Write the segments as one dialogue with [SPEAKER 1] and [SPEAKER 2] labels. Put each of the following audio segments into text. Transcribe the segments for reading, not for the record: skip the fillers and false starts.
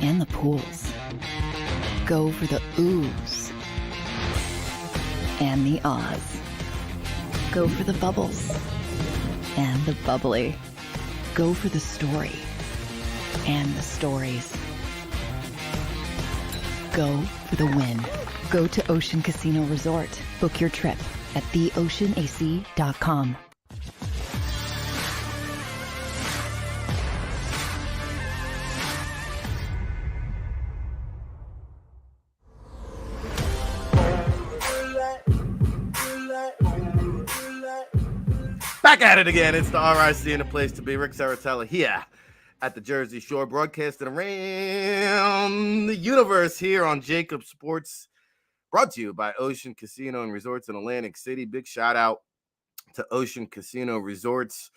[SPEAKER 1] and the pools. Go for the oohs and the ahs. Go for the bubbles and the bubbly. Go for the story and the stories. Go for the win. Go to Ocean Casino Resort. Book your trip at theoceanac.com.
[SPEAKER 2] Back at it again. It's the RIC and the place to be. Ric Serritella here at the Jersey Shore, broadcasting around the universe here on JAKIB Sports, brought to you by Ocean Casino and Resorts in Atlantic City. Big shout out to Ocean Casino Resorts.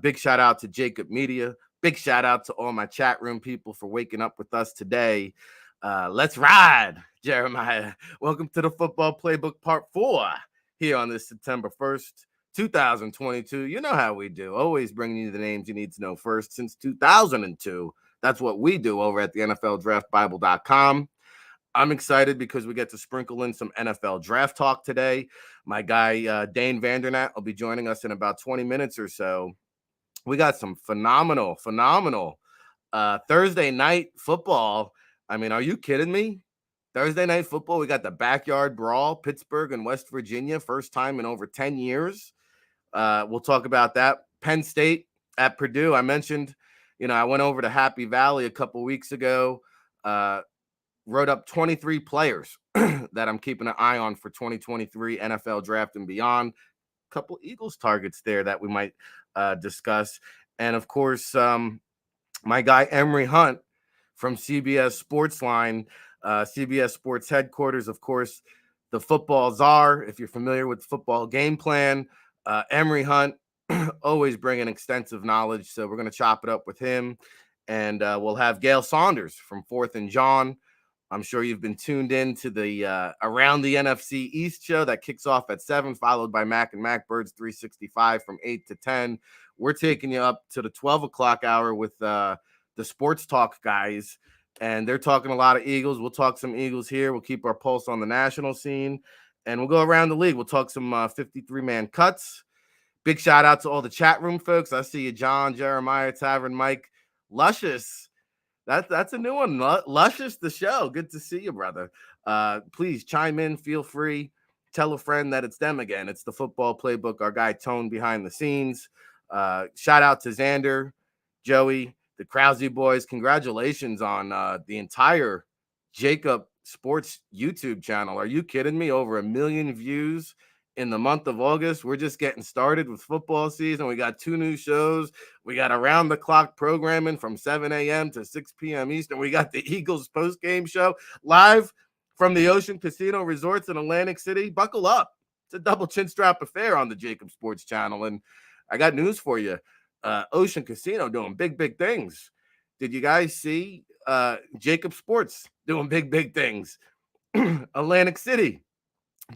[SPEAKER 2] Big shout out to JAKIB Media. Big shout out to all my chat room people for waking up with us today. Let's ride, Jeremiah. Welcome to the Football Playbook Part 4 here on this September 1st. 2022. You know how we do. Always bringing you the names you need to know first since 2002. That's what we do over at the NFLDraftBible.com. I'm excited because we get to sprinkle in some NFL draft talk today. My guy, Dane Vandernat, will be joining us in about 20 minutes or so. We got some phenomenal Thursday night football. I mean, are you kidding me? Thursday night football, we got the backyard brawl, Pittsburgh and West Virginia, first time in over 10 years. We'll talk about that. Penn State at Purdue. I mentioned, I went over to Happy Valley a couple weeks ago, wrote up 23 players that I'm keeping an eye on for 2023 NFL draft and beyond. A couple Eagles targets there that we might discuss. And of course, my guy Emory Hunt from CBS Sportsline, CBS Sports headquarters, of course, the football czar. If you're familiar with the football game plan, Emory Hunt, always bringing extensive knowledge. So we're going to chop it up with him. And we'll have Gail Saunders from 4th and John. I'm sure you've been tuned in to the Around the NFC East show that kicks off at 7, followed by Mac and Mac Birds 365 from 8 to 10. We're taking you up to the 12 o'clock hour with the sports talk guys. And they're talking a lot of Eagles. We'll talk some Eagles here. We'll keep our pulse on the national scene. And we'll go around the league. We'll talk some 53-man cuts. Big shout out to all the chat room folks. I see you, John, Jeremiah, Tavern, Mike. Luscious. That's a new one. Luscious, the show. Good to see you, brother. Please chime in. Feel free. Tell a friend that it's them again. It's the Football Playbook. Our guy, Tone, behind the scenes. Shout out to Xander, Joey, the Krause boys. Congratulations on the entire JAKIB Sports YouTube channel. Are you kidding me? Over 1 million views in the month of August. We're just getting started with football season. We got 2 new shows. We got around the clock programming from 7 a.m. to 6 p.m. Eastern. We got the Eagles post-game show live from the Ocean Casino Resorts in Atlantic City. Buckle up. It's a double chin strap affair on the JAKIB Sports channel. And I got news for you. Ocean Casino doing big things. Did you guys see JAKIB Sports doing big things? Atlantic City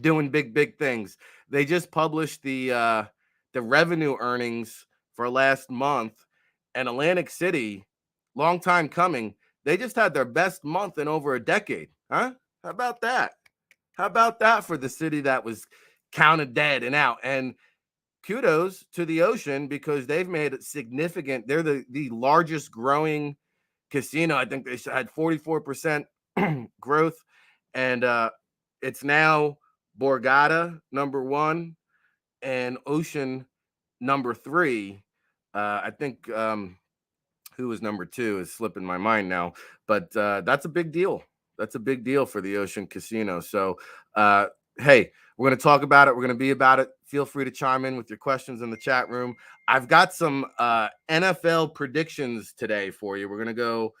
[SPEAKER 2] doing big things. They just published the revenue earnings for last month, and Atlantic City, long time coming, they just had their best month in over a decade. Huh? How about that? How about that for the city that was counted dead and out? And kudos to the Ocean because they've made it significant. They're the largest growing casino. I think they had 44% growth, and it's now Borgata number 1 and Ocean number 3. I think who was number 2 is slipping my mind now, but that's a big deal. That's a big deal for the Ocean Casino. So, hey, we're going to talk about it. We're going to be about it. Feel free to chime in with your questions in the chat room. I've got some NFL predictions today for you. We're going to go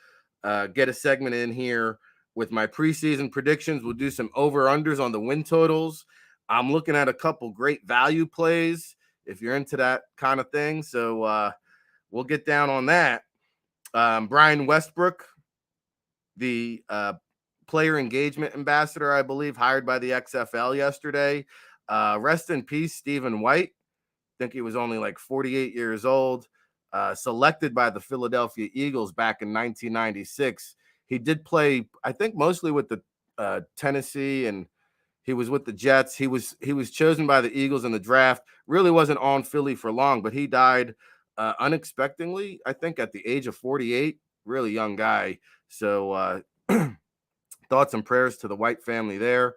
[SPEAKER 2] get a segment in here with my preseason predictions. We'll do some over-unders on the win totals. I'm looking at a couple great value plays if you're into that kind of thing. So we'll get down on that. Brian Westbrook, the player engagement ambassador, I believe, hired by the XFL yesterday. Rest in peace, Stephen White. I think he was only like 48 years old. Selected by the Philadelphia Eagles back in 1996. He did play, I think, mostly with the Tennessee, and he was with the Jets. He was chosen by the Eagles in the draft. Really wasn't on Philly for long, but he died unexpectedly, I think, at the age of 48. Really young guy. So thoughts and prayers to the White family there.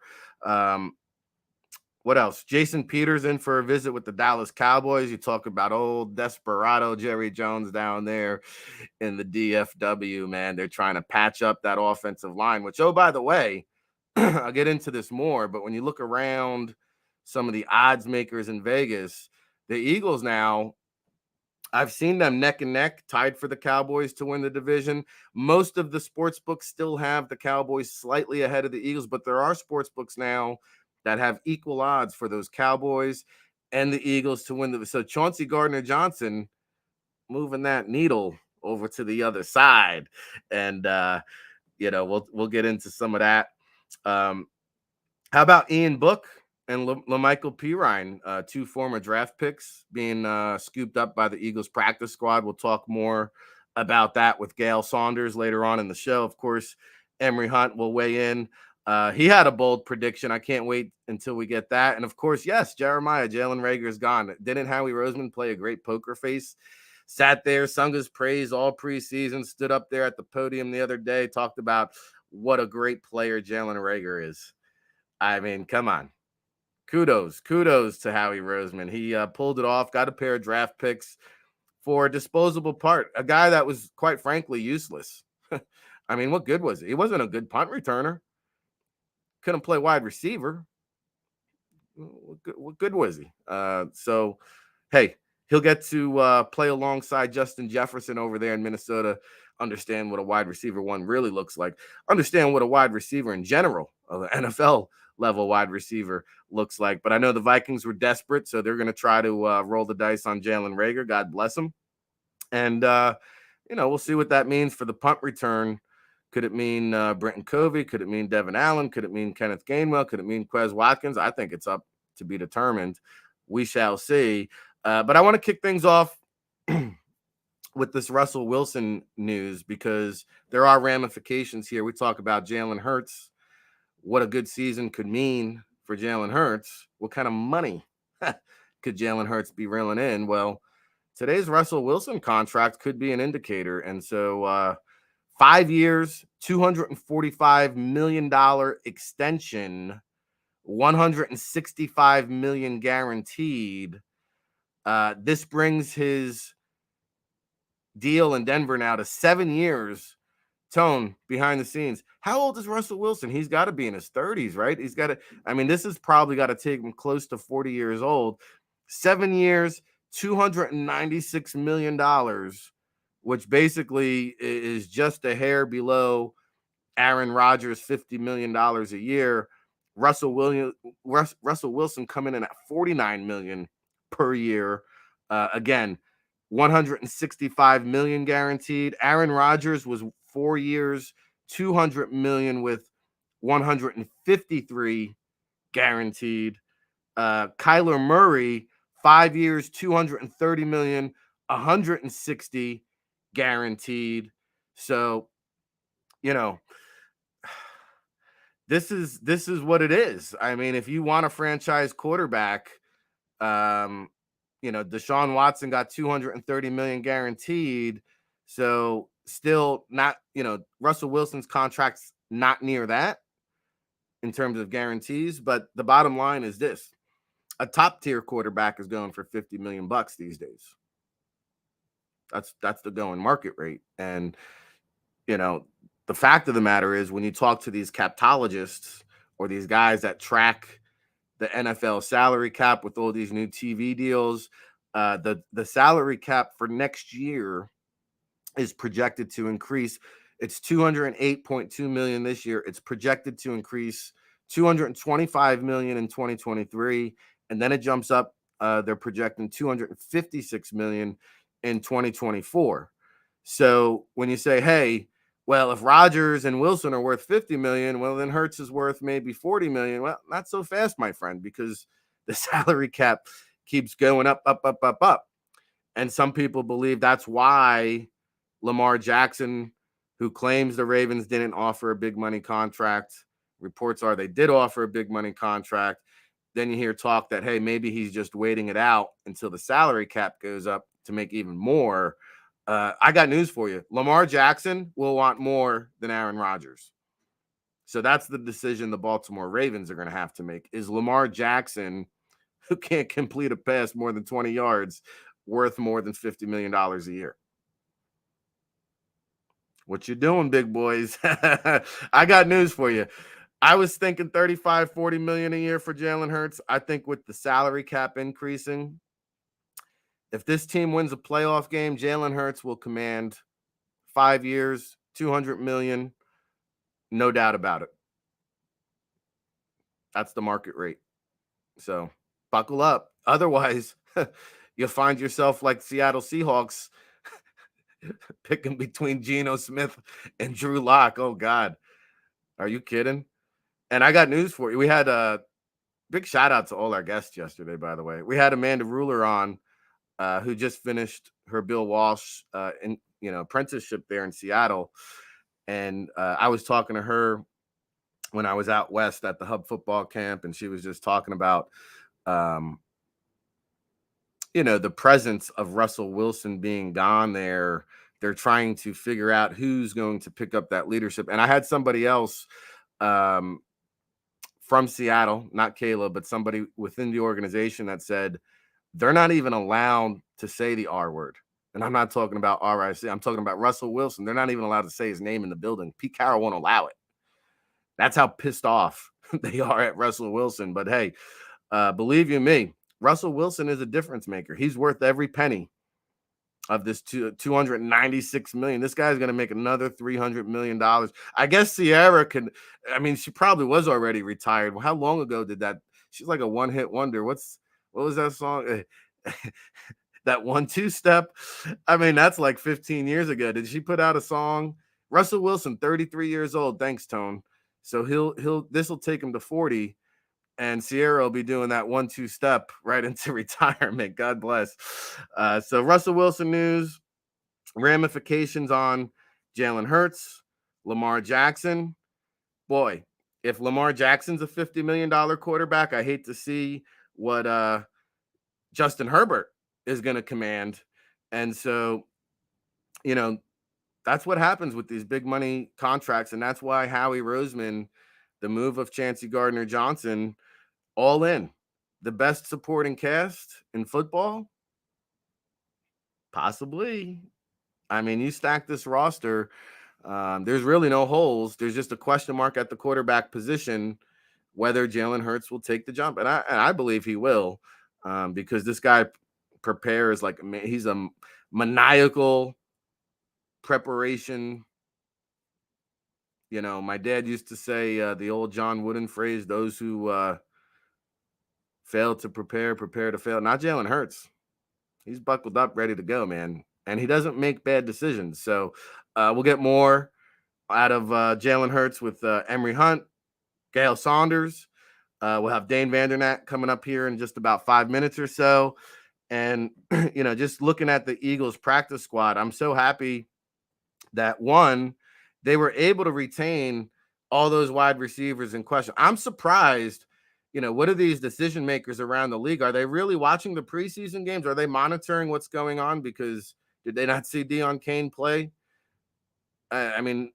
[SPEAKER 2] What else? Jason Peters in for a visit with the Dallas Cowboys. You talk about old desperado Jerry Jones down there in the DFW, man. They're trying to patch up that offensive line, which, oh, by the way, I'll get into this more, but when you look around some of the odds makers in Vegas, the Eagles now, I've seen them neck and neck, tied for the Cowboys to win the division. Most of the sports books still have the Cowboys slightly ahead of the Eagles, but there are sports books now that have equal odds for those Cowboys and the Eagles to win the. So Chauncey Gardner-Johnson moving that needle over to the other side, and we'll get into some of that. How about Ian Book and LaMichael Pirine, two former draft picks being scooped up by the Eagles practice squad? We'll talk more about that with Gail Saunders later on in the show. Of course, Emery Hunt will weigh in. He had a bold prediction. I can't wait until we get that. And of course, yes, Jalen Reagor is gone. Didn't Howie Roseman play a great poker face? Sat there, sung his praise all preseason, stood up there at the podium the other day, talked about what a great player Jalen Reagor is. I mean, come on. Kudos to Howie Roseman. He pulled it off, got a pair of draft picks for a disposable part, a guy that was, quite frankly, useless. I mean, what good was he? He wasn't a good punt returner. Couldn't play wide receiver. What good was he? So, hey, he'll get to play alongside Justin Jefferson over there in Minnesota, understand what a wide receiver one really looks like, understand what a wide receiver in general, an NFL level wide receiver looks like. But I know the Vikings were desperate, so they're going to try to roll the dice on Jalen Reagor. God bless him. And, we'll see what that means for the punt return. Could it mean Brenton Covey? Could it mean Devin Allen? Could it mean Kenneth Gainwell? Could it mean Quez Watkins? I think it's up to be determined. We shall see. But I want to kick things off with this Russell Wilson news because there are ramifications here. We talk about Jaylen Hurts, what a good season could mean for Jaylen Hurts. What kind of money could Jaylen Hurts be reeling in? Well, today's Russell Wilson contract could be an indicator. And so 5 years, $245 million extension, $165 million guaranteed. This brings his deal in Denver now to 7 years. Tone, behind the scenes, how old is Russell Wilson? He's got to be in his 30s, right? He's got to, this has probably got to take him close to 40 years old. 7 years, $296 million, which basically is just a hair below Aaron Rodgers' $50 million a year. Russell Wilson coming in at $49 million per year. Again, $165 million guaranteed. Aaron Rodgers was 4 years, $200 million with $153 guaranteed. Kyler Murray, 5 years, $230 million, $160 guaranteed. So, this is what it is. I mean, if you want a franchise quarterback, Deshaun Watson got $230 million guaranteed. So still not, Russell Wilson's contract's not near that in terms of guarantees. But the bottom line is this: a top tier quarterback is going for $50 million these days. That's the going market rate. And, the fact of the matter is, when you talk to these captologists or these guys that track the NFL salary cap with all these new TV deals, the salary cap for next year is projected to increase. It's $208.2 million this year. It's projected to increase $225 million in 2023, and then it jumps up. They're projecting $256 million in 2024. So when you say, hey, well, if Rodgers and Wilson are worth $50 million, well, then Hurts is worth maybe $40 million. Well, not so fast, my friend, because the salary cap keeps going up. And some people believe that's why Lamar Jackson who claims the Ravens didn't offer a big money contract. Reports are they did offer a big money contract. Then you hear talk that, hey, maybe he's just waiting it out until the salary cap goes up to make even more. I got news for you. Lamar Jackson will want more than Aaron Rodgers. So that's the decision the Baltimore Ravens are going to have to make. Is Lamar Jackson, who can't complete a pass more than 20 yards, worth more than $50 million a year? What you doing, big boys? I got news for you. I was thinking 35, 40 million a year for Jalen Hurts. I think with the salary cap increasing, if this team wins a playoff game, Jalen Hurts will command 5 years, 200 million, no doubt about it. That's the market rate. So buckle up. Otherwise, you'll find yourself like Seattle Seahawks picking between Geno Smith and Drew Lock. Oh, God. Are you kidding? And I got news for you. We had a big shout out to all our guests yesterday, by the way. We had Amanda Ruler on, who just finished her Bill Walsh apprenticeship there in Seattle. And I was talking to her when I was out west at the Hub football camp, and she was just talking about the presence of Russell Wilson being gone there. They're trying to figure out who's going to pick up that leadership. And I had somebody else from Seattle, not Kayla, but somebody within the organization that said they're not even allowed to say the R word. And I'm not talking about RIC. I'm talking about Russell Wilson. They're not even allowed to say his name in the building. Pete Carroll won't allow it. That's how pissed off they are at Russell Wilson. But hey, believe you me, Russell Wilson is a difference maker. He's worth every penny of this $296 million. This guy's going to make another $300 million. I guess Sierra she probably was already retired. Well, how long ago did that? She's like a one-hit wonder. What was that song? That 1-2 step. I mean, that's like 15 years ago. Did she put out a song? Russell Wilson, 33 years old. Thanks, Tone. So this will take him to 40. And Sierra will be doing that 1-2 step right into retirement. God bless. So Russell Wilson news, ramifications on Jalen Hurts, Lamar Jackson. Boy, if Lamar Jackson's a $50 million quarterback, I hate to see what Justin Herbert is going to command. And so, that's what happens with these big money contracts. And that's why Howie Roseman, the move of Chauncey Gardner-Johnson, all in. The best supporting cast in football? Possibly. I mean, you stack this roster, there's really no holes. There's just a question mark at the quarterback position, whether Jalen Hurts will take the jump. And I believe he will, because this guy prepares like he's a maniacal preparation. My dad used to say the old John Wooden phrase, those who fail to prepare to fail. Not Jalen Hurts. He's buckled up, ready to go, man. And he doesn't make bad decisions. So we'll get more out of Jalen Hurts with Emery Hunt, Gail Saunders. We'll have Dane Vandernat coming up here in just about 5 minutes or so. And, just looking at the Eagles practice squad, I'm so happy that, one, they were able to retain all those wide receivers in question. I'm surprised. What are these decision makers around the league? Are they really watching the preseason games? Are they monitoring what's going on? Because did they not see Deon Cain play? I mean,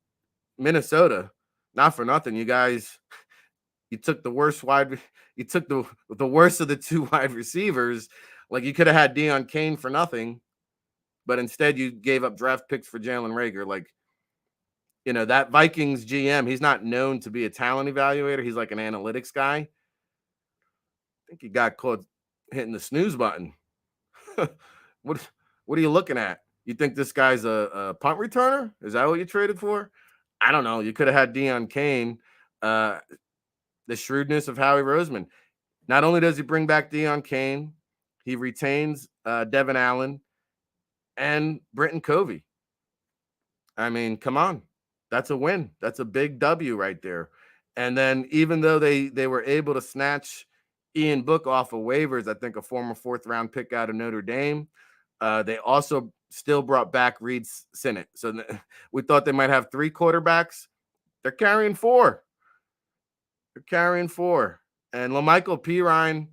[SPEAKER 2] Minnesota, not for nothing. You guys, you took the worst the worst of the two wide receivers. Like, you could have had Deon Cain for nothing, but instead you gave up draft picks for Jalen Reagor. Like, that Vikings GM, he's not known to be a talent evaluator. He's like an analytics guy. I think he got caught hitting the snooze button. What are you looking at? You think this guy's a punt returner? Is that what you traded for? I don't know. You could have had Deon Cain. The shrewdness of Howie Roseman. Not only does he bring back Deon Cain, he retains Devin Allen and Britton Covey. I mean, come on. That's a win. That's a big W right there. And then even though they were able to snatch Ian Book off of waivers, I think a former 4th-round pick out of Notre Dame, they also still brought back Reed Sinnett. So we thought they might have 3 quarterbacks. They're carrying 4. And LaMichael Pirine,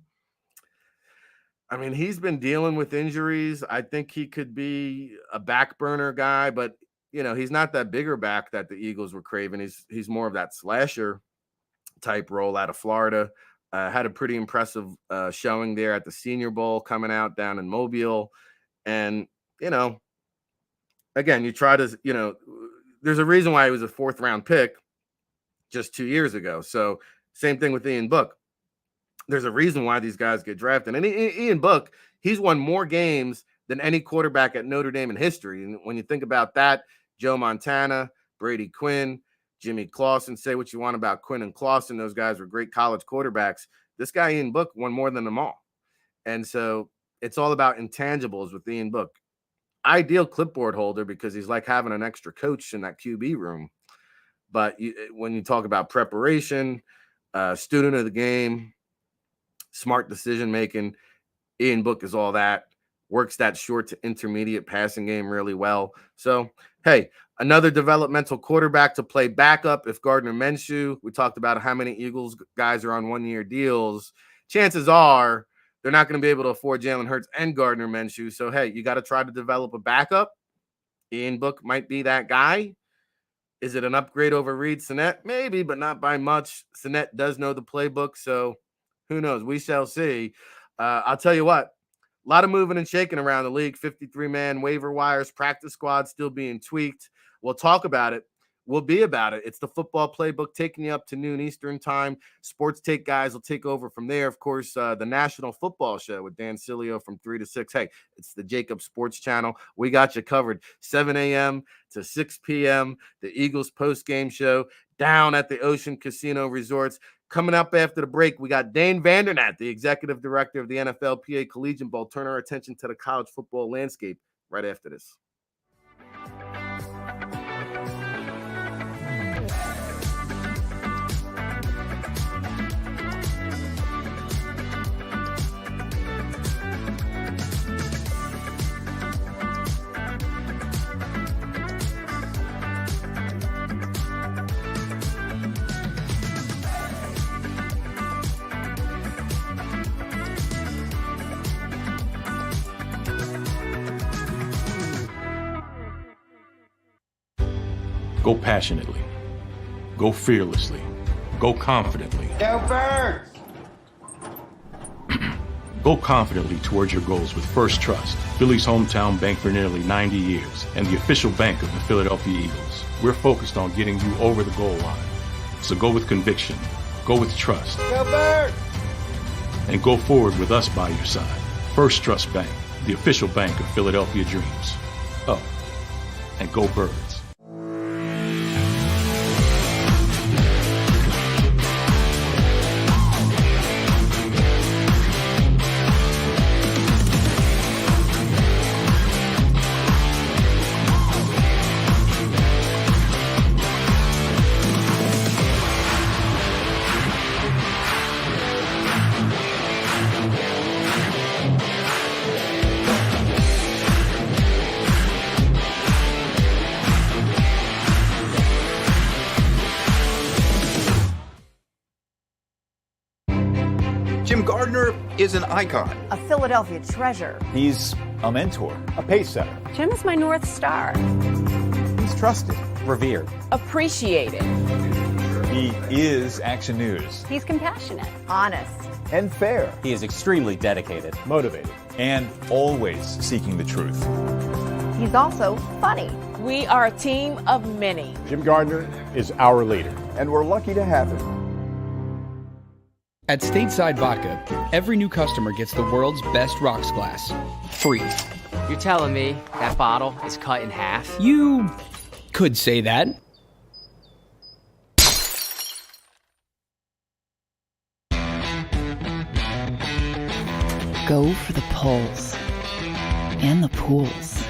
[SPEAKER 2] I mean, he's been dealing with injuries. I think he could be a back burner guy, but, he's not that bigger back that the Eagles were craving. He's more of that slasher type role out of Florida. Had a pretty impressive showing there at the Senior Bowl coming out down in Mobile. And, again, you try to, there's a reason why he was a 4th round pick just 2 years ago. So same thing with Ian Book. There's a reason why these guys get drafted. And Ian Book, he's won more games than any quarterback at Notre Dame in history. And when you think about that, Joe Montana, Brady Quinn, Jimmy Clausen, say what you want about Quinn and Clausen. Those guys were great college quarterbacks. This guy, Ian Book, won more than them all. And so it's all about intangibles with Ian Book. Ideal clipboard holder because he's like having an extra coach in that QB room. But when you talk about preparation, student of the game, smart decision-making, Ian Book is all that. Works that short to intermediate passing game really well. So, hey, another developmental quarterback to play backup if Gardner Minshew. We talked about how many Eagles guys are on 1-year deals. Chances are they're not going to be able to afford Jaylen Hurts and Gardner Minshew. So, hey, you got to try to develop a backup. Ian Book might be that guy. Is it an upgrade over Reed Sinnett? Maybe, but not by much. Sinnett does know the playbook, so who knows? We shall see. I'll tell you what, a lot of moving and shaking around the league. 53-man waiver wires, practice squad still being tweaked. We'll talk about it. We'll be about it. It's the Football Playbook taking you up to noon Eastern time. Sports Take guys will take over from there. Of course, the National Football Show with Dan Cilio from 3 to 6. Hey, it's the JAKIB Sports channel. We got you covered 7 a.m. to 6 p.m. The Eagles postgame show down at the Ocean Casino Resorts. Coming up after the break, we got Dane Vandernat, the executive director of the NFLPA Collegiate Bowl. Turn our attention to the college football landscape right after this.
[SPEAKER 3] Go passionately. Go fearlessly. Go confidently.
[SPEAKER 4] Go Birds!
[SPEAKER 3] Go confidently towards your goals with First Trust, Philly's hometown bank for nearly 90 years, and the official bank of the Philadelphia Eagles. We're focused on getting you over the goal line. So go with conviction. Go with trust.
[SPEAKER 4] Go Birds!
[SPEAKER 3] And go forward with us by your side. First Trust Bank, the official bank of Philadelphia dreams. Oh, and go Birds.
[SPEAKER 5] Jim Gardner is an icon.
[SPEAKER 6] A Philadelphia treasure.
[SPEAKER 7] He's a mentor, a pace setter.
[SPEAKER 8] Jim is my North Star.
[SPEAKER 7] He's trusted, revered,
[SPEAKER 8] Appreciated.
[SPEAKER 7] He is Action News.
[SPEAKER 8] He's compassionate.
[SPEAKER 6] Honest.
[SPEAKER 7] And fair.
[SPEAKER 9] He is extremely dedicated,
[SPEAKER 7] Motivated. And always seeking the truth.
[SPEAKER 6] He's also funny.
[SPEAKER 8] We are a team of many.
[SPEAKER 10] Jim Gardner is our leader.
[SPEAKER 7] And we're lucky to have him.
[SPEAKER 11] At Stateside Vodka, every new customer gets the world's best rocks glass, free.
[SPEAKER 12] You're telling me that bottle is cut in half?
[SPEAKER 11] You could say that.
[SPEAKER 1] Go for the pulls and the pools.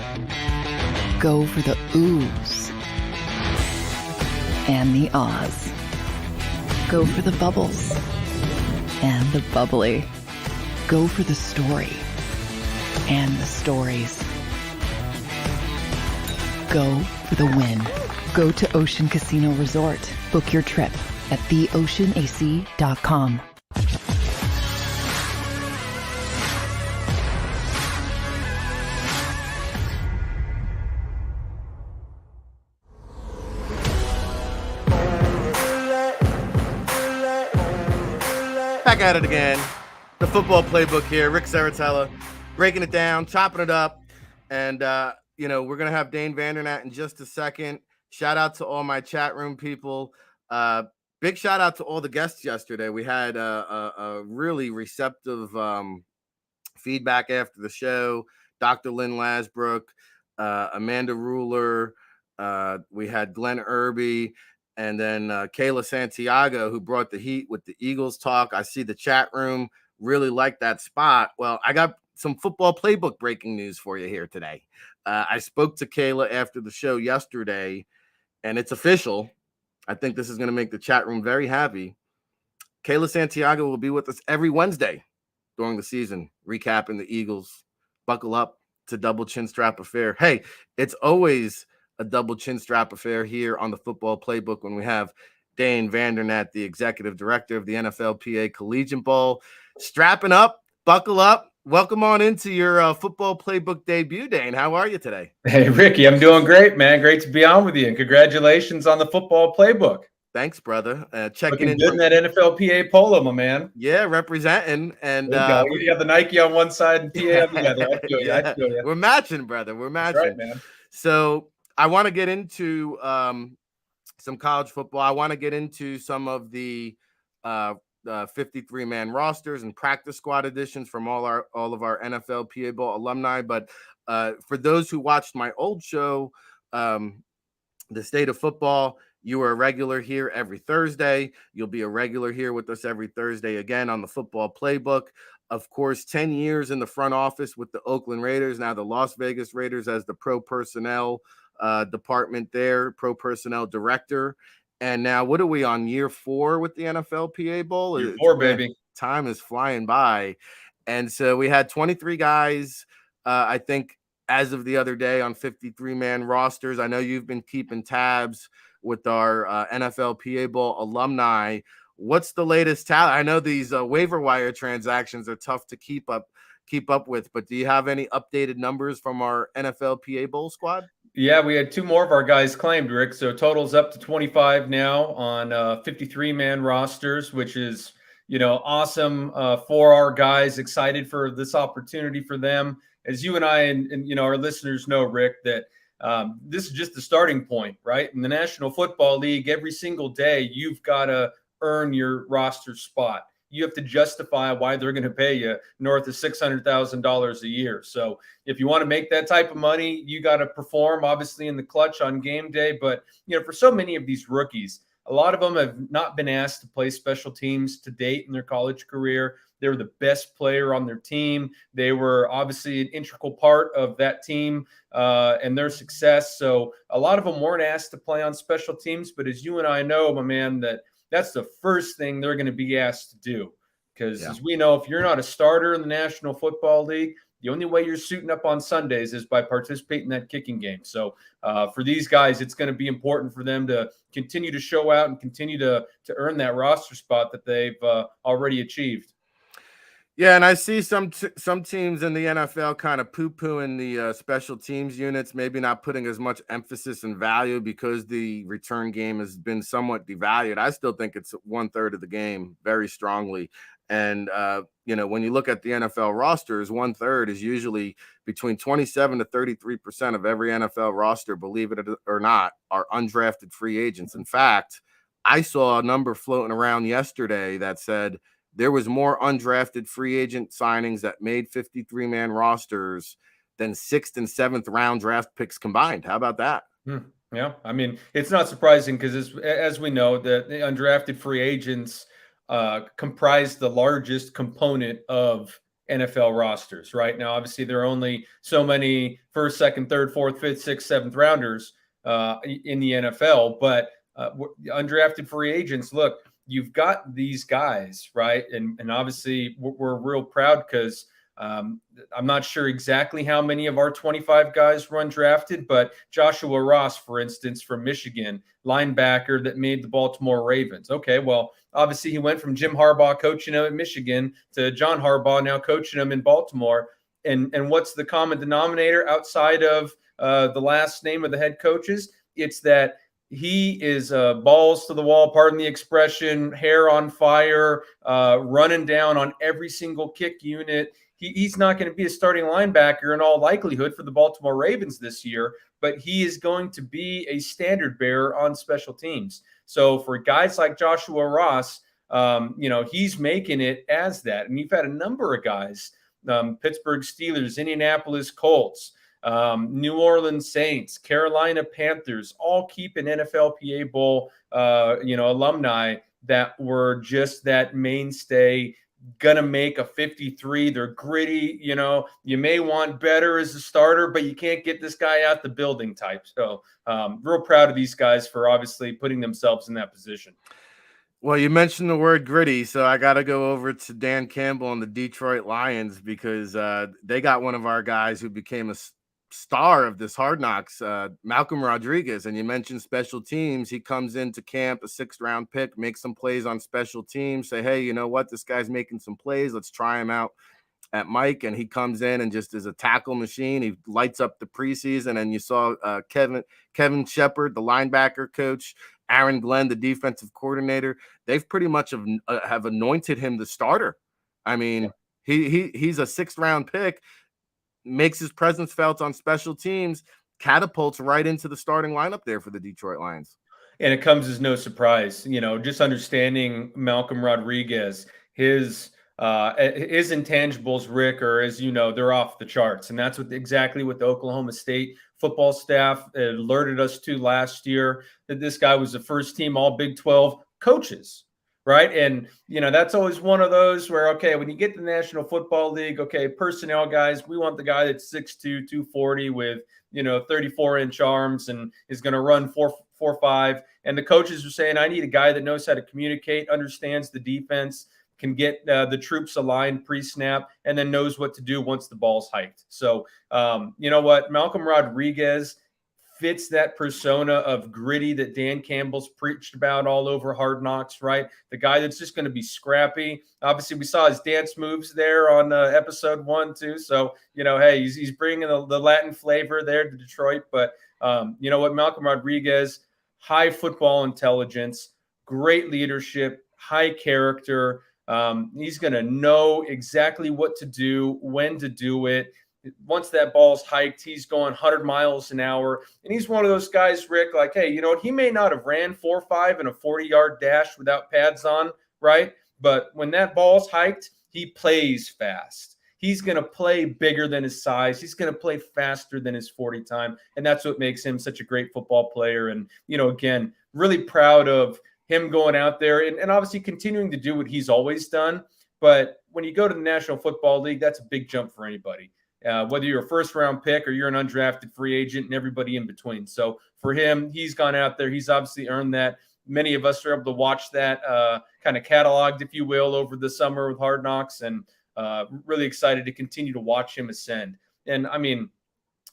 [SPEAKER 1] Go for the oohs and the ahs. Go for the bubbles and the bubbly. Go for the story and the stories. go for the win. Go to Ocean Casino Resort. Book your trip at theoceanac.com.
[SPEAKER 2] Back at it again. The Football Playbook here. Ric Serritella breaking it down, chopping it up. And, we're going to have Dane Vandernat in just a second. Shout out to all my chat room people. Big shout out to all the guests yesterday. We had a really receptive feedback after the show. Dr. Lynn Lasbrook, Amanda Ruler. We had Glenn Irby. And then Kayla Santiago, who brought the heat with the Eagles talk. I see the chat room really liked that spot. Well, I got some Football Playbook breaking news for you here today. I spoke to Kayla after the show yesterday, and it's official. I think this is going to make the chat room very happy. Kayla Santiago will be with us every Wednesday during the season, recapping the Eagles. Buckle up. It's a double chin strap affair. Hey, it's always a double chin strap affair here on the Football Playbook when we have Dane Vandernat, the executive director of the NFLPA Collegiate Bowl. Strapping up, buckle up. Welcome on into your Football Playbook debut, Dane. How are you today?
[SPEAKER 4] Hey, Ricky, I'm doing great, man. Great to be on with you, and congratulations on the Football Playbook.
[SPEAKER 2] Thanks, brother. Checking in.
[SPEAKER 4] Good in that NFLPA polo, my man.
[SPEAKER 2] Yeah, representing. And
[SPEAKER 4] you got the Nike on one side and PA on the other. I feel you. I feel you.
[SPEAKER 2] We're matching, brother. We're matching.
[SPEAKER 4] That's right, man.
[SPEAKER 2] So I want to get into some college football. I want to get into some of the 53-man rosters and practice squad additions from all of our NFLPA Bowl alumni. But for those who watched my old show, The State of Football, you are a regular here every Thursday. You'll be a regular here with us every Thursday again on the Football Playbook. Of course, 10 years in the front office with the Oakland Raiders, now the Las Vegas Raiders as the pro personnel department there, pro personnel director. And now what are we on, year 4 with the NFLPA Bowl?
[SPEAKER 4] Year 4, baby.
[SPEAKER 2] Time is flying by. And so we had 23 guys, I think, as of the other day on 53-man rosters. I know you've been keeping tabs with our NFLPA Bowl alumni. What's the latest talent? I know these waiver wire transactions are tough to keep up with, but do you have any updated numbers from our NFLPA Bowl squad?
[SPEAKER 4] Yeah, we had 2 more of our guys claimed, Rick. So total's up to 25 now on 53-man rosters, which is, awesome for our guys. Excited for this opportunity for them. As you and I and our listeners know, Rick, that this is just the starting point, right? In the National Football League, every single day, you've got to earn your roster spot. You have to justify why they're going to pay you north of $600,000 a year. So if you want to make that type of money, you got to perform, obviously, in the clutch on game day. But, for so many of these rookies, a lot of them have not been asked to play special teams to date in their college career. They were the best player on their team. They were obviously an integral part of that team and their success. So a lot of them weren't asked to play on special teams. But as you and I know, my man, that's the first thing they're going to be asked to do. Because as we know, if you're not a starter in the National Football League, the only way you're suiting up on Sundays is by participating in that kicking game. So for these guys, it's going to be important for them to continue to show out and continue to earn that roster spot that they've already achieved.
[SPEAKER 2] Yeah, and I see some teams in the NFL kind of poo-pooing the special teams units, maybe not putting as much emphasis and value because the return game has been somewhat devalued. I still think it's 1/3 of the game very strongly. And, when you look at the NFL rosters, 1/3 is usually between 27 to 33% of every NFL roster, believe it or not, are undrafted free agents. In fact, I saw a number floating around yesterday that said there was more undrafted free agent signings that made 53-man rosters than 6th and 7th round draft picks combined. How about that?
[SPEAKER 4] Yeah, I mean, it's not surprising because as we know, the undrafted free agents comprise the largest component of NFL rosters right now. Obviously, there are only so many 1st, 2nd, 3rd, 4th, 5th, 6th, 7th rounders in the NFL, but undrafted free agents, look, you've got these guys, right? And obviously we're real proud because I'm not sure exactly how many of our 25 guys run drafted, but Joshua Ross, for instance, from Michigan, linebacker that made the Baltimore Ravens. Okay, well, obviously he went from Jim Harbaugh coaching him at Michigan to John Harbaugh now coaching him in Baltimore. And what's the common denominator outside of the last name of the head coaches? It's that he is balls to the wall, pardon the expression, hair on fire, running down on every single kick unit. He's not going to be a starting linebacker in all likelihood for the Baltimore Ravens this year, but he is going to be a standard bearer on special teams. So for guys like Joshua Ross, he's making it as that. And you've had a number of guys, Pittsburgh Steelers, Indianapolis Colts, New Orleans Saints, Carolina Panthers, all keep an NFLPA Bowl, alumni that were just that mainstay, gonna make a 53. They're gritty, you may want better as a starter, but you can't get this guy out the building type. So real proud of these guys for obviously putting themselves in that position.
[SPEAKER 2] Well, you mentioned the word gritty, so I got to go over to Dan Campbell and the Detroit Lions because they got one of our guys who became a star of this Hard Knocks, Malcolm Rodriguez. And you mentioned special teams. He comes into camp, a 6th-round pick, makes some plays on special teams, say, hey, you know what? This guy's making some plays. Let's try him out at Mike. And he comes in and just is a tackle machine. He lights up the preseason. And you saw Kevin Shepard, the linebacker coach, Aaron Glenn, the defensive coordinator. They've pretty much have anointed him the starter. I mean, he's a 6th-round pick, makes his presence felt on special teams, catapults right into the starting lineup there for the Detroit Lions.
[SPEAKER 4] And it comes as no surprise, just understanding Malcolm Rodriguez, his intangibles, Rick, are, as you know, they're off the charts. And that's exactly what the Oklahoma State football staff alerted us to last year, that this guy was the first team all Big 12 coaches. Right. And, that's always one of those where, okay, when you get to the National Football League, okay, personnel guys, we want the guy that's 6'2", 240 with, 34-inch arms and is going to run 4.5. And the coaches are saying, I need a guy that knows how to communicate, understands the defense, can get the troops aligned pre-snap, and then knows what to do once the ball's hiked. So, you know what? Malcolm Rodriguez fits that persona of gritty that Dan Campbell's preached about all over Hard Knocks, right? The guy that's just going to be scrappy. Obviously, we saw his dance moves there on episode 1, too. So, hey, he's bringing the Latin flavor there to Detroit. But you know what? Malcolm Rodriguez, high football intelligence, great leadership, high character. He's going to know exactly what to do, when to do it. Once that ball's hiked, he's going 100 miles an hour. And he's one of those guys, Rick, like, hey, he may not have ran 4.5 in a 40-yard dash without pads on, right? But when that ball's hiked, he plays fast. He's going to play bigger than his size. He's going to play faster than his 40 time. And that's what makes him such a great football player. And, again, really proud of him going out there and obviously continuing to do what he's always done. But when you go to the National Football League, that's a big jump for anybody. Whether you're a 1st-round pick or you're an undrafted free agent and everybody in between. So for him, he's gone out there. He's obviously earned that. Many of us are able to watch that kind of cataloged, if you will, over the summer with Hard Knocks, and really excited to continue to watch him ascend. And, I mean,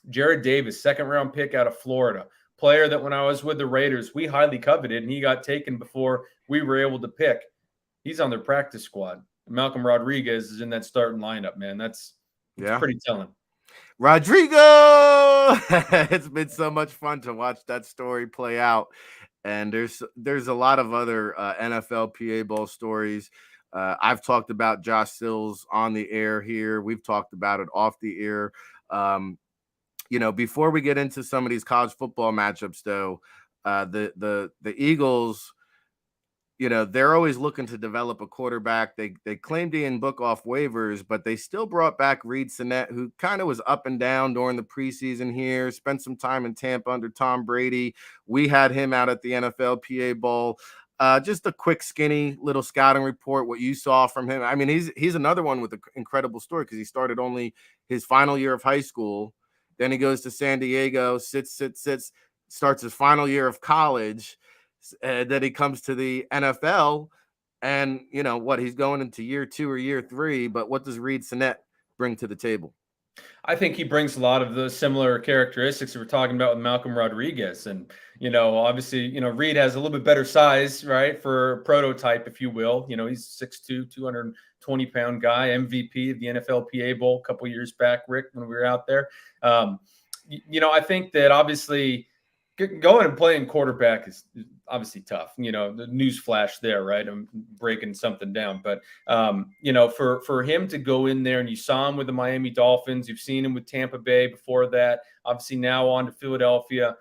[SPEAKER 4] Jared Davis, 2nd-round pick out of Florida, player that when I was with the Raiders, we highly coveted, and he got taken before we were able to pick. He's on their practice squad. Malcolm Rodriguez is in that starting lineup, man. That's pretty telling.
[SPEAKER 2] Rodrigo! It's been so much fun to watch that story play out. And there's a lot of other NFLPA Bowl stories. I've talked about Josh Sills on the air here. We've talked about it off the air. Before we get into some of these college football matchups, though, the Eagles, they're always looking to develop a quarterback. They claimed Ian Book off waivers, but they still brought back Reid Sinnett, who kind of was up and down during the preseason here, spent some time in Tampa under Tom Brady. We had him out at the NFLPA Bowl. Just a quick, skinny little scouting report, what you saw from him. I mean, he's another one with an incredible story because he started only his final year of high school. Then he goes to San Diego, sits, starts his final year of college. Then he comes to the NFL, and he's going into year 2 or year 3. But what does Reid Sinnett bring to the table?
[SPEAKER 4] I think he brings a lot of the similar characteristics that we're talking about with Malcolm Rodriguez. And, obviously, Reed has a little bit better size, right, for prototype, if you will. He's 6'2", 220-pound guy, MVP of the NFLPA Bowl a couple years back, Rick, when we were out there. I think that obviously going and playing quarterback is obviously tough. The news flash there, right? I'm breaking something down. But, for him to go in there, and you saw him with the Miami Dolphins, you've seen him with Tampa Bay before that, obviously now on to Philadelphia,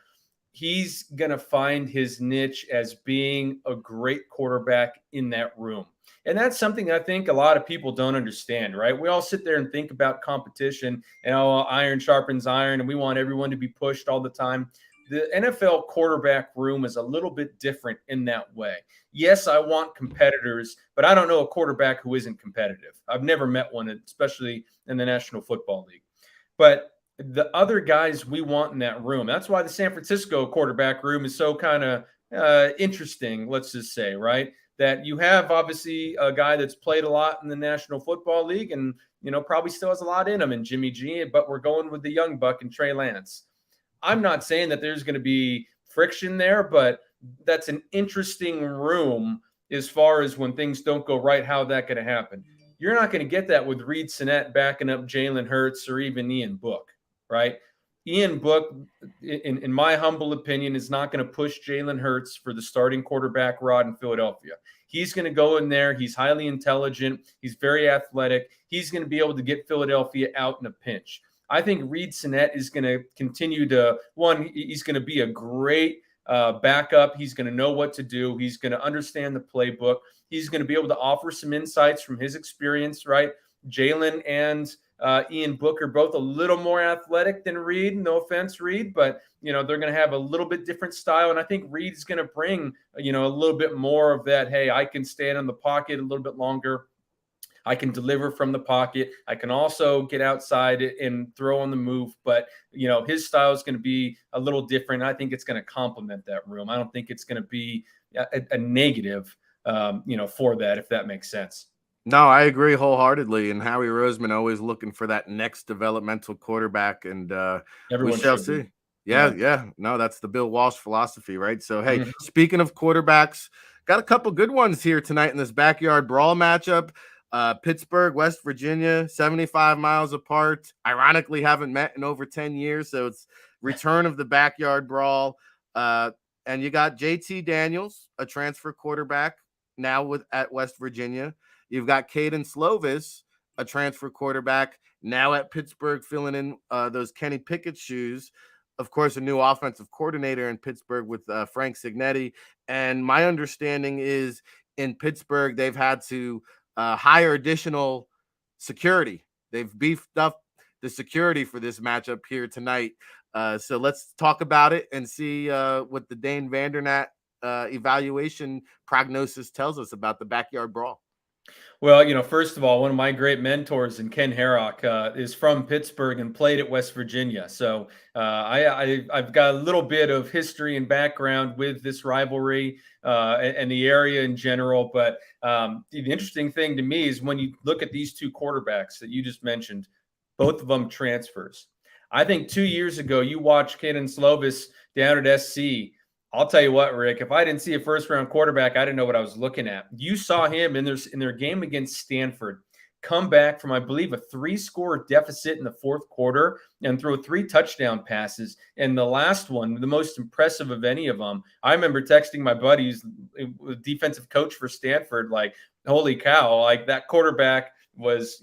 [SPEAKER 4] he's going to find his niche as being a great quarterback in that room. And that's something I think a lot of people don't understand, right? We all sit there and think about competition and, iron sharpens iron, and we want everyone to be pushed all the time. The NFL quarterback room is a little bit different in that way. Yes, I want competitors, but I don't know a quarterback who isn't competitive. I've never met one, especially in the National Football League. But the other guys we want in that room, that's why the San Francisco quarterback room is so kind of interesting, let's just say, right? That you have obviously a guy that's played a lot in the National Football League and, probably still has a lot in him in Jimmy G, but we're going with the young buck and Trey Lance. I'm not saying that there's going to be friction there, but that's an interesting room as far as when things don't go right, how that going to happen. You're not going to get that with Reid Sinnett backing up Jalen Hurts or even Ian Book, right? Ian Book, in my humble opinion, is not going to push Jalen Hurts for the starting quarterback rod in Philadelphia. He's going to go in there. He's highly intelligent. He's very athletic. He's going to be able to get Philadelphia out in a pinch. I think Reid Sinnett is going to continue to, he's going to be a great backup. He's going to know what to do. He's going to understand the playbook. He's going to be able to offer some insights from his experience, right? Jalen and Ian Book are both a little more athletic than Reid. No offense, Reid, but, they're going to have a little bit different style. And I think Reid is going to bring, a little bit more of that, hey, I can stand in the pocket a little bit longer. I can deliver from the pocket. I can also get outside and throw on the move. But, his style is going to be a little different. I think it's going to complement that room. I don't think it's going to be a negative, for that, if that makes sense.
[SPEAKER 2] No, I agree wholeheartedly. And Howie Roseman always looking for that next developmental quarterback. And we shall see. Yeah. No, that's the Bill Walsh philosophy, right? So, hey, Speaking of quarterbacks, got a couple good ones here tonight in this backyard brawl matchup. Pittsburgh, West Virginia, 75 miles apart. Ironically, haven't met in over 10 years. So it's return of the backyard brawl. And you got JT Daniels, a transfer quarterback now at West Virginia. You've got Caden Slovis, a transfer quarterback now at Pittsburgh, filling in those Kenny Pickett's shoes. Of course, a new offensive coordinator in Pittsburgh with Frank Signetti. And my understanding is in Pittsburgh, they've had to hire additional security. They've beefed up the security for this matchup here tonight. So let's talk about it and see what the Dane Vandernat evaluation prognosis tells us about the backyard brawl.
[SPEAKER 4] Well, first of all, one of my great mentors in Ken Herrock is from Pittsburgh and played at West Virginia. So I've got a little bit of history and background with this rivalry and the area in general. But the interesting thing to me is when you look at these two quarterbacks that you just mentioned, both of them transfers. I think 2 years ago, you watched Caden Slovis down at SC. I'll tell you what, Rick, if I didn't see a first-round quarterback, I didn't know what I was looking at. You saw him in their game against Stanford come back from, I believe, a 3-score deficit in the fourth quarter and throw 3 touchdown passes. And the last one, the most impressive of any of them, I remember texting my buddies, defensive coach for Stanford, like, holy cow, like that quarterback was,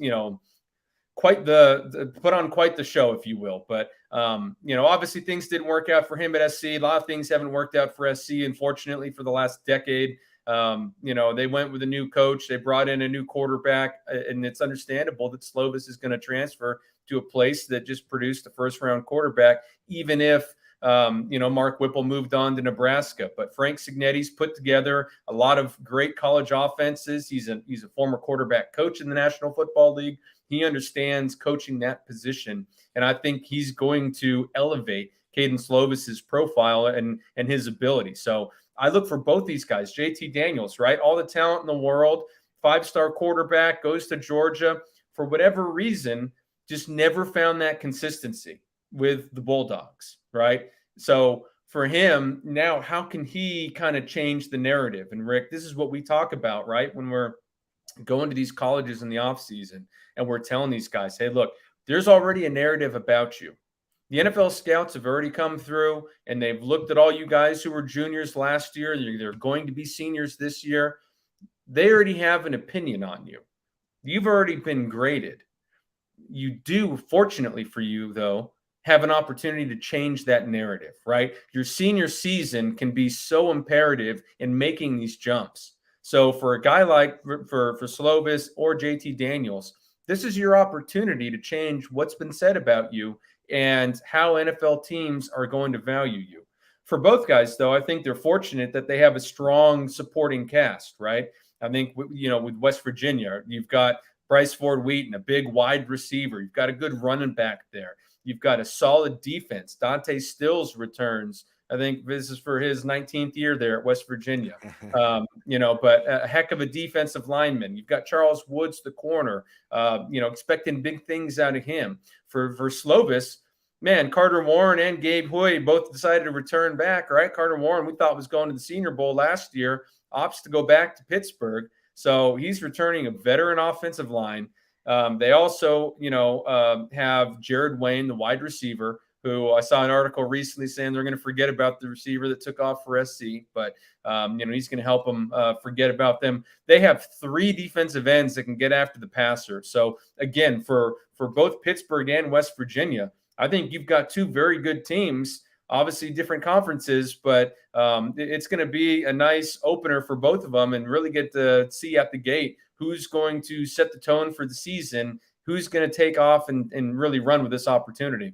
[SPEAKER 4] quite put on quite the show, if you will. But, obviously things didn't work out for him at SC. A lot of things haven't worked out for SC, unfortunately, for the last decade. They went with a new coach. They brought in a new quarterback, and it's understandable that Slovis is going to transfer to a place that just produced a first-round quarterback, even if, Mark Whipple moved on to Nebraska. But Frank Signetti's put together a lot of great college offenses. He's a former quarterback coach in the National Football League. He understands coaching that position, and I think he's going to elevate Caden Slovis's profile and his ability. So I look for both these guys. JT Daniels, right? All the talent in the world, 5-star quarterback, goes to Georgia. For whatever reason, just never found that consistency with the Bulldogs, right? So for him now, how can he kind of change the narrative? And Rick, this is what we talk about, right? When we're going to these colleges in the offseason and we're telling these guys, hey, look, there's already a narrative about you. The NFL scouts have already come through and they've looked at all you guys who were juniors last year. They're going to be seniors this year. They already have an opinion on you. You've already been graded. You do, fortunately for you, though, have an opportunity to change that narrative, right? Your senior season can be so imperative in making these jumps. So for a guy like for Slovis or JT Daniels, this is your opportunity to change what's been said about you and how NFL teams are going to value you. For both guys, though, I think they're fortunate that they have a strong supporting cast, right? I think, with West Virginia, you've got Bryce Ford Wheaton, a big wide receiver. You've got a good running back there. You've got a solid defense. Dante Stills returns. I think this is for his 19th year there at West Virginia. But a heck of a defensive lineman. You've got Charles Woods, the corner, expecting big things out of him. For Slovis, man, Carter Warren and Gabe Hoy both decided to return back, right? Carter Warren, we thought was going to the Senior Bowl last year, opts to go back to Pittsburgh. So he's returning a veteran offensive line. They also, have Jared Wayne, the wide receiver, who I saw an article recently saying they're going to forget about the receiver that took off for SC, but, he's going to help them forget about them. They have 3 defensive ends that can get after the passer. So, again, for both Pittsburgh and West Virginia, I think you've got 2 very good teams, obviously different conferences, but it's going to be a nice opener for both of them and really get to see at the gate who's going to set the tone for the season, who's going to take off and really run with this opportunity.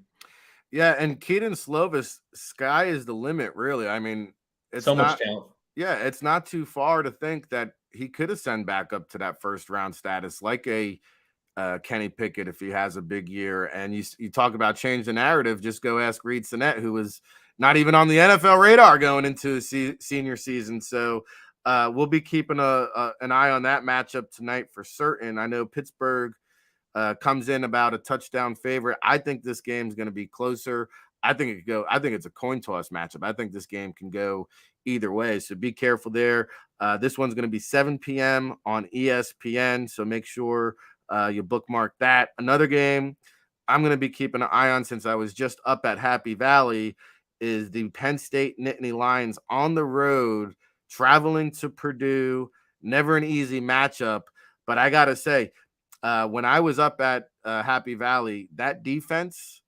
[SPEAKER 2] Yeah, and Keaton Slovis, sky is the limit, really. I mean, it's
[SPEAKER 4] so much talent.
[SPEAKER 2] Yeah, it's not too far to think that he could ascend back up to that first-round status, like a Kenny Pickett if he has a big year. And you talk about change the narrative, just go ask Reed Sinnett, who was not even on the NFL radar going into senior season. So we'll be keeping an eye on that matchup tonight for certain. I know Pittsburgh comes in about a touchdown favorite. I think this game's going to be closer. I think it's a coin toss matchup. I think this game can go either way. So be careful there. This one's going to be 7 p.m. on ESPN. So make sure you bookmark that. Another game I'm going to be keeping an eye on since I was just up at Happy Valley is the Penn State Nittany Lions on the road, traveling to Purdue. Never an easy matchup, but I got to say, when I was up at Happy Valley, that defense,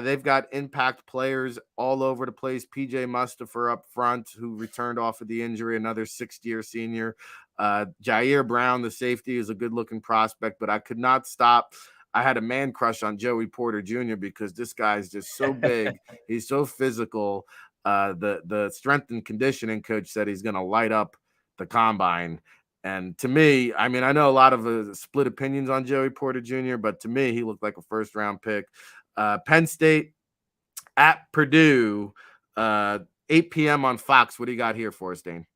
[SPEAKER 2] they've got impact players all over the place. PJ Mustipher up front, who returned off of the injury, another 6th-year senior. Jair Brown, the safety, is a good-looking prospect, but I could not stop. I had a man crush on Joey Porter Jr. because this guy's just so big. He's so physical. The strength and conditioning coach said he's going to light up the combine. And to me, I mean, I know a lot of split opinions on Joey Porter Jr., but to me, he looked like a first-round pick. Penn State at Purdue, 8 p.m. on Fox. What do you got here for us, Dane?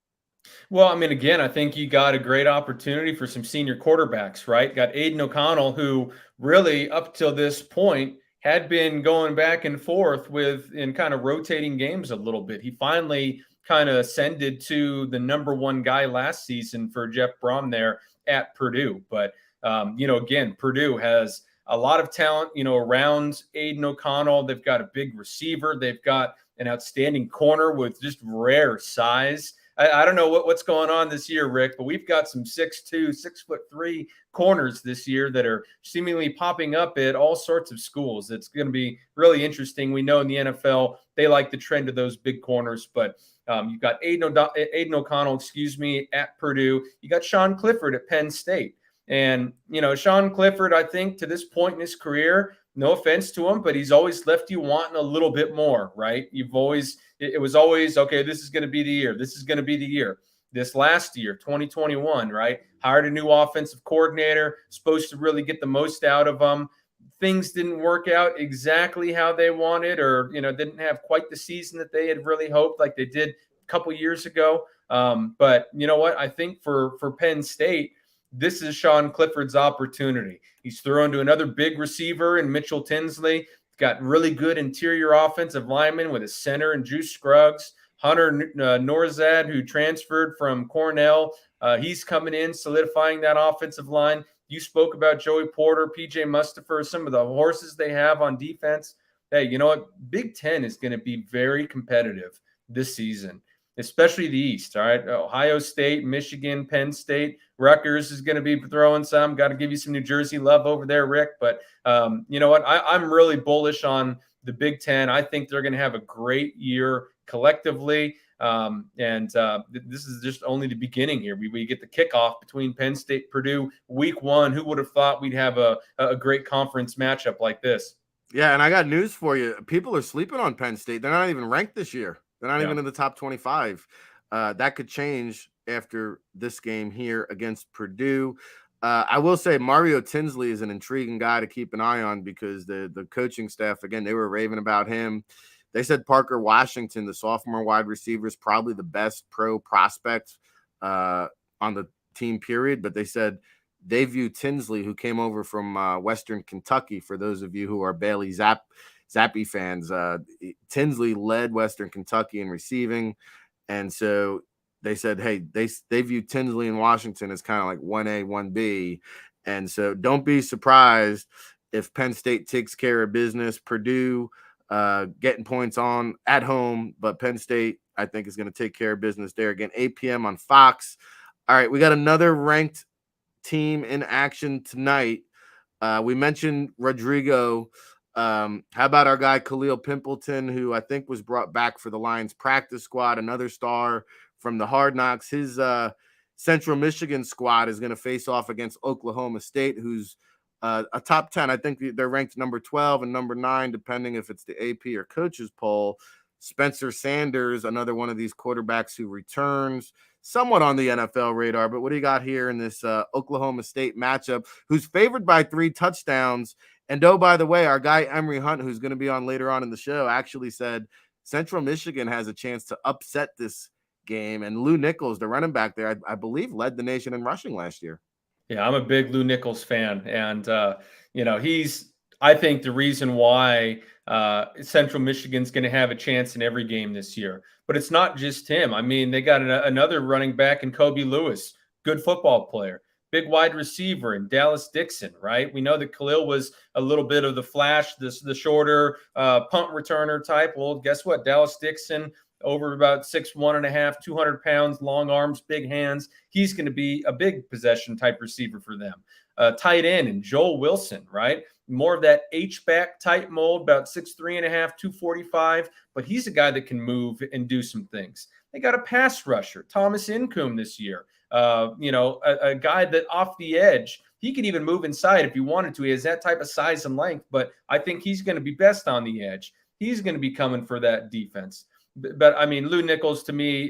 [SPEAKER 4] Well, I mean, again, I think you got a great opportunity for some senior quarterbacks, right? Got Aidan O'Connell, who really up till this point had been going back and forth in kind of rotating games a little bit. He finally kind of ascended to the number 1 guy last season for Jeff Brom there at Purdue. But, again, Purdue has a lot of talent, around Aidan O'Connell. They've got a big receiver. They've got an outstanding corner with just rare size. I don't know what's going on this year, Rick, but we've got some 6'2", 6'3" corners this year that are seemingly popping up at all sorts of schools. It's going to be really interesting. We know in the NFL, they like the trend of those big corners, but you've got Aidan O'Connell, at Purdue. You got Sean Clifford at Penn State. And, Sean Clifford, I think to this point in his career, no offense to him, but he's always left you wanting a little bit more, right? It was always, okay, this is going to be the year. This is going to be the year. This last year, 2021, right? Hired a new offensive coordinator, supposed to really get the most out of them. Things didn't work out exactly how they wanted, or, didn't have quite the season that they had really hoped like they did a couple years ago. But you know what? I think for Penn State, this is Sean Clifford's opportunity. He's thrown to another big receiver in Mitchell Tinsley. Got really good interior offensive linemen with a center and Juice Scruggs. Hunter Norzad, who transferred from Cornell. He's coming in, solidifying that offensive line. You spoke about Joey Porter, PJ Mustipher, some of the horses they have on defense. Hey, you know what? Big Ten is going to be very competitive this season, especially the East. All right. Ohio State, Michigan, Penn State, Rutgers is going to be throwing some. Got to give you some New Jersey love over there, Rick. But you know what? I'm really bullish on the Big Ten. I think they're going to have a great year collectively. This is just only the beginning here. We get the kickoff between Penn State, Purdue, week 1. Who would have thought we'd have a great conference matchup like this?
[SPEAKER 2] Yeah, and I got news for you. People are sleeping on Penn State. They're not even ranked this year. They're not even in the top 25. That could change after this game here against Purdue. I will say Mario Tinsley is an intriguing guy to keep an eye on because the coaching staff, again, they were raving about him. They said Parker Washington, the sophomore wide receiver, is probably the best pro prospect on the team, period. But they said they view Tinsley, who came over from Western Kentucky, for those of you who are Bailey Zappi fans, Tinsley led Western Kentucky in receiving. And so they said, hey, they view Tinsley and Washington as kind of like 1A, 1B. And so don't be surprised if Penn State takes care of business. Purdue getting points on at home, but Penn State, I think, is going to take care of business there. Again, 8 p.m. on Fox. All right, we got another ranked team in action tonight. We mentioned Rodrigo. How about our guy Khalil Pimpleton, who I think was brought back for the Lions practice squad, another star from the Hard Knocks. His Central Michigan squad is going to face off against Oklahoma State, who's a top 10. I think they're ranked number 12 and number 9, depending if it's the AP or coaches poll. Spencer Sanders, another one of these quarterbacks who returns, somewhat on the NFL radar. But what do you got here in this Oklahoma State matchup, who's favored by 3 touchdowns? And oh, by the way, our guy Emery Hunt, who's going to be on later on in the show, actually said Central Michigan has a chance to upset this game. And Lou Nichols, the running back there, I believe led the nation in rushing last year.
[SPEAKER 4] Yeah, I'm a big Lou Nichols fan. And, you know, he's, I think, the reason why Central Michigan's going to have a chance in every game this year. But it's not just him. I mean, they got another running back in Kobe Lewis, good football player. Big wide receiver in Dallas Dixon, right? We know that Khalil was a little bit of the flash, the shorter punt returner type. Well, guess what? Dallas Dixon, over about 6'1.5", 200 pounds, long arms, big hands. He's going to be a big possession type receiver for them. Tight end and Joel Wilson, right? More of that H-back type mold, about 6'3.5", 245. But he's a guy that can move and do some things. They got a pass rusher, Thomas Incoom this year. You know, a guy that off the edge, he could even move inside if he wanted to. He has that type of size and length, but I think he's going to be best on the edge. He's going to be coming for that defense. But I mean, Lou Nichols, to me,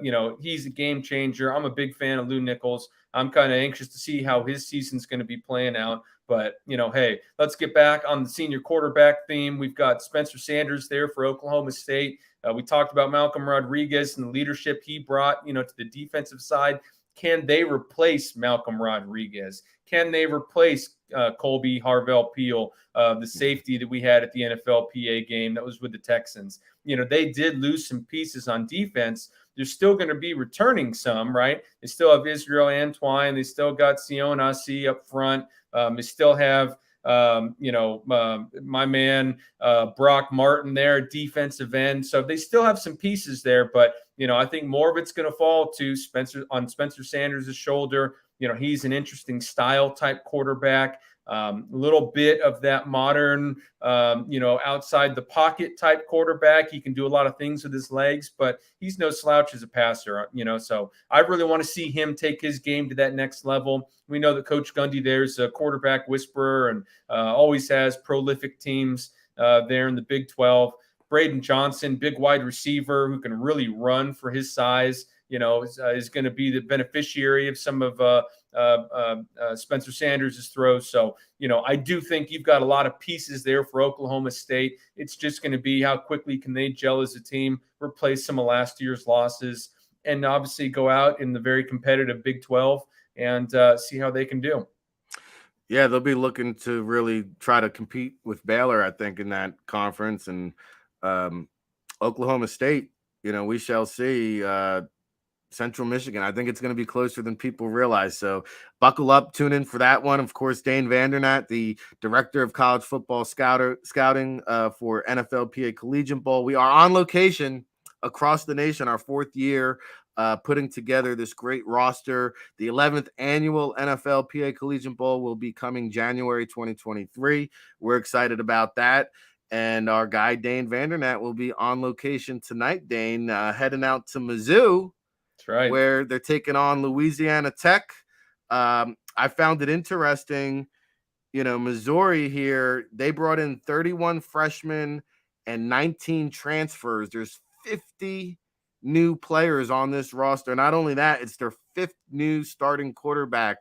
[SPEAKER 4] you know, he's a game changer. I'm a big fan of Lou Nichols. I'm kind of anxious to see how his season's going to be playing out. But, you know, hey, let's get back on the senior quarterback theme. We've got Spencer Sanders there for Oklahoma State. We talked about Malcolm Rodriguez and the leadership he brought, you know, to the defensive side. Can they replace Malcolm Rodriguez? Can they replace Colby Harvell-Peel, the safety that we had at the NFLPA game that was with the Texans? You know, they did lose some pieces on defense. They're still going to be returning some, right? They still have Israel Antwine. They still got Sion Asi up front. They still have, you know, my man Brock Martin there, defensive end. So they still have some pieces there, but you know, I think more of it's going to fall to Spencer Sanders' shoulder. You know, he's an interesting style type quarterback. A little bit of that modern, you know, outside the pocket type quarterback. He can do a lot of things with his legs, but he's no slouch as a passer, you know. So I really want to see him take his game to that next level. We know that Coach Gundy there's a quarterback whisperer and always has prolific teams there in the Big 12. Braden Johnson, big wide receiver who can really run for his size, you know, is going to be the beneficiary of some of Spencer Sanders' throws. So, you know, I do think you've got a lot of pieces there for Oklahoma State. It's just going to be how quickly can they gel as a team, replace some of last year's losses. and obviously go out in the very competitive Big 12 and see how they can do.
[SPEAKER 2] Yeah, they'll be looking to really try to compete with Baylor, I think, in that conference. And Oklahoma State, we shall see. Central Michigan, I think it's going to be closer than people realize. So buckle up, tune in for that one. Of course, Dane Vandernat, the director of college football scouting for NFLPA Collegiate Bowl. We are on location across the nation, our 4th year, putting together this great roster. The 11th annual NFLPA Collegiate Bowl will be coming January 2023. We're excited about that. And our guy, Dane Vandernat, will be on location tonight, Dane, heading out to Mizzou.
[SPEAKER 4] That's right.
[SPEAKER 2] Where they're taking on Louisiana Tech. I found it interesting, Missouri here, they brought in 31 freshmen and 19 transfers. There's 50 new players on this roster. Not only that, it's their 5th new starting quarterback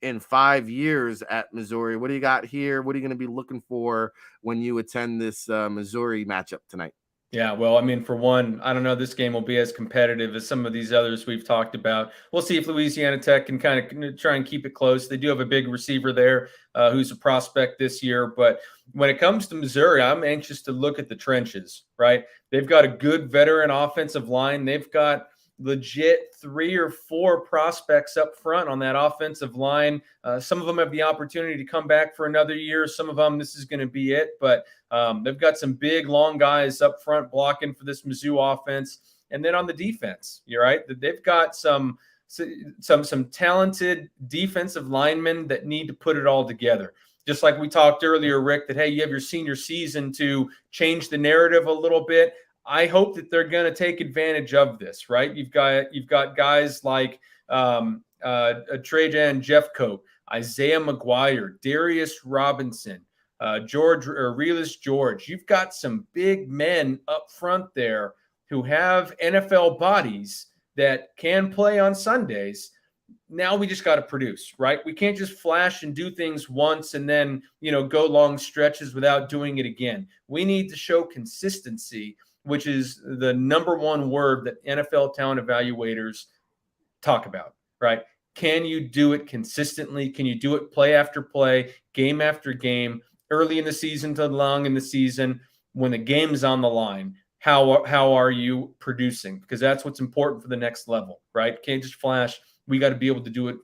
[SPEAKER 2] in 5 years at Missouri. What do you got here? What are you going to be looking for when you attend this Missouri matchup tonight?
[SPEAKER 4] Yeah, well, I mean, for one, I don't know this game will be as competitive as some of these others we've talked about. We'll see if Louisiana Tech can kind of try and keep it close. They do have a big receiver there who's a prospect this year. But when it comes to Missouri, I'm anxious to look at the trenches, right? They've got a good veteran offensive line. They've got legit 3 or 4 prospects up front on that offensive line. Some of them have the opportunity to come back for another year. Some of them, this is going to be it. But they've got some big, long guys up front blocking for this Mizzou offense. And then on the defense, you're right, they've got some talented defensive linemen that need to put it all together. Just like we talked earlier, Rick, that, hey, you have your senior season to change the narrative a little bit. I hope that they're going to take advantage of this, right? You've got guys like Trajan Jeffcoat, Isaiah McGuire, Darius Robinson, Relis George. You've got some big men up front there who have NFL bodies that can play on Sundays. Now we just got to produce, right? We can't just flash and do things once and then, go long stretches without doing it again. We need to show consistency, which is the number one word that NFL talent evaluators talk about, right? Can you do it consistently? Can you do it play after play, game after game, early in the season to long in the season, when the game's on the line? How are you producing? Because that's what's important for the next level, right? Can't just flash. We got to be able to do it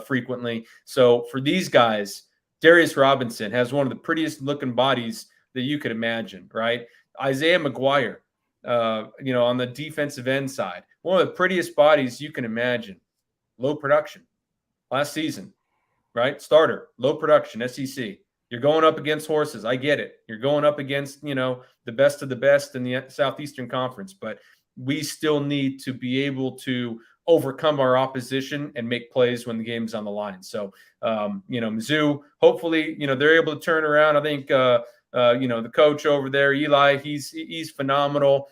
[SPEAKER 4] frequently. So for these guys, Darius Robinson has one of the prettiest looking bodies that you could imagine, right? Isaiah McGuire, on the defensive end side, one of the prettiest bodies you can imagine. Low production last season, right? Starter, low production, SEC. You're going up against horses. I get it. You're going up against, the best of the best in the Southeastern Conference, but we still need to be able to overcome our opposition and make plays when the game's on the line. So, Mizzou, hopefully, they're able to turn around. I think, the coach over there, Eli, he's phenomenal.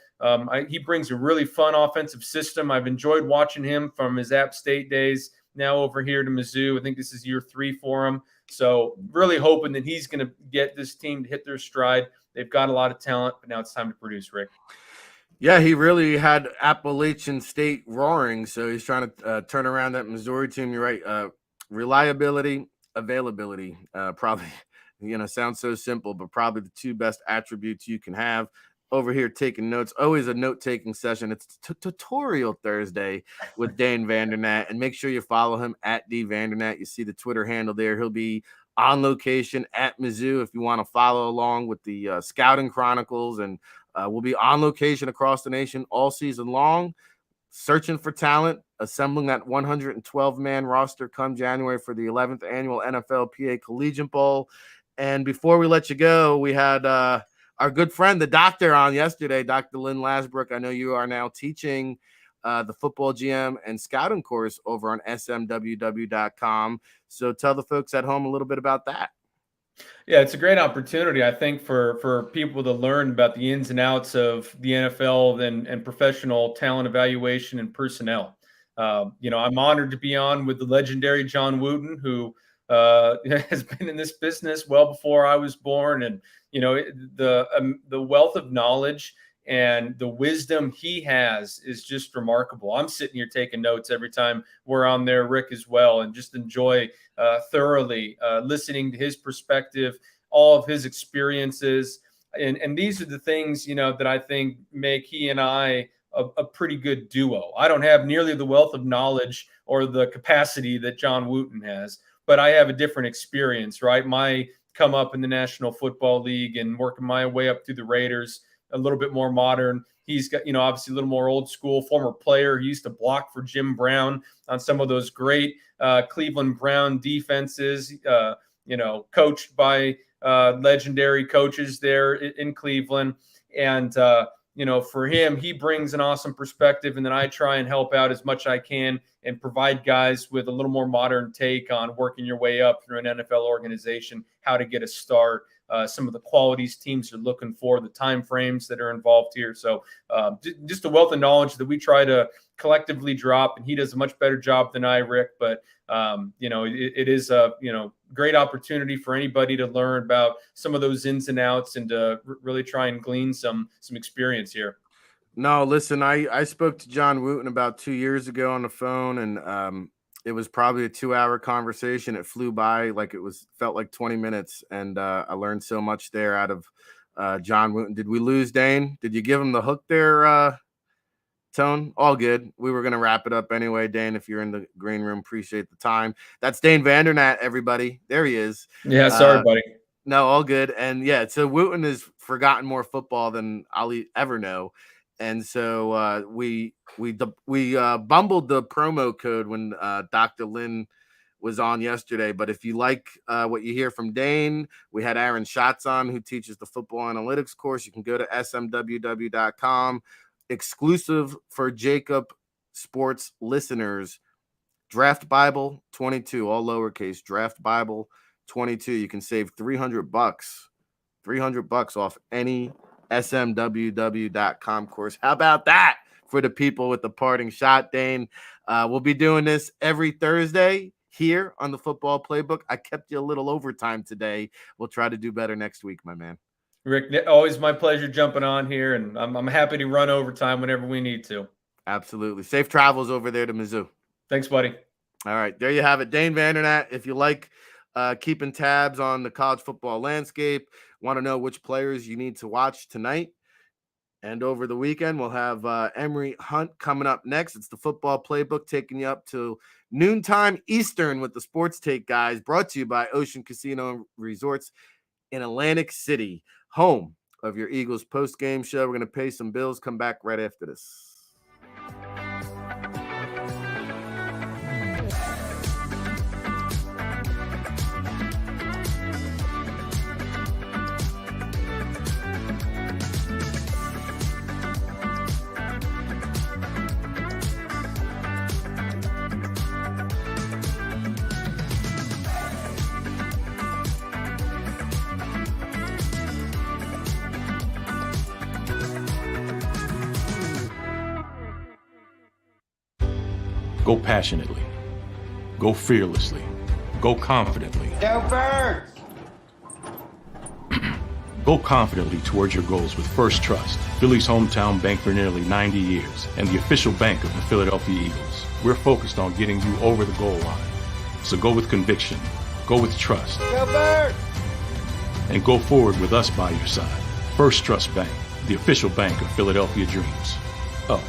[SPEAKER 4] He brings a really fun offensive system. I've enjoyed watching him from his App State days. Now over here to Mizzou, I think this is year 3 for him. So really hoping that he's going to get this team to hit their stride. They've got a lot of talent, but now it's time to produce, Rick.
[SPEAKER 2] Yeah, he really had Appalachian State roaring, so he's trying to turn around that Missouri team. You're right. Reliability, availability, probably, sounds so simple, but probably the 2 best attributes you can have. Over here taking notes, always a note-taking session. It's Tutorial Thursday with Dane Vandernat, and make sure you follow him at DVandernat. You see the Twitter handle there. He'll be on location at Mizzou if you want to follow along with the Scouting Chronicles, and we'll be on location across the nation all season long, searching for talent, assembling that 112-man roster come January for the 11th annual NFLPA Collegiate Bowl. And before we let you go, we had our good friend, the doctor, on yesterday, Dr. Lynn Lasbrook. I know you are now teaching the football GM and scouting course over on smww.com. So tell the folks at home a little bit about that.
[SPEAKER 4] Yeah, it's a great opportunity, I think, for people to learn about the ins and outs of the NFL and professional talent evaluation and personnel. I'm honored to be on with the legendary John Wooten, who has been in this business well before I was born, and the wealth of knowledge And the wisdom he has is just remarkable. I'm sitting here taking notes every time we're on there, Rick, as well, and just enjoy thoroughly listening to his perspective, all of his experiences. And these are the things, that I think make he and I a pretty good duo. I don't have nearly the wealth of knowledge or the capacity that John Wooten has, but I have a different experience, right? My come up in the National Football League and working my way up through the Raiders, a little bit more modern. He's got, obviously a little more old school, former player. He used to block for Jim Brown on some of those great Cleveland Brown defenses, coached by legendary coaches there in Cleveland. And, for him, he brings an awesome perspective, and then I try and help out as much as I can and provide guys with a little more modern take on working your way up through an NFL organization, how to get a start, some of the qualities teams are looking for, the time frames that are involved here. So just a wealth of knowledge that we try to collectively drop, and he does a much better job than I, Rick. But, it is a, great opportunity for anybody to learn about some of those ins and outs and to really try and glean some experience here.
[SPEAKER 2] No, listen, I spoke to John Wooten about 2 years ago on the phone, and it was probably a 2-hour conversation. It flew by felt like 20 minutes, and I learned so much there out of John Wooten. Did we lose Dane? Did you give him the hook there, Tone? All good. We were going to wrap it up anyway. Dane, if you're in the green room, appreciate the time. That's Dane Vandernat, everybody. There he is.
[SPEAKER 4] Yeah, sorry, buddy.
[SPEAKER 2] No, all good. And yeah, so Wooten has forgotten more football than I'll ever know. And so we bumbled the promo code when Dr. Lynn was on yesterday. But if you like what you hear from Dane, we had Aaron Schatz on, who teaches the football analytics course. You can go to smww.com. Exclusive for JAKIB Sports listeners, Draft Bible 22, all lowercase, Draft Bible 22. You can save $300 off any smww.com course. How about that for the people with the parting shot, Dane? We'll be doing this every Thursday here on the Football Playbook. I kept you a little overtime today. We'll try to do better next week, my man.
[SPEAKER 4] Rick, always my pleasure jumping on here, and I'm happy to run overtime whenever we need to.
[SPEAKER 2] Absolutely. Safe travels over there to Mizzou.
[SPEAKER 4] Thanks, buddy.
[SPEAKER 2] All right, there you have it. Dane Vandernat. If you like keeping tabs on the college football landscape, want to know which players you need to watch tonight and over the weekend, we'll have Emery Hunt coming up next. It's the Football Playbook, taking you up to noontime Eastern with the Sports Take guys, brought to you by Ocean Casino and Resorts in Atlantic City, home of your Eagles post-game show. We're going to pay some bills, come back right after this.
[SPEAKER 3] Go passionately. Go fearlessly. Go confidently.
[SPEAKER 13] Go Birds!
[SPEAKER 3] Go confidently towards your goals with First Trust, Philly's hometown bank for nearly 90 years, and the official bank of the Philadelphia Eagles. We're focused on getting you over the goal line. So go with conviction. Go with trust.
[SPEAKER 13] Go Birds!
[SPEAKER 3] And go forward with us by your side. First Trust Bank, the official bank of Philadelphia dreams. Oh,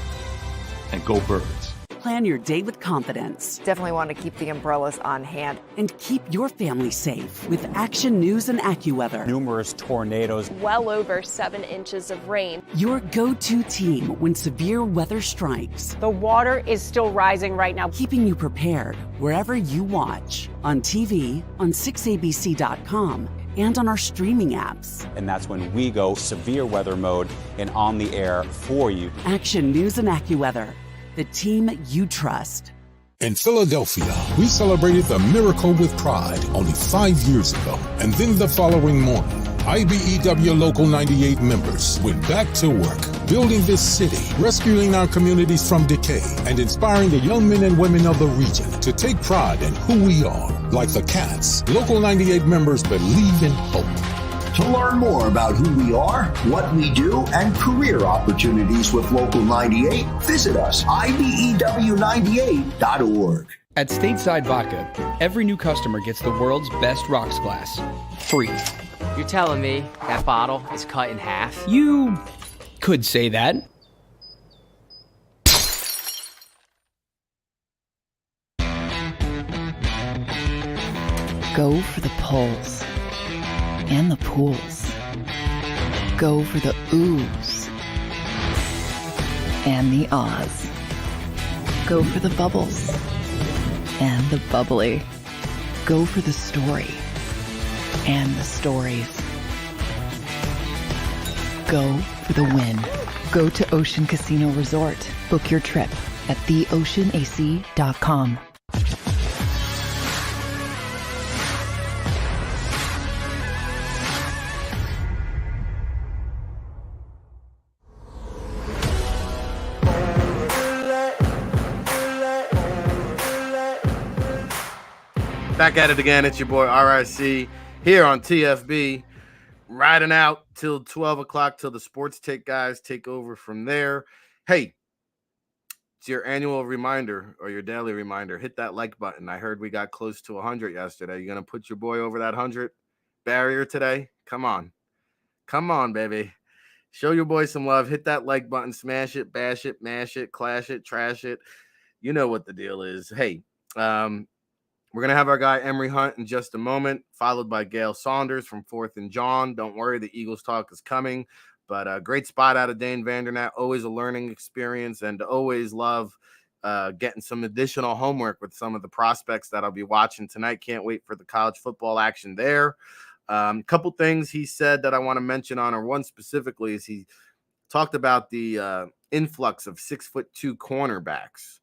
[SPEAKER 3] and go Birds.
[SPEAKER 14] Plan your day with confidence.
[SPEAKER 6] Definitely want to keep the umbrellas on hand.
[SPEAKER 14] And keep your family safe with Action News and AccuWeather.
[SPEAKER 7] Numerous tornadoes.
[SPEAKER 8] Well over 7 inches of rain.
[SPEAKER 14] Your go-to team when severe weather strikes.
[SPEAKER 8] The water is still rising right now.
[SPEAKER 14] Keeping you prepared wherever you watch. On TV, on 6abc.com, and on our streaming apps.
[SPEAKER 9] And that's when we go severe weather mode and on the air for you.
[SPEAKER 14] Action News and AccuWeather. The team you trust.
[SPEAKER 15] In Philadelphia, we celebrated the miracle with pride only 5 years ago. And then the following morning, IBEW Local 98 members went back to work, building this city, rescuing our communities from decay, and inspiring the young men and women of the region to take pride in who we are. Like the Cats, Local 98 members believe in hope.
[SPEAKER 13] To learn more about who we are, what we do, and career opportunities with Local 98, visit us, ibew98.org.
[SPEAKER 11] At Stateside Vodka, every new customer gets the world's best rocks glass, free.
[SPEAKER 12] You're telling me that bottle is cut in half?
[SPEAKER 11] You could say that.
[SPEAKER 1] Go for the poles and the pools. Go for the oohs and the ahs. Go for the bubbles and the bubbly. Go for the story and the stories. Go for the win. Go to Ocean Casino Resort. Book your trip at theoceanac.com.
[SPEAKER 2] Back at it again. It's your boy RIC here on TFB, riding out till 12 o'clock till the sports take guys take over from there. Hey, it's your annual reminder or your daily reminder. Hit that like button. I heard we got close to 100 yesterday. You going to put your boy over that 100 barrier today? Come on. Come on, baby. Show your boy some love. Hit that like button. Smash it, bash it, mash it, clash it, trash it. You know what the deal is. Hey, we're going to have our guy Emery Hunt in just a moment, followed by Gail Saunders from 4th and John. Don't worry, the Eagles talk is coming. But a great spot out of Dane Vandernat. Always a learning experience, and always love getting some additional homework with some of the prospects that I'll be watching tonight. Can't wait for the college football action there. Couple things he said that I want to mention on, or one specifically, is he talked about the influx of 6'2" cornerbacks.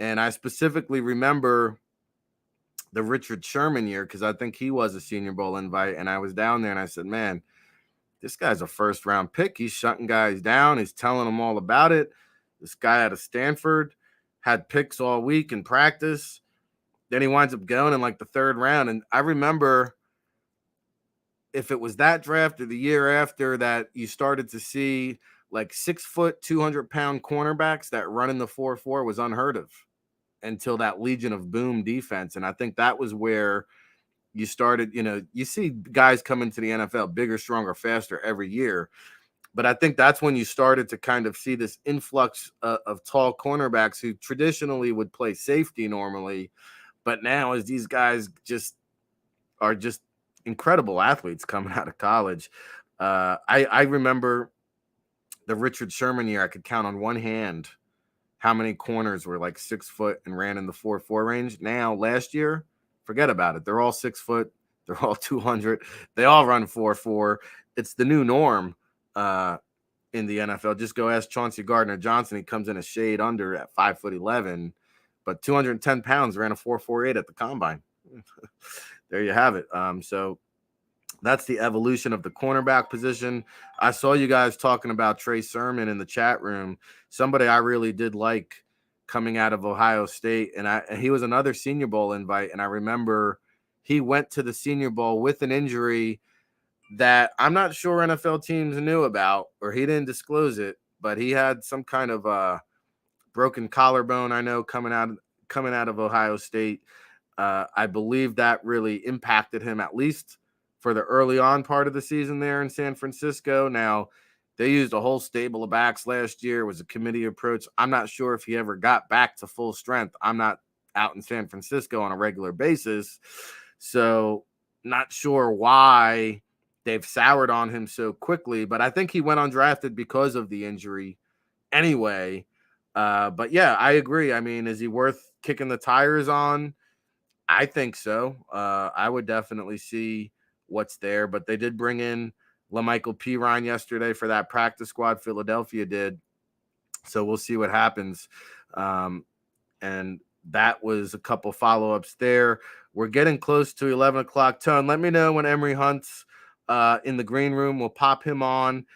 [SPEAKER 2] And I specifically remember the Richard Sherman year, because I think he was a Senior Bowl invite, and I was down there and I said, man, this guy's a first-round pick. He's shutting guys down. He's telling them all about it. This guy out of Stanford had picks all week in practice. Then he winds up going in like the 3rd round. And I remember, if it was that draft or the year after, that you started to see like 6 foot, 200-pound cornerbacks that run in the 4.4 was unheard of until that Legion of Boom defense. And I think that was where you started, you see guys come into the NFL bigger, stronger, faster every year. But I think that's when you started to kind of see this influx of tall cornerbacks who traditionally would play safety normally. But now, as these guys are just incredible athletes coming out of college. I remember the Richard Sherman year. I could count on one hand how many corners were like 6 foot and ran in the 4.4 range. Now, last year, forget about it. They're all 6 foot. They're all 200. They all run 4.4. It's the new norm in the NFL. Just go ask Chauncey Gardner-Johnson. He comes in a shade under at 5'11", but 210 pounds, ran a 4.48 at the combine. There you have it. So that's the evolution of the cornerback position. I saw you guys talking about Trey Sermon in the chat room. Somebody I really did like coming out of Ohio State, and he was another Senior Bowl invite, and I remember he went to the Senior Bowl with an injury that I'm not sure NFL teams knew about, or he didn't disclose it, but he had some kind of broken collarbone, I know, coming out of Ohio State. I believe that really impacted him, at least for the early on part of the season there in San Francisco. Now, they used a whole stable of backs last year. It was a committee approach. I'm not sure if he ever got back to full strength. I'm not out in San Francisco on a regular basis, so not sure why they've soured on him so quickly. But I think he went undrafted because of the injury anyway. But yeah, I agree. I mean, is he worth kicking the tires on? I think so. I would definitely see what's there, but they did bring in LaMichael Pirine yesterday for that practice squad. Philadelphia did. So we'll see what happens. And that was a couple follow-ups there. We're getting close to 11 o'clock. Tone, let me know when Emery Hunt's in the green room. We'll pop him on.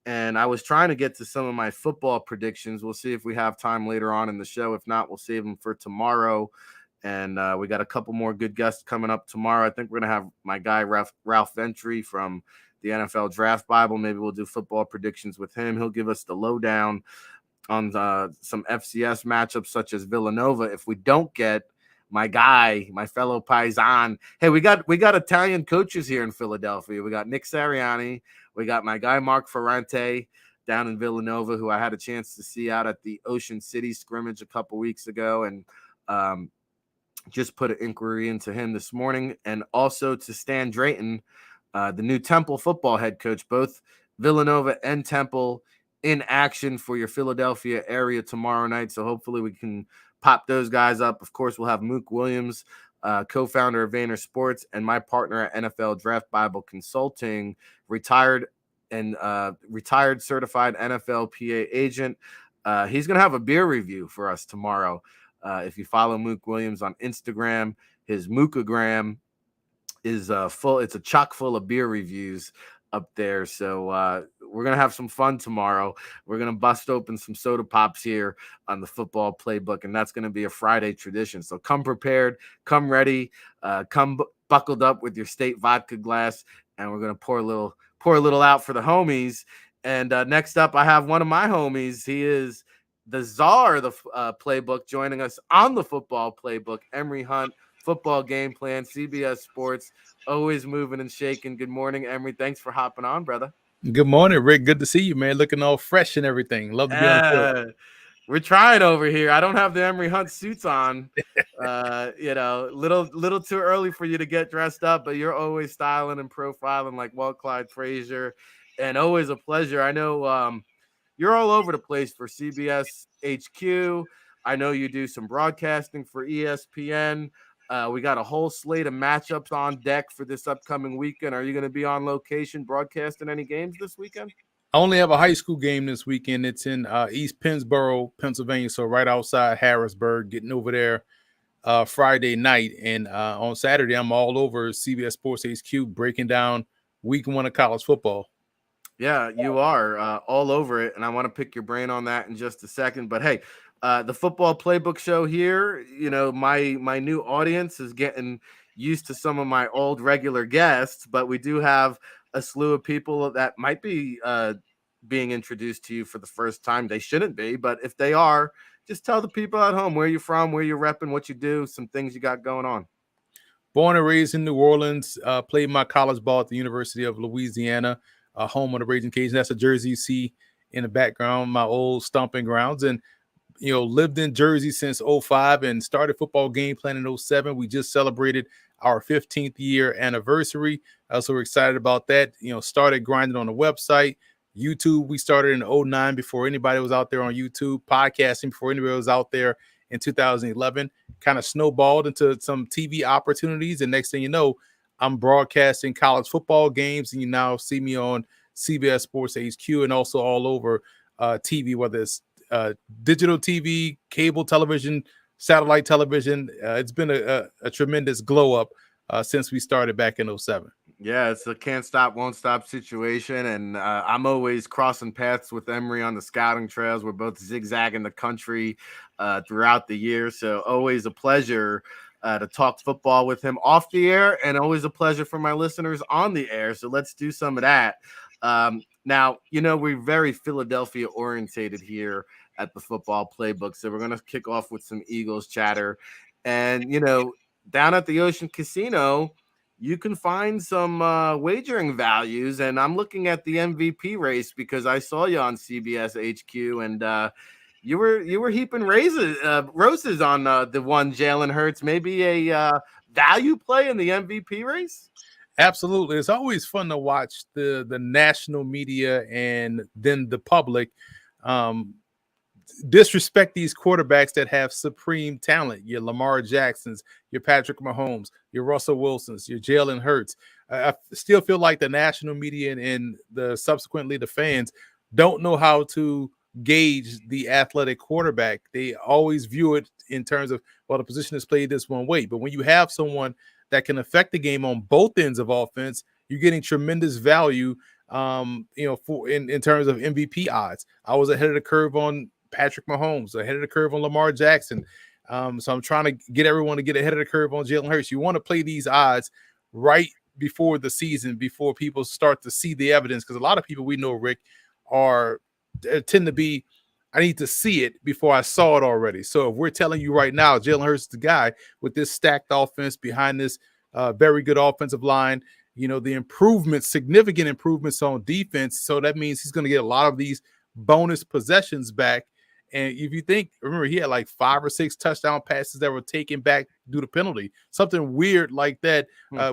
[SPEAKER 2] And I was trying to get to some of my football predictions. We'll see if we have time later on in the show. If not, we'll save them for tomorrow. And we got a couple more good guests coming up tomorrow. I think we're going to have my guy, Ralph Ventry from the NFL Draft Bible. Maybe we'll do football predictions with him. He'll give us the lowdown on some FCS matchups such as Villanova. If we don't get my guy, my fellow Paisan, hey, we got Italian coaches here in Philadelphia. We got Ric Serritella. We got my guy Mark Ferrante down in Villanova, who I had a chance to see out at the Ocean City scrimmage a couple weeks ago, and just put an inquiry into him this morning. And also to Stan Drayton, the new Temple football head coach. Both Villanova and Temple in action for your Philadelphia area tomorrow night. So hopefully we can pop those guys up. Of course, we'll have Mook Williams, co-founder of Vayner Sports, and my partner at NFL Draft Bible Consulting, retired certified NFL PA agent. He's going to have a beer review for us tomorrow. If you follow Mook Williams on Instagram, his Mookagram is full. It's a chock full of beer reviews up there. So we're going to have some fun tomorrow. We're going to bust open some soda pops here on the Football Playbook, and that's going to be a Friday tradition. So come prepared, come ready, come buckled up with your state vodka glass, and we're going to pour a little out for the homies. And next up, I have one of my homies. He is the czar of the playbook, joining us on the Football Playbook, Emory Hunt, Football Game Plan, CBS Sports, always moving and shaking. Good morning, Emory. Thanks for hopping on, brother.
[SPEAKER 16] Good morning, Rick. Good to see you, man. Looking all fresh and everything. Love to be on the show.
[SPEAKER 2] We're trying over here. I don't have the Emory Hunt suits on. Little too early for you to get dressed up, but you're always styling and profiling like Clyde Frazier, and always a pleasure. I know you're all over the place for CBS HQ. I know you do some broadcasting for ESPN. We got a whole slate of matchups on deck for this upcoming weekend. Are you going to be on location broadcasting any games this weekend?
[SPEAKER 16] I only have a high school game this weekend. It's in East Pennsboro, Pennsylvania, so right outside Harrisburg, getting over there Friday night. And on Saturday, I'm all over CBS Sports HQ breaking down week 1 of college football.
[SPEAKER 2] Yeah, you are all over it, and I want to pick your brain on that in just a second. But hey, the Football Playbook show here, my new audience is getting used to some of my old regular guests, but we do have a slew of people that might be being introduced to you for the first time. They shouldn't be, but if they are, just tell the people at home where you're from, where you're repping, what you do, some things you got going on.
[SPEAKER 16] Born and raised in New Orleans, played my college ball at the University of Louisiana, home of the Raging Cajun. That's a jersey you see in the background, my old stomping grounds. And lived in Jersey since 2005 and started Football Game Plan in 2007. We just celebrated our 15th year anniversary. So we're excited about that. Started grinding on the website. YouTube, we started in 2009 before anybody was out there on YouTube. Podcasting before anybody was out there in 2011. Kind of snowballed into some TV opportunities. And next thing you know, I'm broadcasting college football games. And you now see me on CBS Sports HQ and also all over TV, whether it's digital TV, cable television, satellite television. It's been a tremendous glow up since we started back in 2007.
[SPEAKER 2] Yeah, it's a can't stop, won't stop situation. And I'm always crossing paths with Emory on the scouting trails. We're both zigzagging the country throughout the year. So always a pleasure to talk football with him off the air, and always a pleasure for my listeners on the air. So let's do some of that. Now, we're very Philadelphia orientated here at the Football Playbook. So we're going to kick off with some Eagles chatter. And, down at the Ocean Casino, you can find some wagering values. And I'm looking at the MVP race because I saw you on CBS HQ, and you were heaping roses on the one Jaylen Hurts. Maybe a value play in the MVP race?
[SPEAKER 16] Absolutely. It's always fun to watch the national media and then the public disrespect these quarterbacks that have supreme talent. Your Lamar Jacksons, your Patrick Mahomes, your Russell Wilsons, your Jaylen Hurts. I still feel like the national media and subsequently the fans don't know how to gauge the athletic quarterback. They always view it in terms of, the position is played this one way. But when you have someone that can affect the game on both ends of offense, you're getting tremendous value, for in terms of MVP odds. I was ahead of the curve on Patrick Mahomes, ahead of the curve on Lamar Jackson. So I'm trying to get everyone to get ahead of the curve on Jaylen Hurts. You want to play these odds right before the season, before people start to see the evidence, because a lot of people we know, Rick, tend to be, I need to see it before I saw it already. So if we're telling you right now, Jaylen Hurts is the guy with this stacked offense behind this very good offensive line, the improvements, significant improvements on defense. So that means he's going to get a lot of these bonus possessions back. And if you think, remember, he had like 5 or 6 touchdown passes that were taken back due to penalty, something weird like that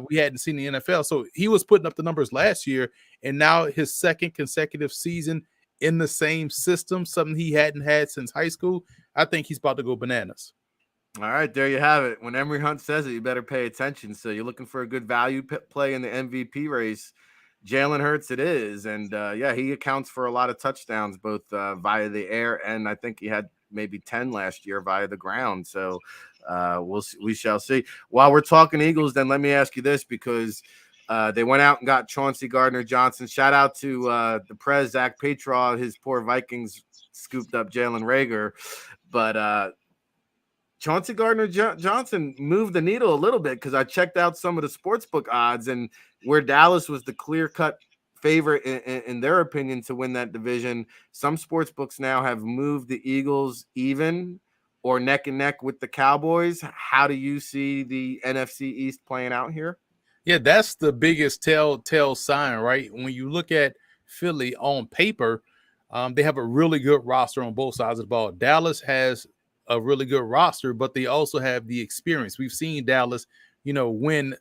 [SPEAKER 16] we hadn't seen in the NFL. So he was putting up the numbers last year, and now his second consecutive season in the same system, something he hadn't had since high school. I think he's about to go bananas.
[SPEAKER 2] All right, there you have it. When Emory Hunt says it, you better pay attention. So you're looking for a good value play in the MVP race. Jalen Hurts it is. And, he accounts for a lot of touchdowns, both via the air, and I think he had maybe 10 last year via the ground. So we shall see. While we're talking Eagles, then let me ask you this, because they went out and got Chauncey Gardner-Johnson. Shout out to the Prez, Zach Petraw. His poor Vikings scooped up Jalen Reagor. But Chauncey Gardner-Johnson moved the needle a little bit, because I checked out some of the sportsbook odds, and where Dallas was the clear-cut favorite in their opinion to win that division, some sportsbooks now have moved the Eagles even or neck and neck with the Cowboys. How do you see the NFC East playing out here?
[SPEAKER 16] Yeah, that's the biggest telltale sign, right? When you look at Philly on paper, they have a really good roster on both sides of the ball. Dallas has a really good roster, but they also have the experience. We've seen Dallas, win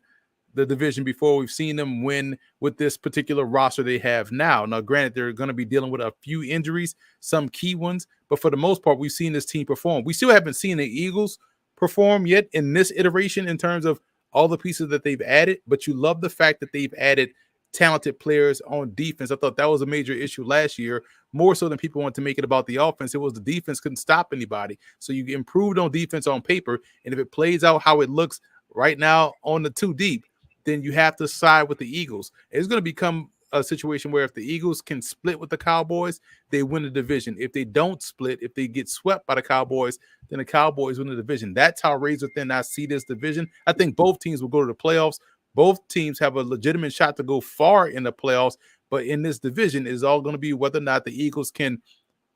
[SPEAKER 16] the division before. We've seen them win with this particular roster they have now. Now, granted, they're going to be dealing with a few injuries, some key ones, but for the most part, we've seen this team perform. We still haven't seen the Eagles perform yet in this iteration in terms of all the pieces that they've added, but you love the fact that they've added talented players on defense. I thought that was a major issue last year, more so than people want to make it about the offense. It was the defense couldn't stop anybody. So you improved on defense on paper, and if it plays out how it looks right now on the 2 deep, then you have to side with the Eagles. It's going to become a situation where if the Eagles can split with the Cowboys, they win the division. If they don't split, if they get swept by the Cowboys, then the Cowboys win the division. That's how razor thin I see this division. I think both teams will go to the playoffs. Both teams have a legitimate shot to go far in the playoffs, but in this division is all going to be whether or not the Eagles can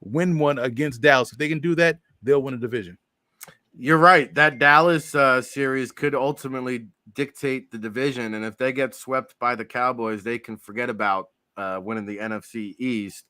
[SPEAKER 16] win one against Dallas. If they can do that, they'll win the division.
[SPEAKER 2] You're right. That Dallas series could ultimately dictate the division, and if they get swept by the Cowboys, they can forget about winning the NFC East.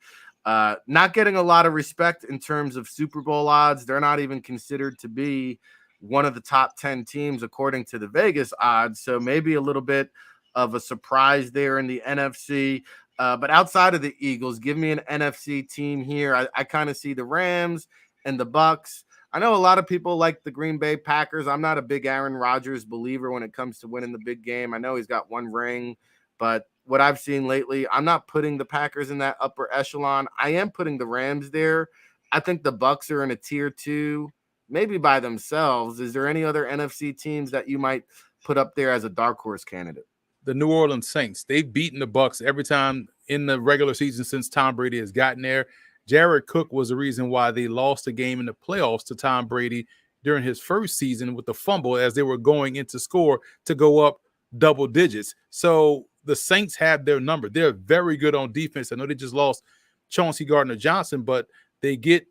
[SPEAKER 2] Not getting a lot of respect in terms of Super Bowl odds. They're not even considered to be one of the top 10 teams according to the Vegas odds, so maybe a little bit of a surprise there in the NFC. But outside of the Eagles, give me an NFC team here. I kind of see the Rams and the Bucks. I know a lot of people like the Green Bay Packers. I'm not a big Aaron Rodgers believer when it comes to winning the big game. I know he's got 1 ring, but what I've seen lately, I'm not putting the Packers in that upper echelon. I am putting the Rams there. I think the Bucks are in a tier 2, maybe by themselves. Is there any other NFC teams that you might put up there as a dark horse candidate?
[SPEAKER 16] The New Orleans Saints. They've beaten the Bucks every time in the regular season since Tom Brady has gotten there. Jared Cook was the reason why they lost the game in the playoffs to Tom Brady during his first season with the fumble as they were going into score to go up double digits. So the Saints have their number. They're very good on defense. I know they just lost Chauncey Gardner-Johnson, but they get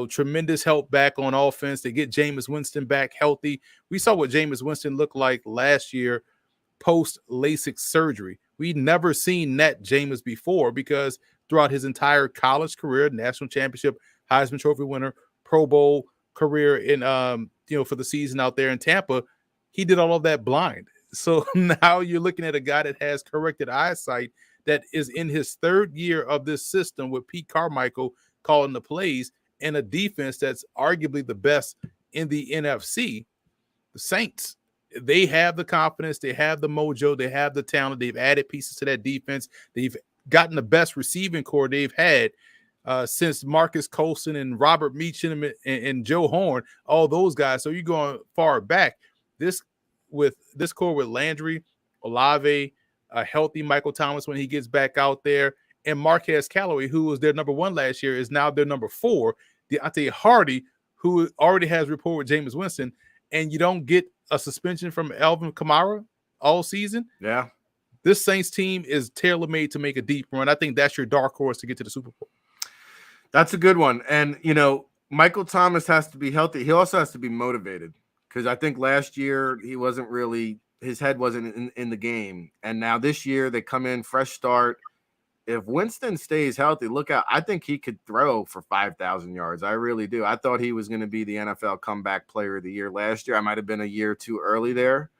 [SPEAKER 16] tremendous help back on offense. They get Jameis Winston back healthy. We saw what Jameis Winston looked like last year post LASIK surgery. We'd never seen that Jameis before because throughout his entire college career, national championship, Heisman Trophy winner, Pro Bowl career in for the season out there in Tampa, he did all of that blind. So now you're looking at a guy that has corrected eyesight that is in his 3rd year of this system with Pete Carmichael calling the plays and a defense that's arguably the best in the NFC. The Saints, they have the confidence, they have the mojo, they have the talent, they've added pieces to that defense. They've gotten the best receiving core they've had since Marcus Colston and Robert Meacham and Joe Horn, all those guys. So you're going far back. This core with Landry, Olave, a healthy Michael Thomas when he gets back out there, and Marquez Callaway, who was their number 1 last year, is now their number 4. Deontay Hardy, who already has rapport with Jameis Winston, and you don't get a suspension from Alvin Kamara all season.
[SPEAKER 2] Yeah.
[SPEAKER 16] This Saints team is tailor-made to make a deep run. I think that's your dark horse to get to the Super Bowl.
[SPEAKER 2] That's a good one. And, Michael Thomas has to be healthy. He also has to be motivated, because I think last year he wasn't really – his head wasn't in the game. And now this year they come in, fresh start. If Winston stays healthy, look out. I think he could throw for 5,000 yards. I really do. I thought he was going to be the NFL comeback player of the year last year. I might have been a year too early there.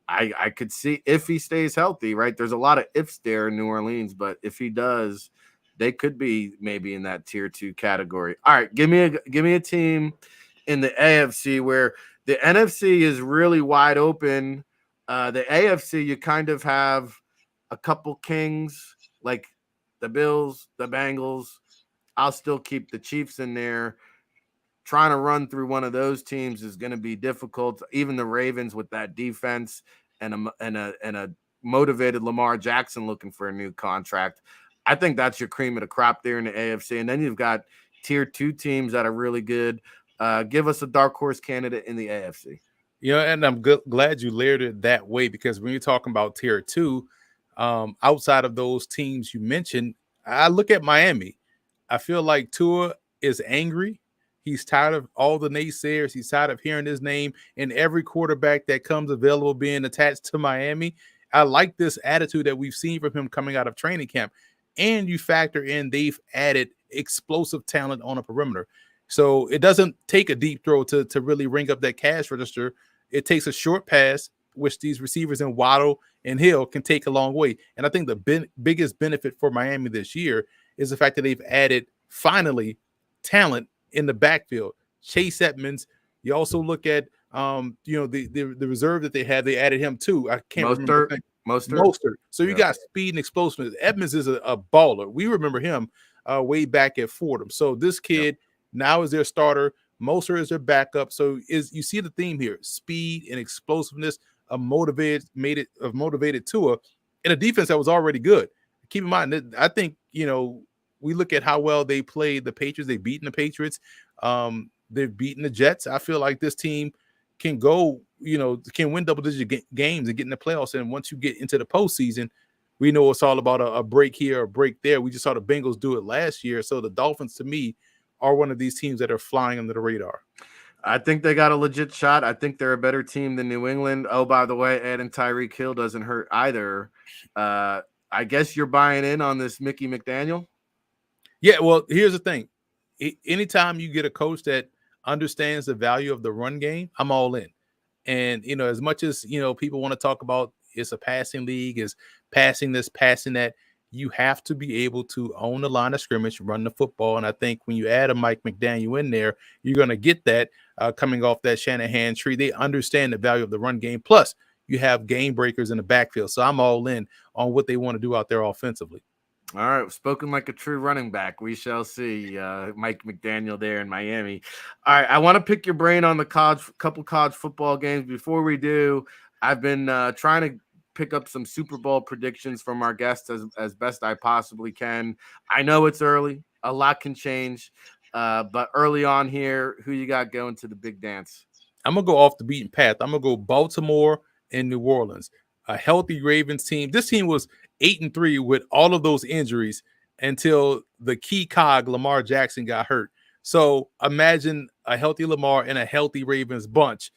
[SPEAKER 2] I could see if he stays healthy, right? There's a lot of ifs there in New Orleans, but if he does, they could be maybe in that tier 2 category. All right, give me a team in the AFC where the NFC is really wide open. The AFC, you kind of have a couple kings like the Bills, the Bengals. I'll still keep the Chiefs in there. Trying to run through one of those teams is going to be difficult. Even the Ravens with that defense and a motivated Lamar Jackson looking for a new contract. I think that's your cream of the crop there in the AFC. And then you've got tier 2 teams that are really good. Give us a dark horse candidate in the AFC.
[SPEAKER 16] And I'm glad you layered it that way, because when you're talking about tier 2, outside of those teams you mentioned, I look at Miami. I feel like Tua is angry. He's tired of all the naysayers. He's tired of hearing his name and every quarterback that comes available being attached to Miami. I like this attitude that we've seen from him coming out of training camp. And you factor in they've added explosive talent on a perimeter. So it doesn't take a deep throw to really ring up that cash register. It takes a short pass, which these receivers in Waddle and Hill can take a long way. And I think the biggest benefit for Miami this year is the fact that they've added, finally, talent in the backfield. Chase Edmonds. You also look at the reserve that they had. They added him too. I can't remember. Mostert. So you got speed and explosiveness. Edmonds is a baller. We remember him way back at Fordham. So this kid now is their starter. Mostert is their backup. So you see the theme here: speed and explosiveness, a motivated Tua, and a defense that was already good. Keep in mind that I think we look at how well they played the Patriots. They've beaten the Patriots. They've beaten the Jets. I feel like this team can go, can win double-digit games and get in the playoffs. And once you get into the postseason, we know it's all about a break here, a break there. We just saw the Bengals do it last year. So the Dolphins, to me, are one of these teams that are flying under the radar.
[SPEAKER 2] I think they got a legit shot. I think they're a better team than New England. Oh, by the way, adding Tyreek Hill doesn't hurt either. I guess you're buying in on this Mickey McDaniel?
[SPEAKER 16] Yeah, well, here's the thing. Anytime you get a coach that understands the value of the run game, I'm all in. And, as much as, people want to talk about it's a passing league, is passing this, passing that, you have to be able to own the line of scrimmage, run the football. And I think when you add a Mike McDaniel in there, you're going to get that coming off that Shanahan tree. They understand the value of the run game. Plus, you have game breakers in the backfield. So I'm all in on what they want to do out there offensively.
[SPEAKER 2] All right, spoken like a true running back. We shall see. Mike McDaniel there in Miami. All right, I want to pick your brain on the couple college football games. Before we do, I've been trying to pick up some Super Bowl predictions from our guests as best I possibly can. I know it's early. A lot can change. But early on here, who you got going to the big dance?
[SPEAKER 16] I'm going to go off the beaten path. I'm going to go Baltimore and New Orleans. A healthy Ravens team. This team was 8-3 with all of those injuries until the key cog, Lamar Jackson, got hurt. So imagine a healthy Lamar and a healthy Ravens bunch.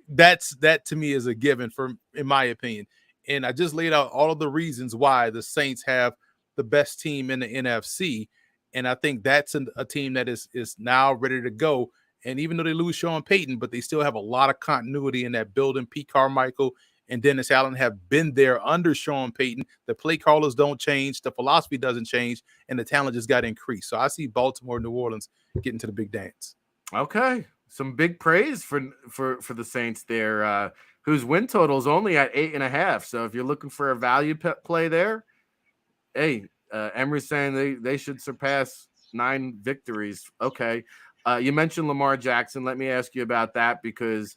[SPEAKER 16] That to me is a given, in my opinion. And I just laid out all of the reasons why the Saints have the best team in the NFC. And I think that's a team that is now ready to go. And even though they lose Sean Payton, but they still have a lot of continuity in that building. Pete Carmichael and Dennis Allen have been there under Sean Payton. The play callers don't change. The philosophy doesn't change. And the talent just got increased. So I see Baltimore, New Orleans getting to the big dance.
[SPEAKER 2] Okay. Some big praise for the Saints there, whose win total is only at 8.5. So if you're looking for a value play there, hey, Emery's saying they should surpass 9 victories. Okay. You mentioned Lamar Jackson. Let me ask you about that because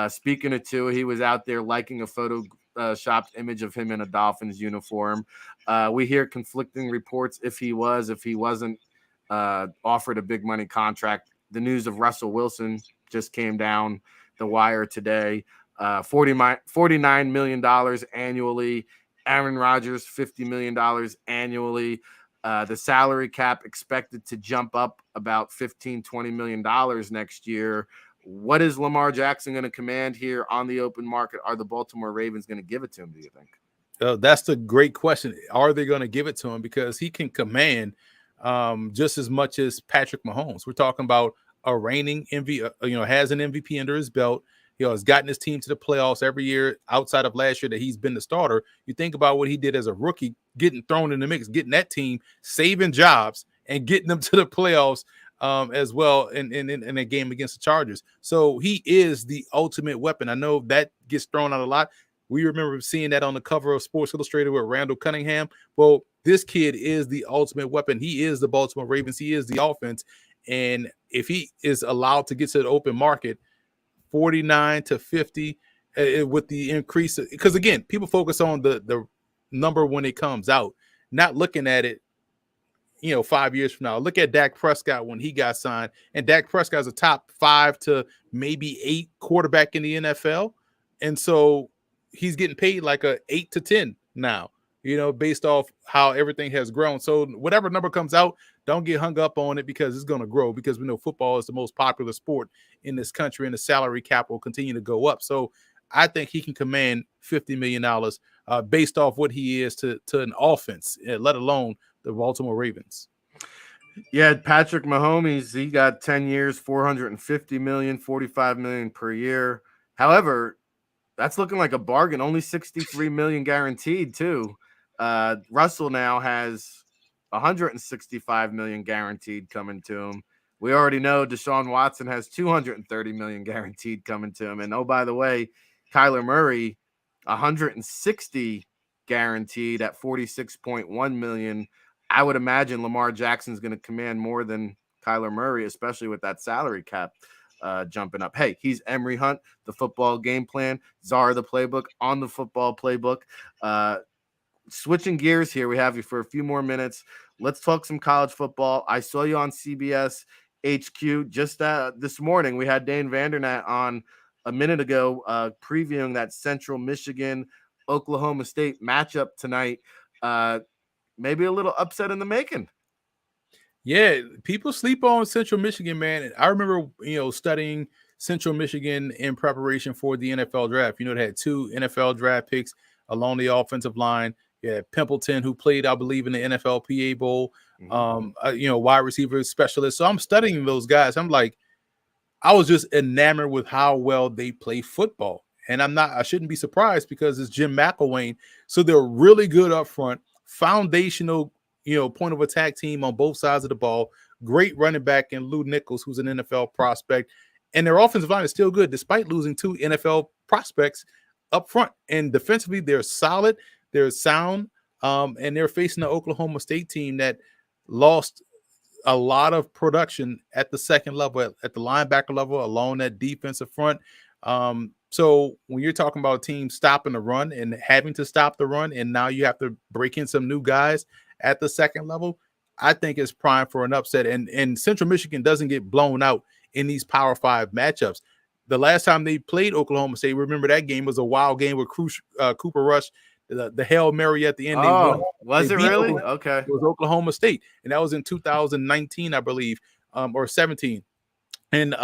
[SPEAKER 2] speaking of Tua, he was out there liking a photoshopped image of him in a Dolphins uniform. We hear conflicting reports if he wasn't offered a big money contract. The news of Russell Wilson just came down the wire today. $49 million annually. Aaron Rodgers, $50 million annually. The salary cap expected to jump up about $15-20 million next year. What is Lamar Jackson going to command here on the open market? Are the Baltimore Ravens going to give it to him, do you think?
[SPEAKER 16] That's the great question. Are they going to give it to him? Because he can command just as much as Patrick Mahomes. We're talking about a reigning MVP, has an MVP under his belt. Has gotten his team to the playoffs every year outside of last year that he's been the starter. You think about what he did as a rookie, getting thrown in the mix, getting that team, saving jobs, and getting them to the playoffs as well in a game against the Chargers. So he is the ultimate weapon. I know that gets thrown out a lot. We remember seeing that on the cover of Sports Illustrated with Randall Cunningham. Well, this kid is the ultimate weapon. He is the Baltimore Ravens. He is the offense. And if he is allowed to get to the open market, 49 to 50 with the increase, because again, people focus on the number when it comes out, not looking at it 5 years from now. Look at Dak Prescott when he got signed, and Dak Prescott is a top 5 to maybe 8 quarterback in the NFL, and so he's getting paid like a 8 to 10 now, based off how everything has grown. So whatever number comes out, don't get hung up on it because it's going to grow, because we know football is the most popular sport in this country and the salary cap will continue to go up. So I think he can command $50 million based off what he is to an offense, let alone the Baltimore Ravens.
[SPEAKER 2] Yeah, Patrick Mahomes, he got 10 years, $450 million, $45 million per year. However, that's looking like a bargain. Only $63 million guaranteed too. Russell now has $165 million guaranteed coming to him. We already know Deshaun Watson has $230 million guaranteed coming to him. And oh, by the way, Kyler Murray, $160 guaranteed at $46.1 million. I would imagine Lamar Jackson's going to command more than Kyler Murray, especially with that salary cap jumping up. Hey, he's Emery Hunt, the football game plan, czar of the playbook on the football playbook. Switching gears here, we have you for a few more minutes. Let's talk some college football. I saw you on CBS HQ just this morning. We had Dane Vandernat on a minute ago previewing that Central Michigan Oklahoma State matchup tonight. Maybe a little upset in the making.
[SPEAKER 16] Yeah, people sleep on Central Michigan, man. I remember, studying Central Michigan in preparation for the NFL draft. They had 2 NFL draft picks along the offensive line. Yeah, Pimpleton, who played, I believe, in the NFLPA Bowl, wide receiver specialist. So I'm studying those guys. I'm like, I was just enamored with how well they play football. And I shouldn't be surprised because it's Jim McElwain. So they're really good up front, foundational, point of attack team on both sides of the ball. Great running back in Lou Nichols, who's an NFL prospect. And their offensive line is still good, despite losing 2 NFL prospects up front. And defensively, they're solid. They're sound, and they're facing the Oklahoma State team that lost a lot of production at the second level, at the linebacker level, along that defensive front. So when you're talking about a team stopping the run and having to stop the run, and now you have to break in some new guys at the second level, I think it's prime for an upset. And Central Michigan doesn't get blown out in these Power 5 matchups. The last time they played Oklahoma State, remember that game was a wild game with Cooper Rush, the Hail Mary at the end.
[SPEAKER 2] Was it really? Okay.
[SPEAKER 16] It was Oklahoma State, and that was in 2019, I believe, or 17. And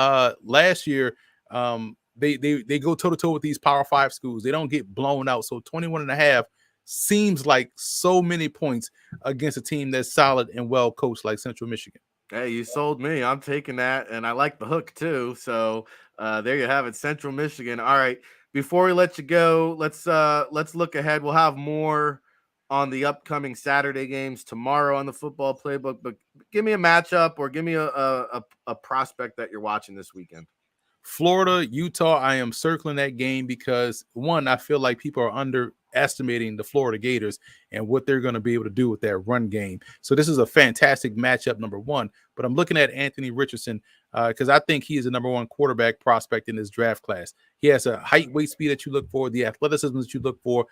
[SPEAKER 16] last year, they go toe-to-toe with these Power 5 schools. They don't get blown out. So 21.5 seems like so many points against a team that's solid and well coached like Central Michigan.
[SPEAKER 2] Hey, you sold me. I'm taking that, and I like the hook too. So there you have it, Central Michigan. All right. Before we let you go, let's look ahead. We'll have more on the upcoming Saturday games tomorrow on the football playbook. But give me a matchup or give me a prospect that you're watching this weekend.
[SPEAKER 16] Florida, Utah, I am circling that game because, one, I feel like people are underestimating the Florida Gators and what they're going to be able to do with their run game. So this is a fantastic matchup, number one. But I'm looking at Anthony Richardson because I think he is the number 1 quarterback prospect in this draft class. He has a height, weight, speed that you look for, the athleticism that you look for.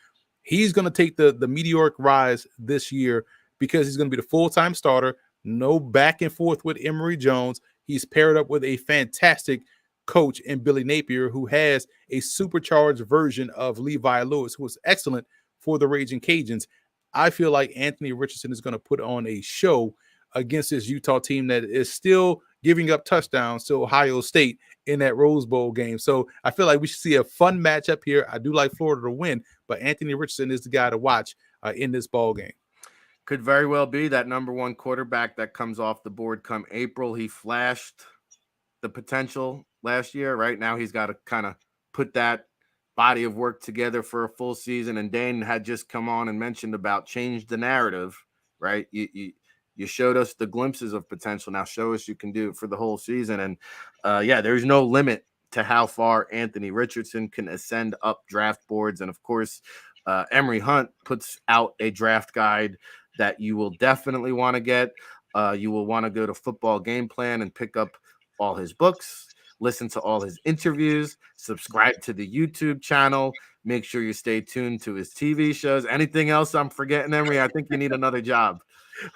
[SPEAKER 16] He's going to take the meteoric rise this year because he's going to be the full-time starter, no back and forth with Emory Jones. He's paired up with a fantastic coach in Billy Napier, who has a supercharged version of Levi Lewis, who was excellent for the Raging Cajuns. I feel like Anthony Richardson is going to put on a show against this Utah team that is still giving up touchdowns to Ohio State in that Rose Bowl game. So I feel like we should see a fun matchup here. I do like Florida to win, but Anthony Richardson is the guy to watch in this ball game.
[SPEAKER 2] Could very well be that number one quarterback that comes off the board come April. He flashed the potential last year. Right now, he's got to kind of put that body of work together for a full season. And Dane had just come on and mentioned about change the narrative, right? You showed us the glimpses of potential. Now show us you can do it for the whole season. And there's no limit to how far Anthony Richardson can ascend up draft boards. And of course, Emory Hunt puts out a draft guide that you will definitely want to get. You will want to go to Football Game Plan and pick up all his books, listen to all his interviews, subscribe to the YouTube channel. Make sure you stay tuned to his TV shows. Anything else I'm forgetting, Emory? I think you need another job.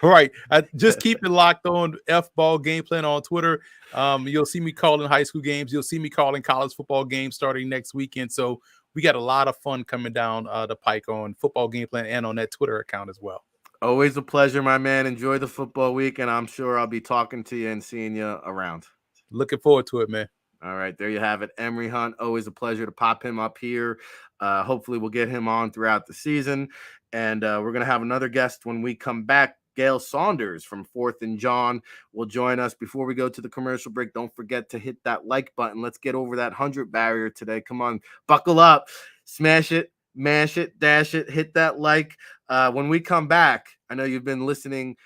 [SPEAKER 16] Right. Just keep it locked on F-Ball Game Plan on Twitter. You'll see me calling high school games. You'll see me calling college football games starting next weekend. So we got a lot of fun coming down the pike on Football Game Plan and on that Twitter account as well.
[SPEAKER 2] Always a pleasure, my man. Enjoy the football week, and I'm sure I'll be talking to you and seeing you around.
[SPEAKER 16] Looking forward to it, man.
[SPEAKER 2] All right, there you have it. Emory Hunt, always a pleasure to pop him up here. Hopefully we'll get him on throughout the season. And we're going to have another guest when we come back. Gail Saunders from 4th and John will join us. Before we go to the commercial break, don't forget to hit that like button. Let's get over that 100 barrier today. Come on, buckle up, smash it, mash it, dash it, hit that like. When we come back, I know you've been listening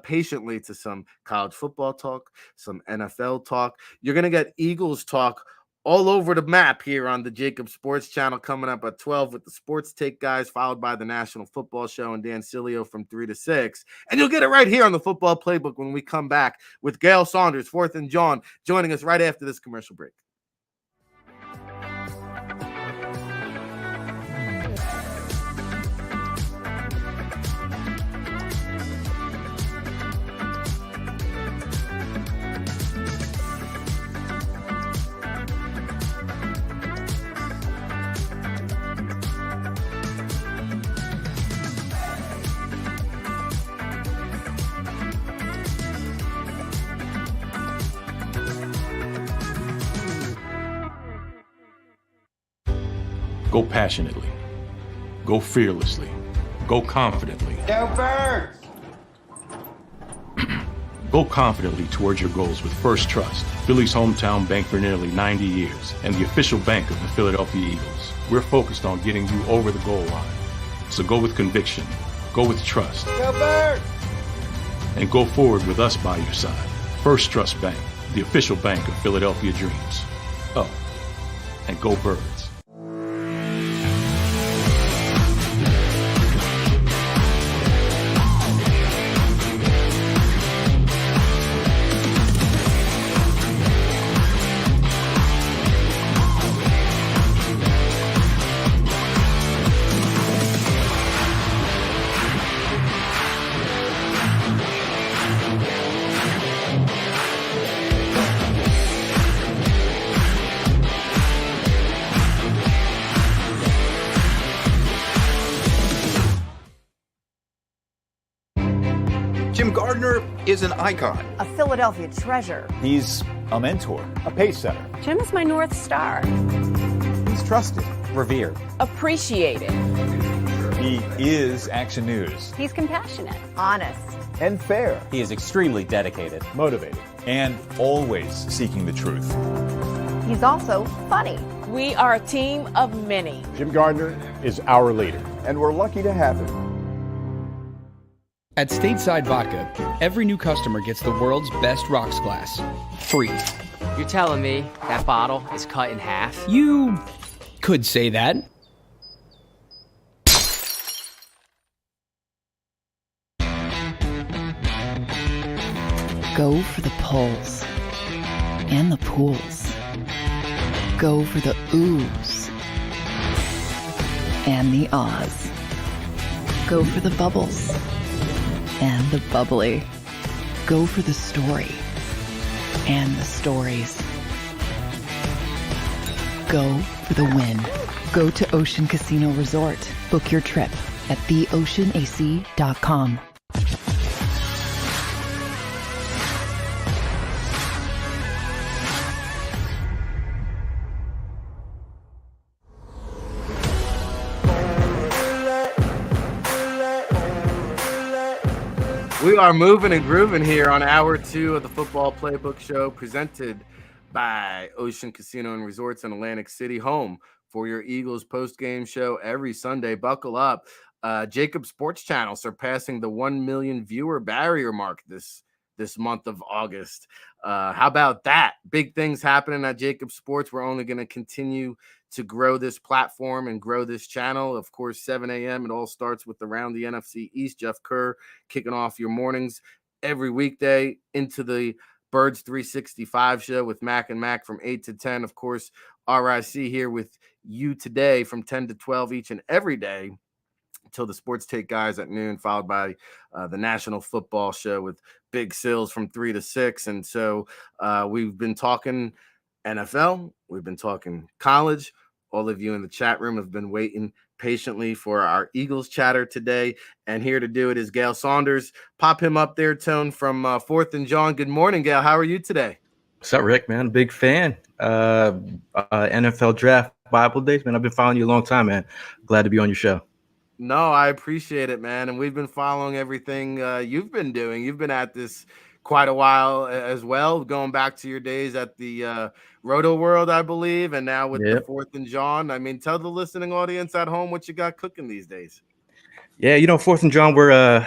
[SPEAKER 2] patiently to some college football talk, some NFL talk. You're going to get Eagles talk all over the map here on the JAKIB Sports channel, coming up at 12 with the Sports Take guys, followed by the National Football Show and Dan Cilio from 3 to 6. And you'll get it right here on the Football Playbook when we come back with Gail Saunders, 4th and John, joining us right after this commercial break.
[SPEAKER 3] Go passionately. Go fearlessly. Go confidently.
[SPEAKER 5] Go Birds!
[SPEAKER 3] Go confidently towards your goals with First Trust, Philly's hometown bank for nearly 90 years, and the official bank of the Philadelphia Eagles. We're focused on getting you over the goal line. So go with conviction. Go with trust.
[SPEAKER 5] Go Birds!
[SPEAKER 3] And go forward with us by your side. First Trust Bank, the official bank of Philadelphia dreams. Oh, and go Birds.
[SPEAKER 5] Is an icon.
[SPEAKER 6] A Philadelphia treasure.
[SPEAKER 7] He's a mentor, a pace setter.
[SPEAKER 8] Jim is my North Star.
[SPEAKER 7] He's trusted,
[SPEAKER 9] revered,
[SPEAKER 8] appreciated.
[SPEAKER 7] He is Action News.
[SPEAKER 8] He's compassionate,
[SPEAKER 6] honest,
[SPEAKER 7] and fair.
[SPEAKER 9] He is extremely dedicated,
[SPEAKER 7] motivated, and always seeking the truth.
[SPEAKER 6] He's also funny.
[SPEAKER 8] We are a team of many.
[SPEAKER 10] Jim Gardner is our leader,
[SPEAKER 7] and we're lucky to have him.
[SPEAKER 11] At Stateside Vodka, every new customer gets the world's best rocks glass, free.
[SPEAKER 12] You're telling me that bottle is cut in half?
[SPEAKER 11] You could say that.
[SPEAKER 1] Go for the poles and the pools. Go for the oohs and the ahs. Go for the bubbles and the bubbly. Go for the story and the stories. go for the win. Go to Ocean Casino Resort. Book your trip at theoceanac.com.
[SPEAKER 2] We are moving and grooving here on hour 2 of the Football Playbook Show, presented by Ocean Casino and Resorts in Atlantic City, home for your Eagles post-game show every Sunday. Buckle up. JAKIB Sports channel surpassing the 1 million viewer barrier mark this month of August. How about that? Big things happening at JAKIB Sports. We're only going to continue to grow this platform and grow this channel. Of course, 7 a.m. It all starts with Around the NFC East. Jeff Kerr kicking off your mornings every weekday into the Birds 365 show with Mac and Mac from 8 to 10. Of course, RIC here with you today from 10 to 12 each and every day until the Sports Take guys at noon, followed by the National Football Show with Big Sills from 3 to 6. And so we've been talking NFL. We've been talking college. All of you in the chat room have been waiting patiently for our Eagles chatter today. And here to do it is Gail Saunders. Pop him up there, Tone, from 4th and John. Good morning, Gail. How are you today?
[SPEAKER 17] What's up, Rick, man? Big fan. NFL Draft Bible Days, man. I've been following you a long time, man. Glad to be on your show.
[SPEAKER 2] No, I appreciate it, man. And we've been following everything you've been doing. You've been at this quite a while as well, going back to your days at the Roto World, I believe, and now with the 4th and John. I mean, tell the listening audience at home what you got cooking these days.
[SPEAKER 17] Yeah, 4th and John, we're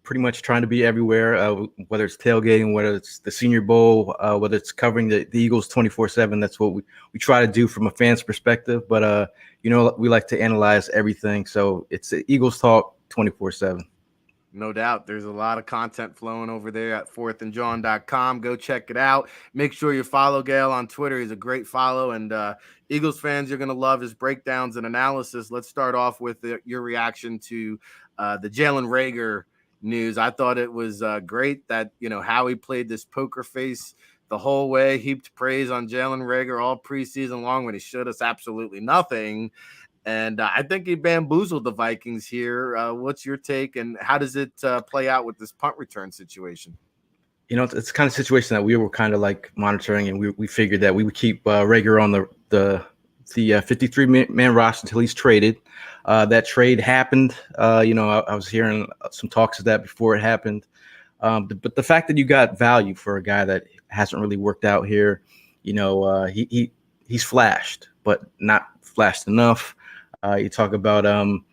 [SPEAKER 17] pretty much trying to be everywhere, whether it's tailgating, whether it's the Senior Bowl, whether it's covering the Eagles 24/7. That's what we try to do from a fan's perspective. But, we like to analyze everything. So it's Eagles Talk 24/7.
[SPEAKER 2] No doubt. There's a lot of content flowing over there at 4thandjohn.com. Go check it out. Make sure you follow Gail on Twitter. He's a great follow. And Eagles fans, you're going to love his breakdowns and analysis. Let's start off with your reaction to the Jalen Reagor news. I thought it was great that, Howie played this poker face the whole way, heaped praise on Jalen Reagor all preseason long when he showed us absolutely nothing. And I think he bamboozled the Vikings here. What's your take, and how does it play out with this punt return situation?
[SPEAKER 17] It's the kind of situation that we were kind of like monitoring, and we figured that we would keep Reagor on the 53-man roster until he's traded. That trade happened. I was hearing some talks of that before it happened. But the fact that you got value for a guy that hasn't really worked out here, he's flashed, but not flashed enough. You talk about him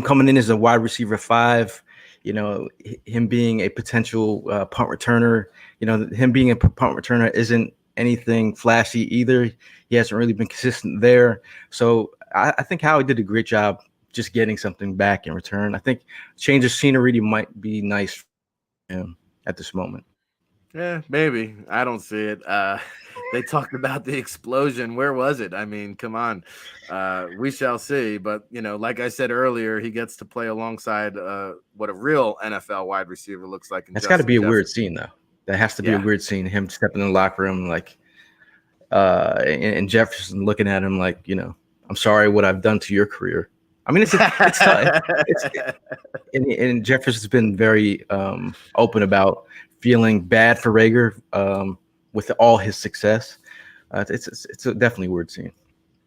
[SPEAKER 17] coming in as a wide receiver 5, him being a potential punt returner. Him being a punt returner isn't anything flashy either. He hasn't really been consistent there. So I think Howie did a great job just getting something back in return. I think change of scenery might be nice for him at this moment.
[SPEAKER 2] Yeah, maybe. I don't see it. They talked about the explosion. Where was it? I mean, come on. We shall see. But, like I said earlier, he gets to play alongside what a real NFL wide receiver looks like.
[SPEAKER 17] That's got to be a weird scene, though. That has to be a weird scene. Him stepping in the locker room, and Jefferson looking at him like, I'm sorry what I've done to your career. I mean, it's tough. And Jefferson's been very open about feeling bad for Reagor with all his success. It's a definitely weird scene.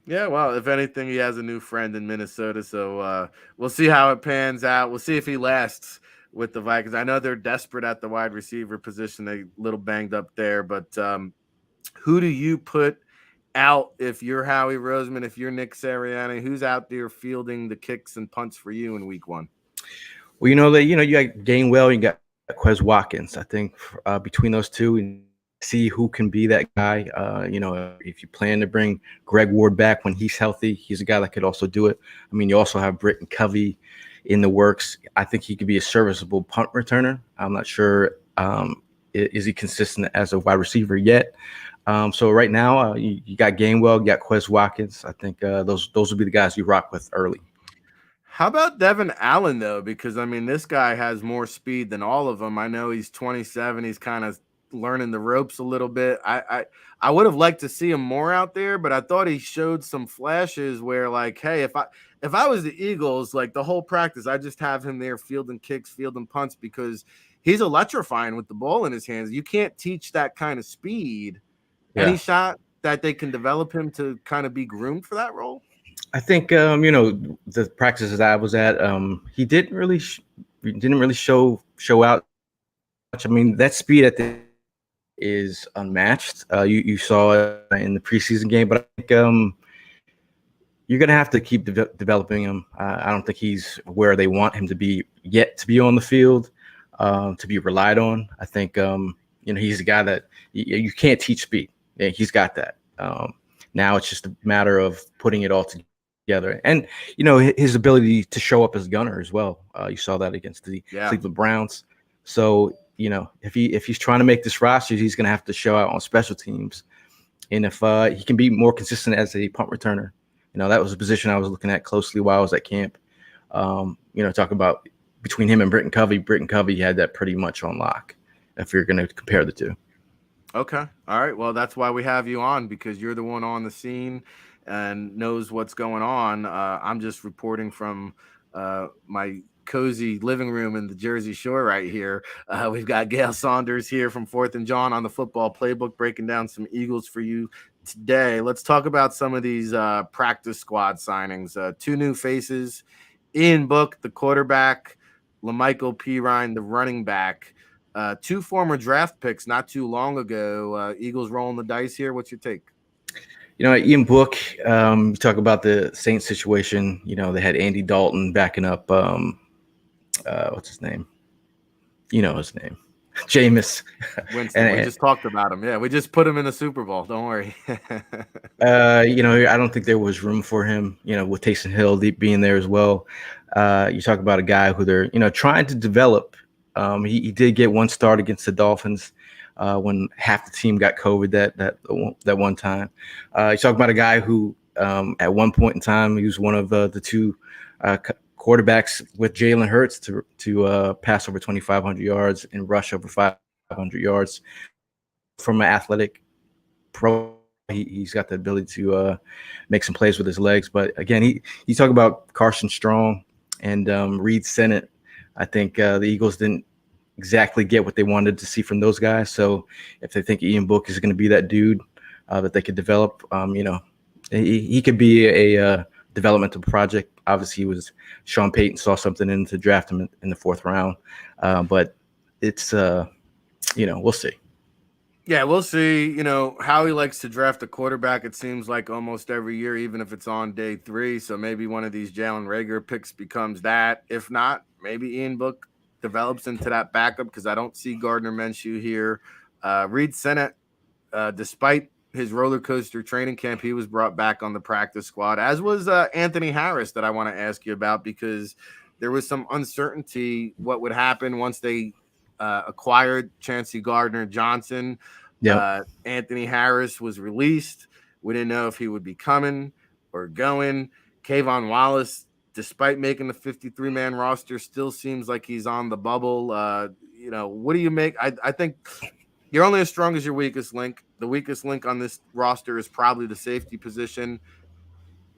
[SPEAKER 2] Yeah, well, if anything, he has a new friend in Minnesota, so we'll see how it pans out. We'll see if he lasts with the Vikings. I know they're desperate at the wide receiver position. They're a little banged up there, but who do you put out if you're Howie Roseman, if you're Nick Sirianni? Who's out there fielding the kicks and punts for you in week 1?
[SPEAKER 17] Well, you got Gainwell, you got Quez Watkins. I think between those two, and see who can be that guy. If you plan to bring Greg Ward back when he's healthy, he's a guy that could also do it. I mean, you also have Britton Covey in the works. I think he could be a serviceable punt returner. I'm not sure is he consistent as a wide receiver yet. So right now, you got Gainwell, you got Quez Watkins. I think those would be the guys you rock with early.
[SPEAKER 2] How about Devin Allen, though? Because, I mean, this guy has more speed than all of them. I know he's 27. He's kind of learning the ropes a little bit. I would have liked to see him more out there, but I thought he showed some flashes where, like, hey, if I was the Eagles, like the whole practice, I just have him there fielding kicks, fielding punts, because he's electrifying with the ball in his hands. You can't teach that kind of speed.
[SPEAKER 17] Yeah.
[SPEAKER 2] Any shot that they can develop him to kind of be groomed for that role?
[SPEAKER 17] I think the practices I was at, he didn't really show out much. I mean, that speed at the is unmatched. You saw it in the preseason game, but I think you're going to have to keep developing him. I don't think he's where they want him to be yet to be on the field, to be relied on. I think he's a guy that you can't teach speed. Yeah, he's got that. Now it's just a matter of putting it all together, and his ability to show up as a gunner as well. You saw that against the Cleveland Browns. So if he's trying to make this roster, he's going to have to show out on special teams, and if he can be more consistent as a punt returner, that was a position I was looking at closely while I was at camp. Talking about between him and Britton Covey had that pretty much on lock. If you're going to compare the two.
[SPEAKER 2] Okay. All right. Well, that's why we have you on, because you're the one on the scene and knows what's going on. I'm just reporting from my cozy living room in the Jersey Shore right here. We've got Gail Saunders here from 4th and John on the Football Playbook, breaking down some Eagles for you today. Let's talk about some of these practice squad signings. 2 new faces: Ian Book, the quarterback; LaMichael Pirine, the running back. 2 former draft picks not too long ago. Eagles rolling the dice here. What's your take?
[SPEAKER 17] Ian Book, you talk about the Saints situation. They had Andy Dalton backing up. What's his name? His name. Jameis.
[SPEAKER 2] Winston. We just talked about him. Yeah, we just put him in the Super Bowl. Don't worry.
[SPEAKER 17] I don't think there was room for him, with Taysom Hill being there as well. You talk about a guy who they're, trying to develop. He did get 1 start against the Dolphins when half the team got COVID that one time. You talk about a guy who at one point in time, he was one of the 2 quarterbacks with Jaylen Hurts to pass over 2,500 yards and rush over 500 yards. From an athletic pro, he's got the ability to make some plays with his legs. But again, you talk about Carson Strong and Reed Sennett. I think the Eagles didn't exactly get what they wanted to see from those guys. So if they think Ian Book is going to be that dude that they could develop, he could be a developmental project. Obviously, Sean Payton saw something in to draft him in the 4th round. But it's, we'll see.
[SPEAKER 2] Yeah, we'll see. Howie likes to draft a quarterback, it seems like, almost every year, even if it's on day 3. So maybe one of these Jalen Reagor picks becomes that. If not, maybe Ian Book develops into that backup, because I don't see Gardner Minshew here. Reed Sennett, despite his roller coaster training camp, he was brought back on the practice squad, as was Anthony Harris, that I want to ask you about, because there was some uncertainty what would happen once they acquired Chauncey Gardner-Johnson. Anthony Harris was released. We didn't know if he would be coming or going. Kayvon Wallace, despite making the 53-man roster, still seems like he's on the bubble. What do you make? I think you're only as strong as your weakest link. The weakest link on this roster is probably the safety position.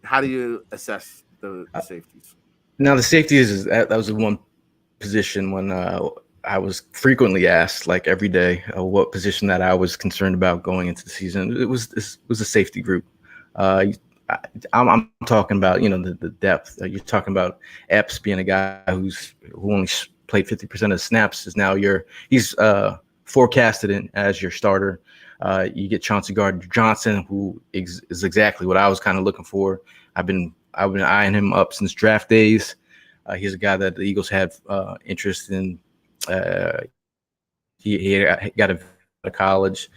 [SPEAKER 2] How do you assess the safeties?
[SPEAKER 17] Now, the safeties, that was the one position when I was frequently asked, like every day, what position that I was concerned about going into the season. It was a safety group. I'm talking about, the depth. You're talking about Epps being a guy who only played 50% of snaps. He's forecasted in as your starter. You get Chauncey Gardner-Johnson, who is exactly what I was kind of looking for. I've been eyeing him up since draft days. He's a guy that the Eagles had interest in. He got out of college.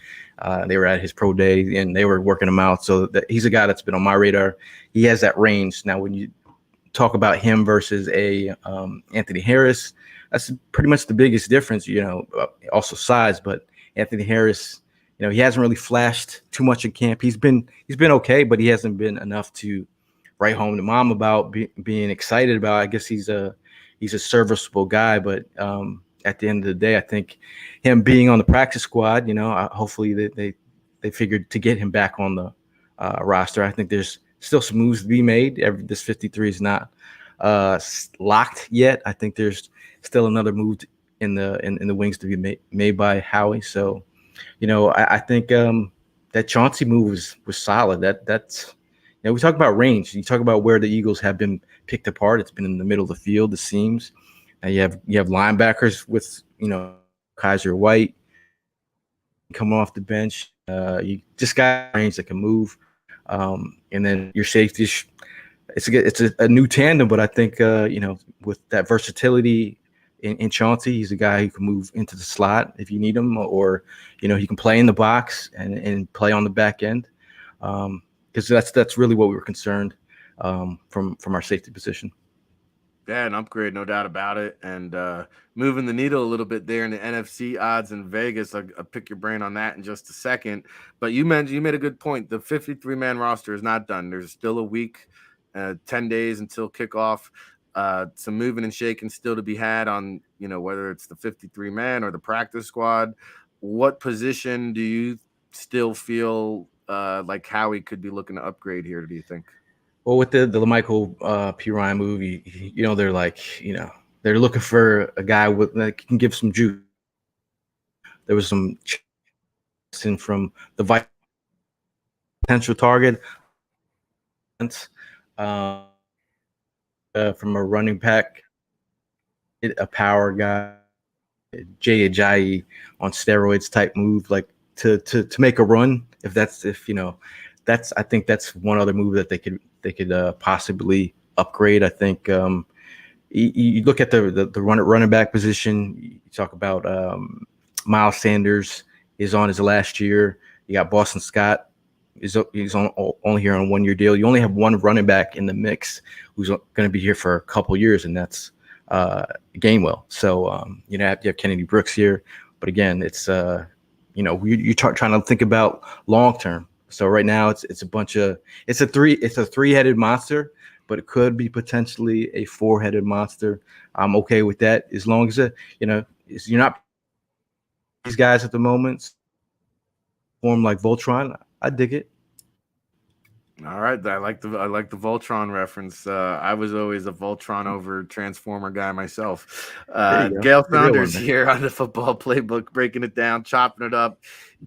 [SPEAKER 17] They were at his pro day and they were working him out. So he's a guy that's been on my radar. He has that range. Now, when you talk about him versus Anthony Harris, that's pretty much the biggest difference, also size. But Anthony Harris, he hasn't really flashed too much in camp. He's been okay, but he hasn't been enough to write home to mom about being excited about. I guess he's a serviceable guy, but at the end of the day, I think him being on the practice squad, hopefully they figured to get him back on the roster. I think there's still some moves to be made. This 53 is not locked yet. I think there's still another move in the wings to be made by Howie. So, I think that Chauncey move was solid. That's we talk about range. You talk about where the Eagles have been picked apart. It's been in the middle of the field, the seams. And you have linebackers with Kaiser White coming off the bench. You just got range that can move, and then your safeties. It's a new tandem, but I think with that versatility in Chauncey, he's a guy who can move into the slot if you need him, or he can play in the box and play on the back end, because that's really what we were concerned from our safety position.
[SPEAKER 2] Yeah, an upgrade, no doubt about it. And moving the needle a little bit there in the NFC odds in Vegas. I'll pick your brain on that in just a second. But you made a good point. The 53-man roster is not done. There's still a week, 10 days until kickoff. Some moving and shaking still to be had on, whether it's the 53-man or the practice squad. What position do you still feel like Howie could be looking to upgrade here, do you think?
[SPEAKER 17] Well, with the LaMichael P. Ryan movie, they're like, they're looking for a guy that can give some juice. There was some from the potential target from a running back, a power guy, Jay Ajayi on steroids type move, like to make a run. I think that's one other move that they could possibly upgrade. I think you look at the running back position. You talk about Miles Sanders is on his last year. You got Boston Scott he's only here on a 1-year deal. You only have one running back in the mix who's going to be here for a couple years, and that's Gainwell. So you have Kennedy Brooks here, but again, it's you're trying to think about long term. So right now it's a three-headed monster, but it could be potentially a 4-headed monster. I'm okay with that as long as you're not these guys at the moment form like Voltron. I dig it.
[SPEAKER 2] All right, I like the Voltron reference. I was always a Voltron over Transformer guy myself. Gale Founders here on the Football Playbook, breaking it down, chopping it up.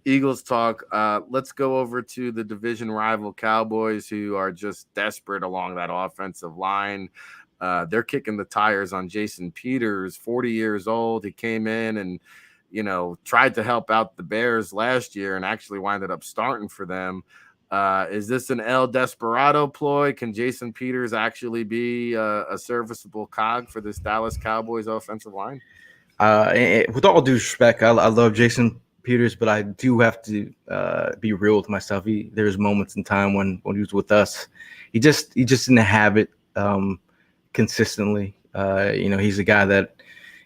[SPEAKER 2] Eagles talk. Let's go over to the division rival Cowboys, who are just desperate along that offensive line. They're kicking the tires on Jason Peters, 40 years old. He came in and tried to help out the Bears last year and actually winded up starting for them. Is this an El Desperado ploy? Can Jason Peters actually be a serviceable cog for this Dallas Cowboys offensive line?
[SPEAKER 17] With all due respect, I love Jason Peters, but I do have to be real with myself. There's moments in time when he was with us, he just didn't have it consistently. He's a guy that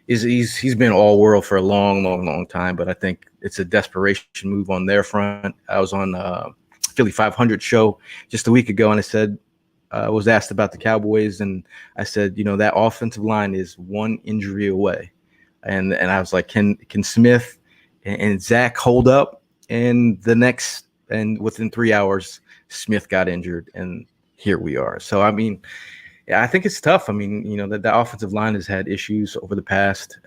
[SPEAKER 17] he's been all world for a long time, but I think it's a desperation move on their front. I was on Philly 500 show just a week ago, and I said, I was asked about the Cowboys, and I said, that offensive line is one injury away, and I was like, can Smith and Zach hold up? And within 3 hours, Smith got injured, and here we are. So I mean, I think it's tough. I mean, that offensive line has had issues over the past.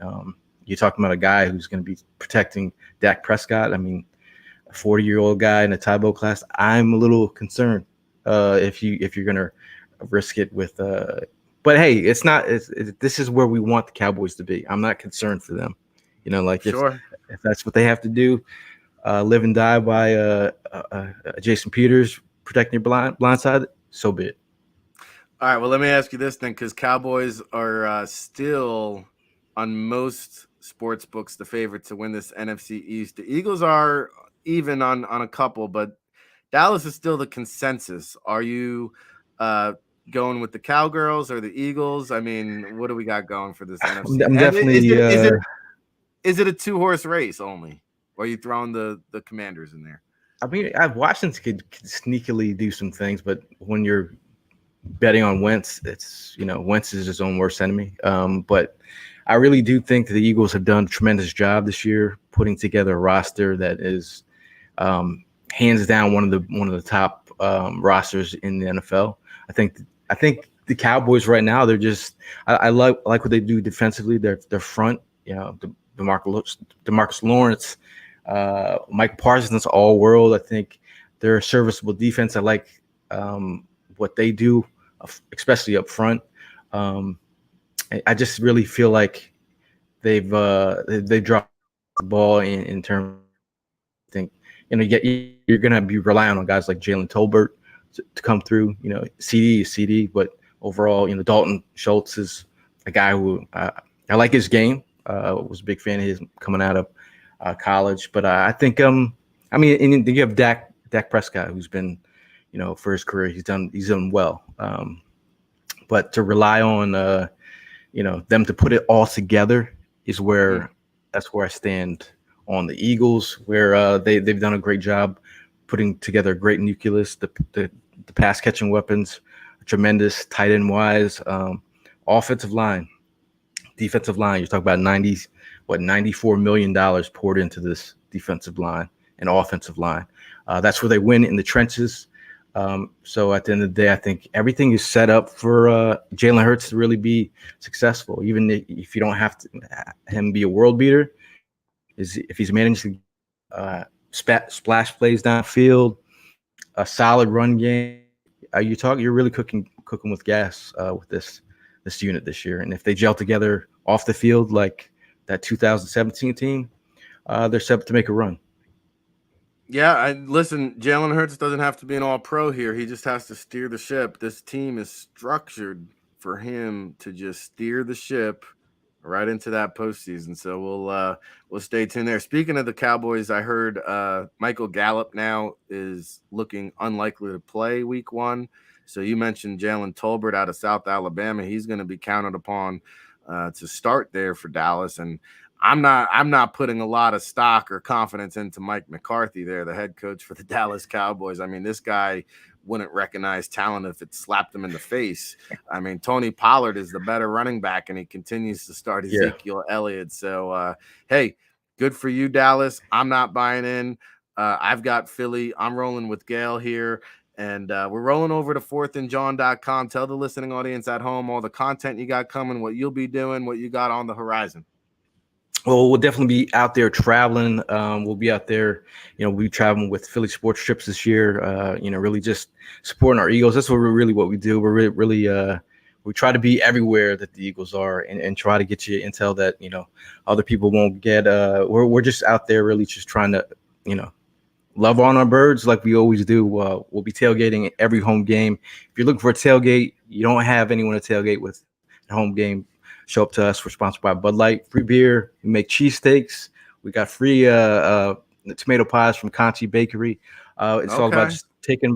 [SPEAKER 17] You're talking about a guy who's going to be protecting Dak Prescott. I mean, a 40-year-old guy in a Tybo class. I'm a little concerned if you're going to risk it with. But hey, it's not. This is where we want the Cowboys to be. I'm not concerned for them. If that's what they have to do, live and die by Jason Peters protecting your blind side, so be it.
[SPEAKER 2] All right, well, let me ask you this then, because Cowboys are still on most sports books the favorite to win this NFC East. The Eagles are even on a couple, but Dallas is still the consensus. Are you going with the Cowgirls or the Eagles? I mean, what do we got going for this NFC?
[SPEAKER 17] I'm definitely.
[SPEAKER 2] Is it a 2-horse race only? Or are you throwing the Commanders in there?
[SPEAKER 17] I mean, Washington could sneakily do some things, but when you're betting on Wentz, it's Wentz is his own worst enemy. But I really do think the Eagles have done a tremendous job this year putting together a roster that is hands down one of the top rosters in the NFL. I think the Cowboys right now, they're just I like what they do defensively. Their front, DeMarcus Lawrence, Mike Parsons, all world. I think they're a serviceable defense. I like what they do, especially up front. I just really feel like they've dropped the ball in terms. I think you're gonna be relying on guys like Jalen Tolbert to come through. CD is CD, but overall, Dalton Schultz is a guy who I like his game. Was a big fan of his coming out of college, but I think and then you have Dak Prescott, who's been for his career he's done well. But to rely on them to put it all together is where that's where I stand on the Eagles, where they've done a great job putting together a great nucleus, the pass catching weapons, tremendous tight end wise, offensive line, defensive line. You're talking about $94 million poured into this defensive line and offensive line. That's where they win in the trenches. So at the end of the day, I think everything is set up for Jaylen Hurts to really be successful, even if you don't have to him be a world beater. If he's managed to splash plays downfield, a solid run game, you're really cooking with gas with this unit this year. And if they gel together off the field like that 2017 team, they're set up to make a run.
[SPEAKER 2] Yeah, listen, Jalen Hurts doesn't have to be an all-pro here. He just has to steer the ship. This team is structured for him to just steer the ship right into that postseason. So we'll stay tuned there. Speaking of the Cowboys, I heard Michael Gallup now is looking unlikely to play week 1. So you mentioned Jalen Tolbert out of South Alabama. He's going to be counted upon to start there for Dallas. And I'm not putting a lot of stock or confidence into Mike McCarthy there, the head coach for the Dallas Cowboys. I mean, this guy wouldn't recognize talent if it slapped him in the face. I mean, Tony Pollard is the better running back, and he continues to start Ezekiel Elliott. So, hey, good for you, Dallas. I'm not buying in. I've got Philly. I'm rolling with Gail here. And we're rolling over to fourthandjohn.com. Tell the listening audience at home all the content you got coming, what you'll be doing, what you got on the horizon.
[SPEAKER 17] Well, we'll definitely be out there traveling. We'll be out there, we'll be traveling with Philly Sports Trips this year, really just supporting our Eagles. That's what we do. We're really we try to be everywhere that the Eagles are and try to get you intel that, other people won't get. We're just out there really just trying to, love on our birds like we always do. We'll be tailgating every home game. If you're looking for a tailgate, you don't have anyone to tailgate with at home game, show up to us. We're sponsored by Bud Light, free beer. We make cheesesteaks. We got free tomato pies from Conchi Bakery. It's all about just taking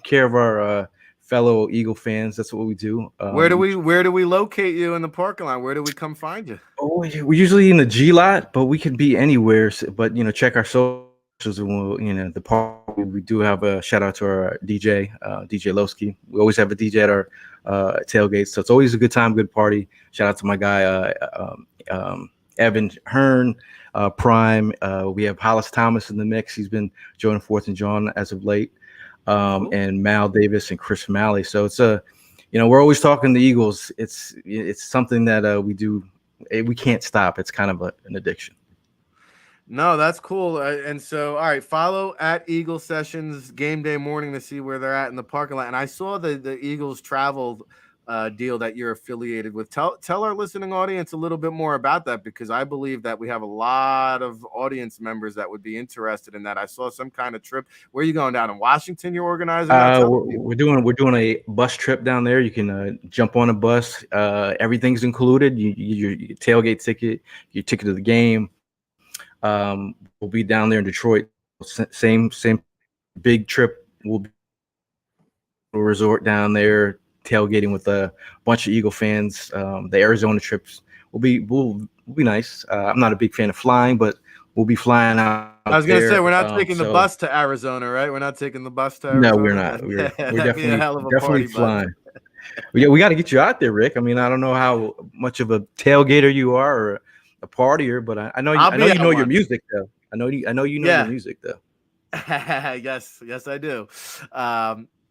[SPEAKER 17] care of our fellow Eagle fans. That's what we do.
[SPEAKER 2] Where do we locate you in the parking lot? Where do we come find you?
[SPEAKER 17] Oh, we're usually in the G lot, but we could be anywhere. But check our socials. And the park. We do have a shout out to our DJ, DJ Lowski. We always have a DJ at our tailgates, so it's always a good time, good party. Shout out to my guy Evan Hearn, Prime. We have Hollis Thomas in the mix. He's been joining Fourth and John as of late, and Mal Davis and Chris Malley. So it's we're always talking the Eagles. It's something that we do. We can't stop. It's kind of an addiction.
[SPEAKER 2] No, that's cool. And so, all right, follow at Eagle Sessions game day morning to see where they're at in the parking lot. And I saw the Eagles travel deal that you're affiliated with. Tell our listening audience a little bit more about that, because I believe that we have a lot of audience members that would be interested in that. I saw some kind of trip. Where are you going, down in Washington? You're organizing?
[SPEAKER 17] We're doing a bus trip down there. You can jump on a bus. Everything's included. Your tailgate ticket, your ticket to the game. We'll be down there in Detroit. Same big trip. We'll be a resort down there, tailgating with a bunch of Eagle fans. The Arizona trips will be nice. I'm not a big fan of flying, but we'll be flying out.
[SPEAKER 2] I was going to say, we're not taking the bus to Arizona, right? We're not taking the bus to Arizona.
[SPEAKER 17] No, we're not. We're definitely flying. we got to get you out there, Rick. I mean, I don't know how much of a tailgater you are or a partier, but I know you know your music though. I know you know your music though.
[SPEAKER 2] yes, I do.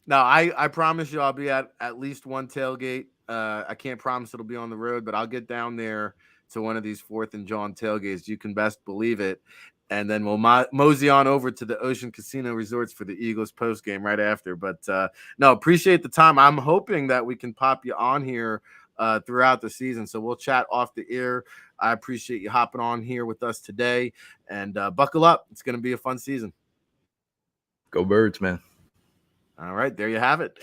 [SPEAKER 2] No, I promise you I'll be at least one tailgate. I can't promise it'll be on the road, but I'll get down there to one of these 4th and John tailgates. You can best believe it. And then we'll mosey on over to the Ocean Casino Resorts for the Eagles post game right after. But no, appreciate the time. I'm hoping that we can pop you on here throughout the season. So we'll chat off the air. I appreciate you hopping on here with us today. And buckle up. It's going to be a fun season.
[SPEAKER 17] Go Birds, man.
[SPEAKER 2] All right, there you have it.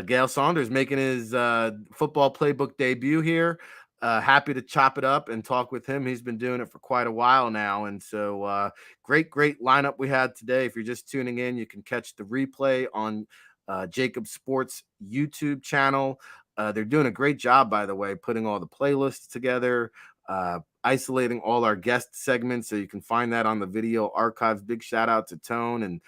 [SPEAKER 2] Gail Saunders making his football playbook debut here. Happy to chop it up and talk with him. He's been doing it for quite a while now. And so great lineup we had today. If you're just tuning in, you can catch the replay on JAKIB Sports YouTube channel. They're doing a great job, by the way, putting all the playlists together, isolating all our guest segments. So you can find that on the video archives. Big shout out to Tone and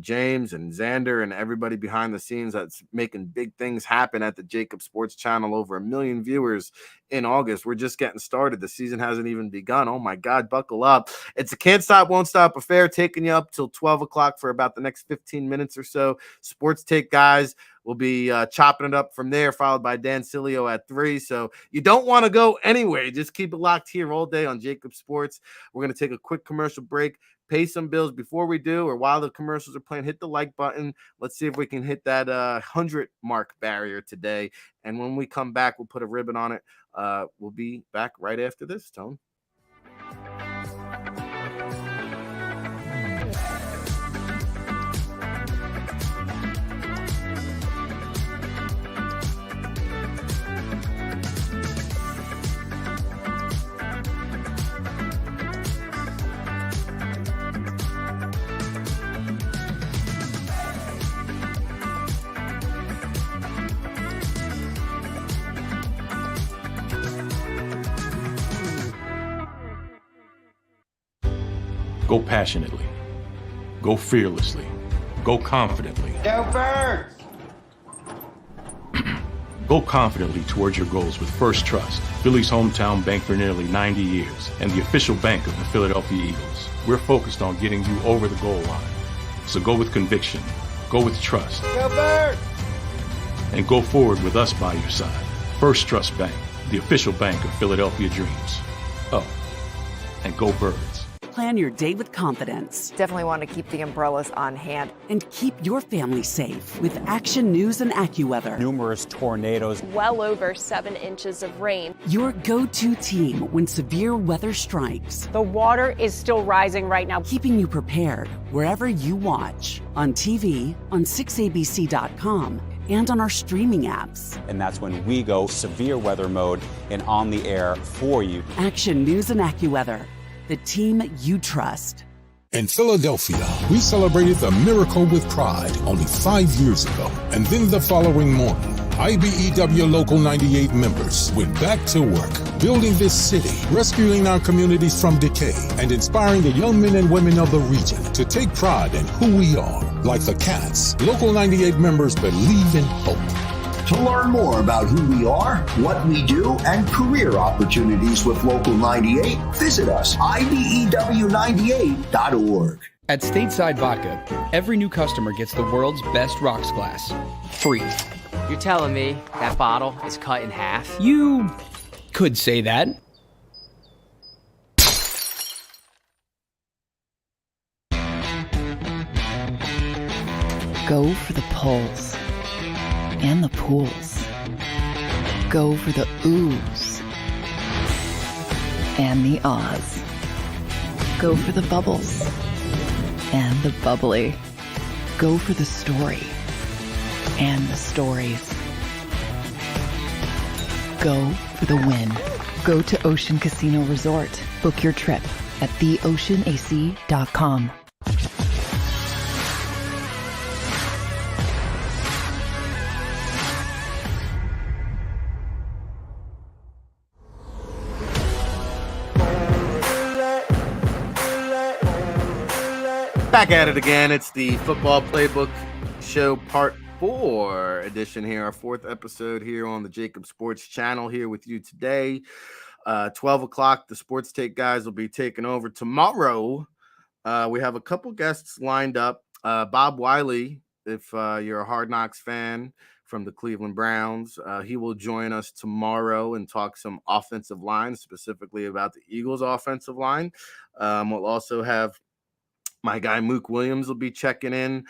[SPEAKER 2] James and Xander and everybody behind the scenes that's making big things happen at the JAKIB Sports channel. Over 1 million viewers in August. We're just getting started. The season hasn't even begun. Oh my God, buckle up. It's a can't stop, won't stop affair, taking you up till 12 o'clock for about the next 15 minutes or so. Sports Take guys will be chopping it up from there, followed by Dan Cilio at 3. So you don't want to go anywhere. Just keep it locked here all day on JAKIB Sports. We're going to take a quick commercial break. Pay some bills. Before we do, or while the commercials are playing, hit the like button. Let's see if we can hit that 100 mark barrier today. And when we come back, we'll put a ribbon on it. We'll be back right after this, Tone.
[SPEAKER 3] Go passionately. Go fearlessly. Go confidently.
[SPEAKER 5] Go Birds!
[SPEAKER 3] Go confidently towards your goals with First Trust, Philly's hometown bank for nearly 90 years and the official bank of the Philadelphia Eagles. We're focused on getting you over the goal line. So go with conviction. Go with trust.
[SPEAKER 5] Go Birds!
[SPEAKER 3] And go forward with us by your side. First Trust Bank, the official bank of Philadelphia dreams. Oh, and go Birds.
[SPEAKER 14] Plan your day with confidence.
[SPEAKER 6] Definitely want to keep the umbrellas on hand.
[SPEAKER 14] And keep your family safe with Action News and AccuWeather.
[SPEAKER 9] Numerous tornadoes.
[SPEAKER 8] Well over 7 inches of rain.
[SPEAKER 14] Your go-to team when severe weather strikes.
[SPEAKER 8] The water is still rising right now.
[SPEAKER 14] Keeping you prepared wherever you watch. On TV, on 6abc.com, and on our streaming apps.
[SPEAKER 9] And that's when we go severe weather mode and on the air for you.
[SPEAKER 14] Action News and AccuWeather. The team you trust.
[SPEAKER 15] In Philadelphia, we celebrated the miracle with pride only 5 years ago. And then the following morning, IBEW Local 98 members went back to work, building this city, rescuing our communities from decay, and inspiring the young men and women of the region to take pride in who we are. Like the Cats, Local 98 members believe in hope.
[SPEAKER 13] To learn more about who we are, what we do, and career opportunities with Local 98, visit us, IBEW98.org.
[SPEAKER 11] At Stateside Vodka, every new customer gets the world's best rocks glass, free.
[SPEAKER 12] You're telling me that bottle is cut in half?
[SPEAKER 11] You could say that.
[SPEAKER 1] Go for the pulls and the pools. Go for the oohs and the ahs. Go for the bubbles and the bubbly. Go for the story and the stories. Go for the win. Go to Ocean Casino Resort. Book your trip at theoceanac.com.
[SPEAKER 2] Back at it again. It's the Football Playbook Show Part 4 edition here, our 4th episode here on the JAKIB Sports channel here with you today. 12 o'clock, the Sports Take guys will be taking over. Tomorrow, we have a couple guests lined up. Bob Wiley, if you're a Hard Knocks fan from the Cleveland Browns, he will join us tomorrow and talk some offensive line, specifically about the Eagles' offensive line. We'll also have my guy Mook Williams will be checking in.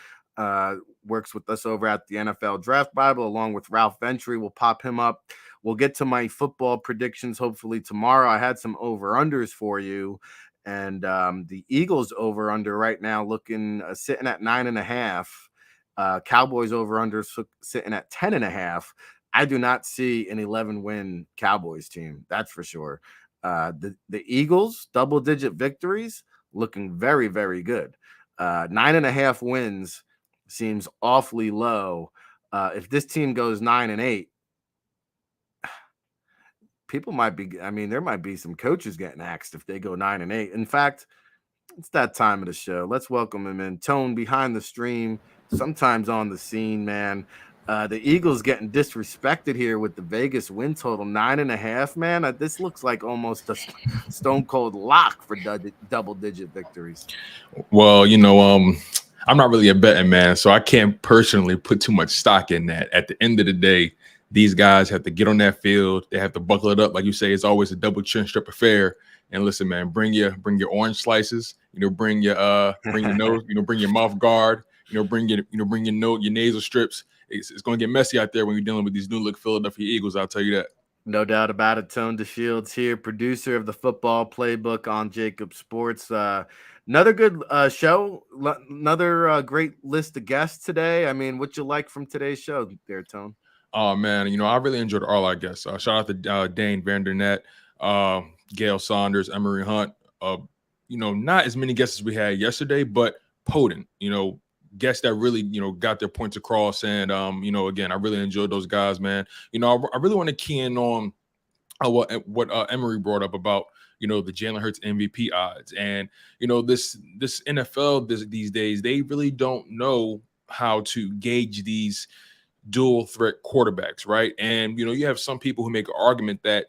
[SPEAKER 2] Works with us over at the NFL Draft Bible, along with Ralph Ventry. We'll pop him up. We'll get to my football predictions hopefully tomorrow. I had some over-unders for you, and the Eagles over-under right now looking sitting at 9.5. Cowboys over-under sitting at 10.5. I do not see an 11-win Cowboys team. That's for sure. The Eagles double-digit victories looking very, very good. 9.5 wins seems awfully low. If this team goes 9-8, people might be, there might be some coaches getting axed if they go 9-8. In fact, it's that time of the show. Let's welcome him in. Tone behind the stream, sometimes on the scene, man. The Eagles getting disrespected here with the Vegas win total 9.5, man. This looks like almost a stone cold lock for double-digit victories.
[SPEAKER 18] Well, I'm not really a betting man, so I can't personally put too much stock in that. At the end of the day, these guys have to get on that field. They have to buckle it up. Like you say, it's always a double chin strip affair. And listen, man, bring your orange slices, bring your nose, bring your mouth guard, bring your nasal strips. It's going to get messy out there when you're dealing with these new look Philadelphia Eagles. I'll tell you that.
[SPEAKER 2] No doubt about it. Tone DeShields here, producer of the Football Playbook on JAKIB Sports. Another good show, another great list of guests today. What you like from today's show there, Tone?
[SPEAKER 18] Oh, man, I really enjoyed all our guests. Shout out to Dane Vandernet, Gail Saunders, Emery Hunt. Not as many guests as we had yesterday, but potent, guests that really, got their points across. And, again, I really enjoyed those guys, man. I really want to key in on what Emery brought up about, the Jalen Hurts MVP odds. And, this NFL these days, they really don't know how to gauge these dual threat quarterbacks, right? And, you have some people who make an argument that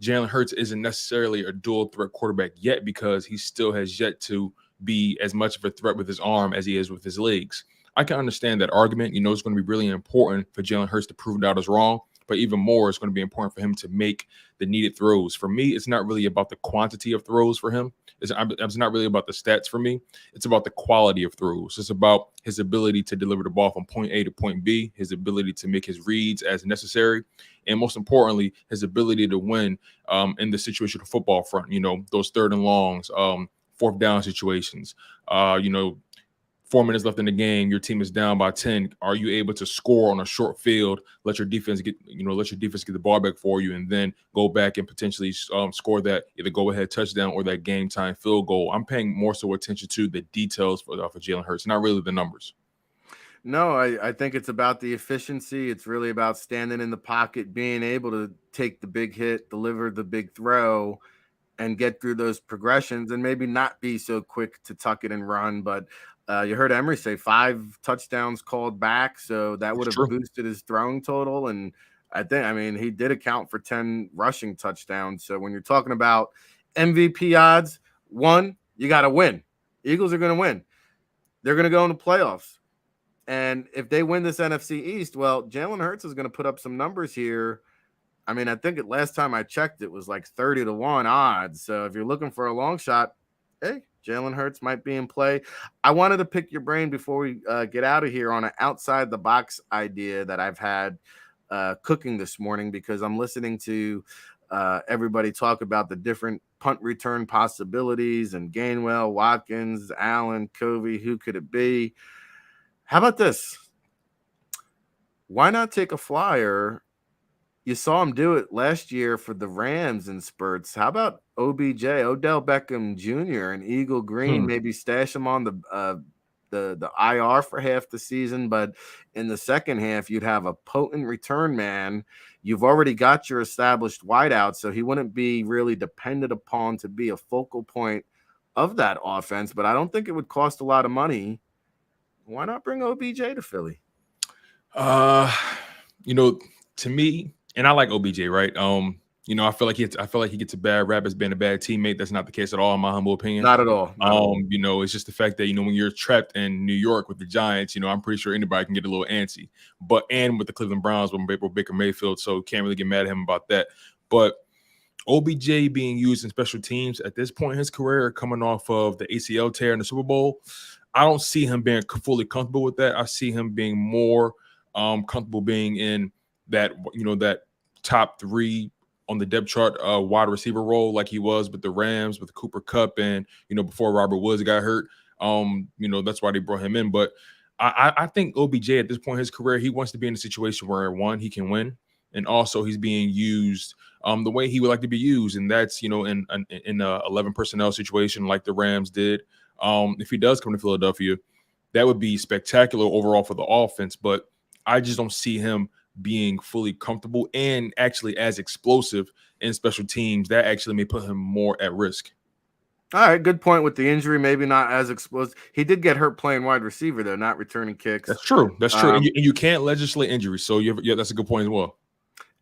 [SPEAKER 18] Jalen Hurts isn't necessarily a dual threat quarterback yet because he still has yet to be as much of a threat with his arm as he is with his legs. I can understand that argument. It's going to be really important for Jalen Hurts to prove it out as wrong, but even more, it's going to be important for him to make the needed throws. For me, it's not really about the quantity of throws for him. It's not really about the stats for me. It's about the quality of throws. It's about his ability to deliver the ball from point A to point B, his ability to make his reads as necessary, and most importantly, his ability to win in the situational football front. Those 3rd and longs, 4th down situations. 4 minutes left in the game, your team is down by 10. Are you able to score on a short field? Let your defense get the ball back for you, and then go back and potentially score that either go-ahead touchdown or that game-time field goal. I'm paying more so attention to the details for Jalen Hurts, not really the numbers.
[SPEAKER 2] No, I think it's about the efficiency. It's really about standing in the pocket, being able to take the big hit, deliver the big throw, and get through those progressions, and maybe not be so quick to tuck it and run, but you heard Emery say 5 touchdowns called back, so that would have boosted his throwing total. And I think, he did account for 10 rushing touchdowns. So when you're talking about MVP odds, one, you got to win. Eagles are going to win. They're going to go in the playoffs. And if they win this NFC East, well, Jalen Hurts is going to put up some numbers here. I think last time I checked, it was like 30-1 odds. So if you're looking for a long shot, hey, Jalen Hurts might be in play. I wanted to pick your brain before we get out of here on an outside-the-box idea that I've had cooking this morning, because I'm listening to everybody talk about the different punt return possibilities and Gainwell, Watkins, Allen, Covey, who could it be? How about this? Why not take a flyer? You saw him do it last year for the Rams in spurts. How about OBJ, Odell Beckham Jr. and Eagle Green? Maybe stash him on the IR for half the season, but in the second half, you'd have a potent return man. You've already got your established wideout, so he wouldn't be really dependent upon to be a focal point of that offense, but I don't think it would cost a lot of money. Why not bring OBJ to Philly?
[SPEAKER 18] To me, and I like OBJ, right? I feel like he gets a bad rap as being a bad teammate. That's not the case at all, in my humble opinion.
[SPEAKER 2] Not at all.
[SPEAKER 18] It's just the fact that when you're trapped in New York with the Giants, I'm pretty sure anybody can get a little antsy. And with the Cleveland Browns with Baker Mayfield, so can't really get mad at him about that. But OBJ being used in special teams at this point in his career, coming off of the ACL tear in the Super Bowl, I don't see him being fully comfortable with that. I see him being more comfortable being in that top 3 on the depth chart wide receiver role, like he was with the Rams, with Cooper Kupp, and before Robert Woods got hurt. That's why they brought him in. But I think OBJ at this point in his career, he wants to be in a situation where, one, he can win, and also he's being used the way he would like to be used, and that's in a 11 personnel situation like the Rams did. If he does come to Philadelphia, that would be spectacular overall for the offense. But I just don't see him being fully comfortable and actually as explosive in special teams. That actually may put him more at risk.
[SPEAKER 2] All right, good point with the injury. Maybe not as explosive. He did get hurt playing wide receiver, though, not returning kicks.
[SPEAKER 18] That's true. And you can't legislate injuries. So that's a good point as well.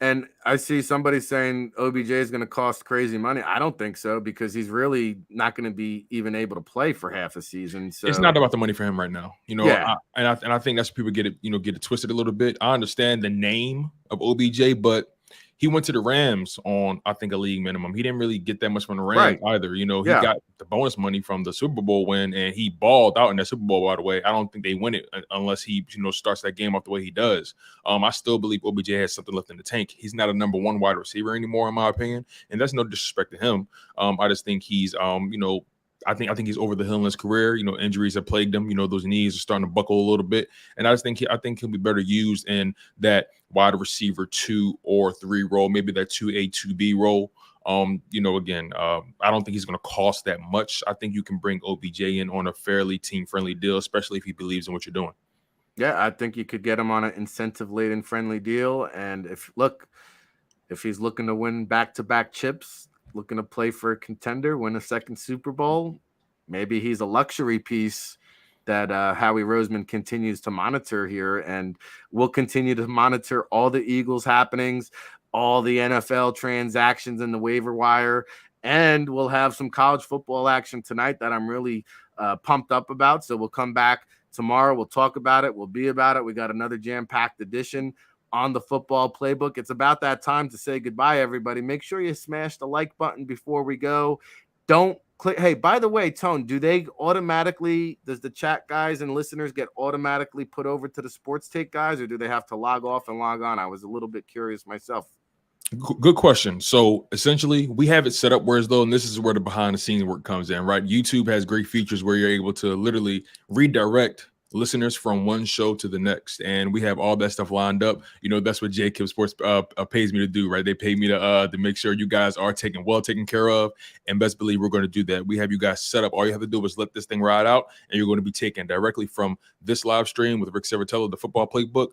[SPEAKER 2] And I see somebody saying OBJ is going to cost crazy money. I don't think so, because he's really not going to be even able to play for half a season. So
[SPEAKER 18] it's not about the money for him right now, I think that's people get it twisted a little bit. I understand the name of OBJ, but he went to the Rams on, I think, a league minimum. He didn't really get that much from the Rams either. He got the bonus money from the Super Bowl win, and he balled out in that Super Bowl, by the way. I don't think they win it unless he, starts that game off the way he does. I still believe OBJ has something left in the tank. He's not a number 1 wide receiver anymore, in my opinion, and that's no disrespect to him. I just think he's, I think he's over the hill in his career. Injuries have plagued him. Those knees are starting to buckle a little bit, and I think he'll be better used in that wide receiver 2 or 3 role, maybe that 2A, 2B role. Again, I don't think he's going to cost that much. I think you can bring OBJ in on a fairly team-friendly deal, especially if he believes in what you're doing.
[SPEAKER 2] Yeah, I think you could get him on an incentive-laden friendly deal, and if he's looking to win back-to-back chips, looking to play for a contender, win a second Super Bowl, maybe he's a luxury piece that Howie Roseman continues to monitor here, and we'll continue to monitor all the Eagles happenings, all the NFL transactions in the waiver wire, and we'll have some college football action tonight that I'm really pumped up about. So we'll come back tomorrow. We'll talk about it. We'll be about it. We got another jam-packed edition on the Football Playbook. It's about that time to say goodbye, everybody. Make sure you smash the like button before we go. Don't click. Hey, by the way, Tone, does the chat guys and listeners get automatically put over to the Sports Take guys, or do they have to log off and log on? I was a little bit curious myself.
[SPEAKER 18] Good question. So essentially, we have it set up and this is where the behind the scenes work comes in, right? YouTube has great features where you're able to literally redirect listeners from one show to the next, and we have all that stuff lined up. That's what JAKIB Sports pays me to do, right? They pay me to make sure you guys are taken care of, and best believe we're going to do that. We have you guys set up. All you have to do is let this thing ride out, and you're going to be taken directly from this live stream with Ric Serritella, the Football Playbook,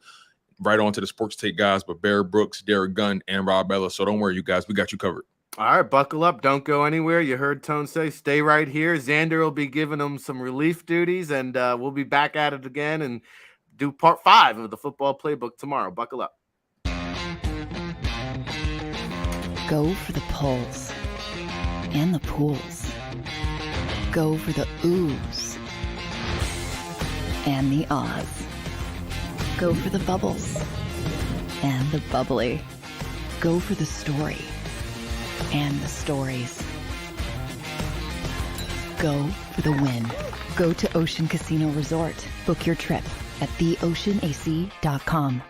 [SPEAKER 18] right on to the Sports Take guys, but Bear Brooks, Derek Gunn, and Rob Bella. So don't worry, you guys, we got you covered.
[SPEAKER 2] All right, buckle up. Don't go anywhere. You heard Tone say stay right here. Xander will be giving them some relief duties, and we'll be back at it again and do part 5 of the Football Playbook tomorrow. Buckle up.
[SPEAKER 1] Go for the pulls and the pools. Go for the oohs and the ahs. Go for the bubbles and the bubbly. Go for the story and the stories. Go for the win. Go to Ocean Casino Resort. Book your trip at theoceanac.com.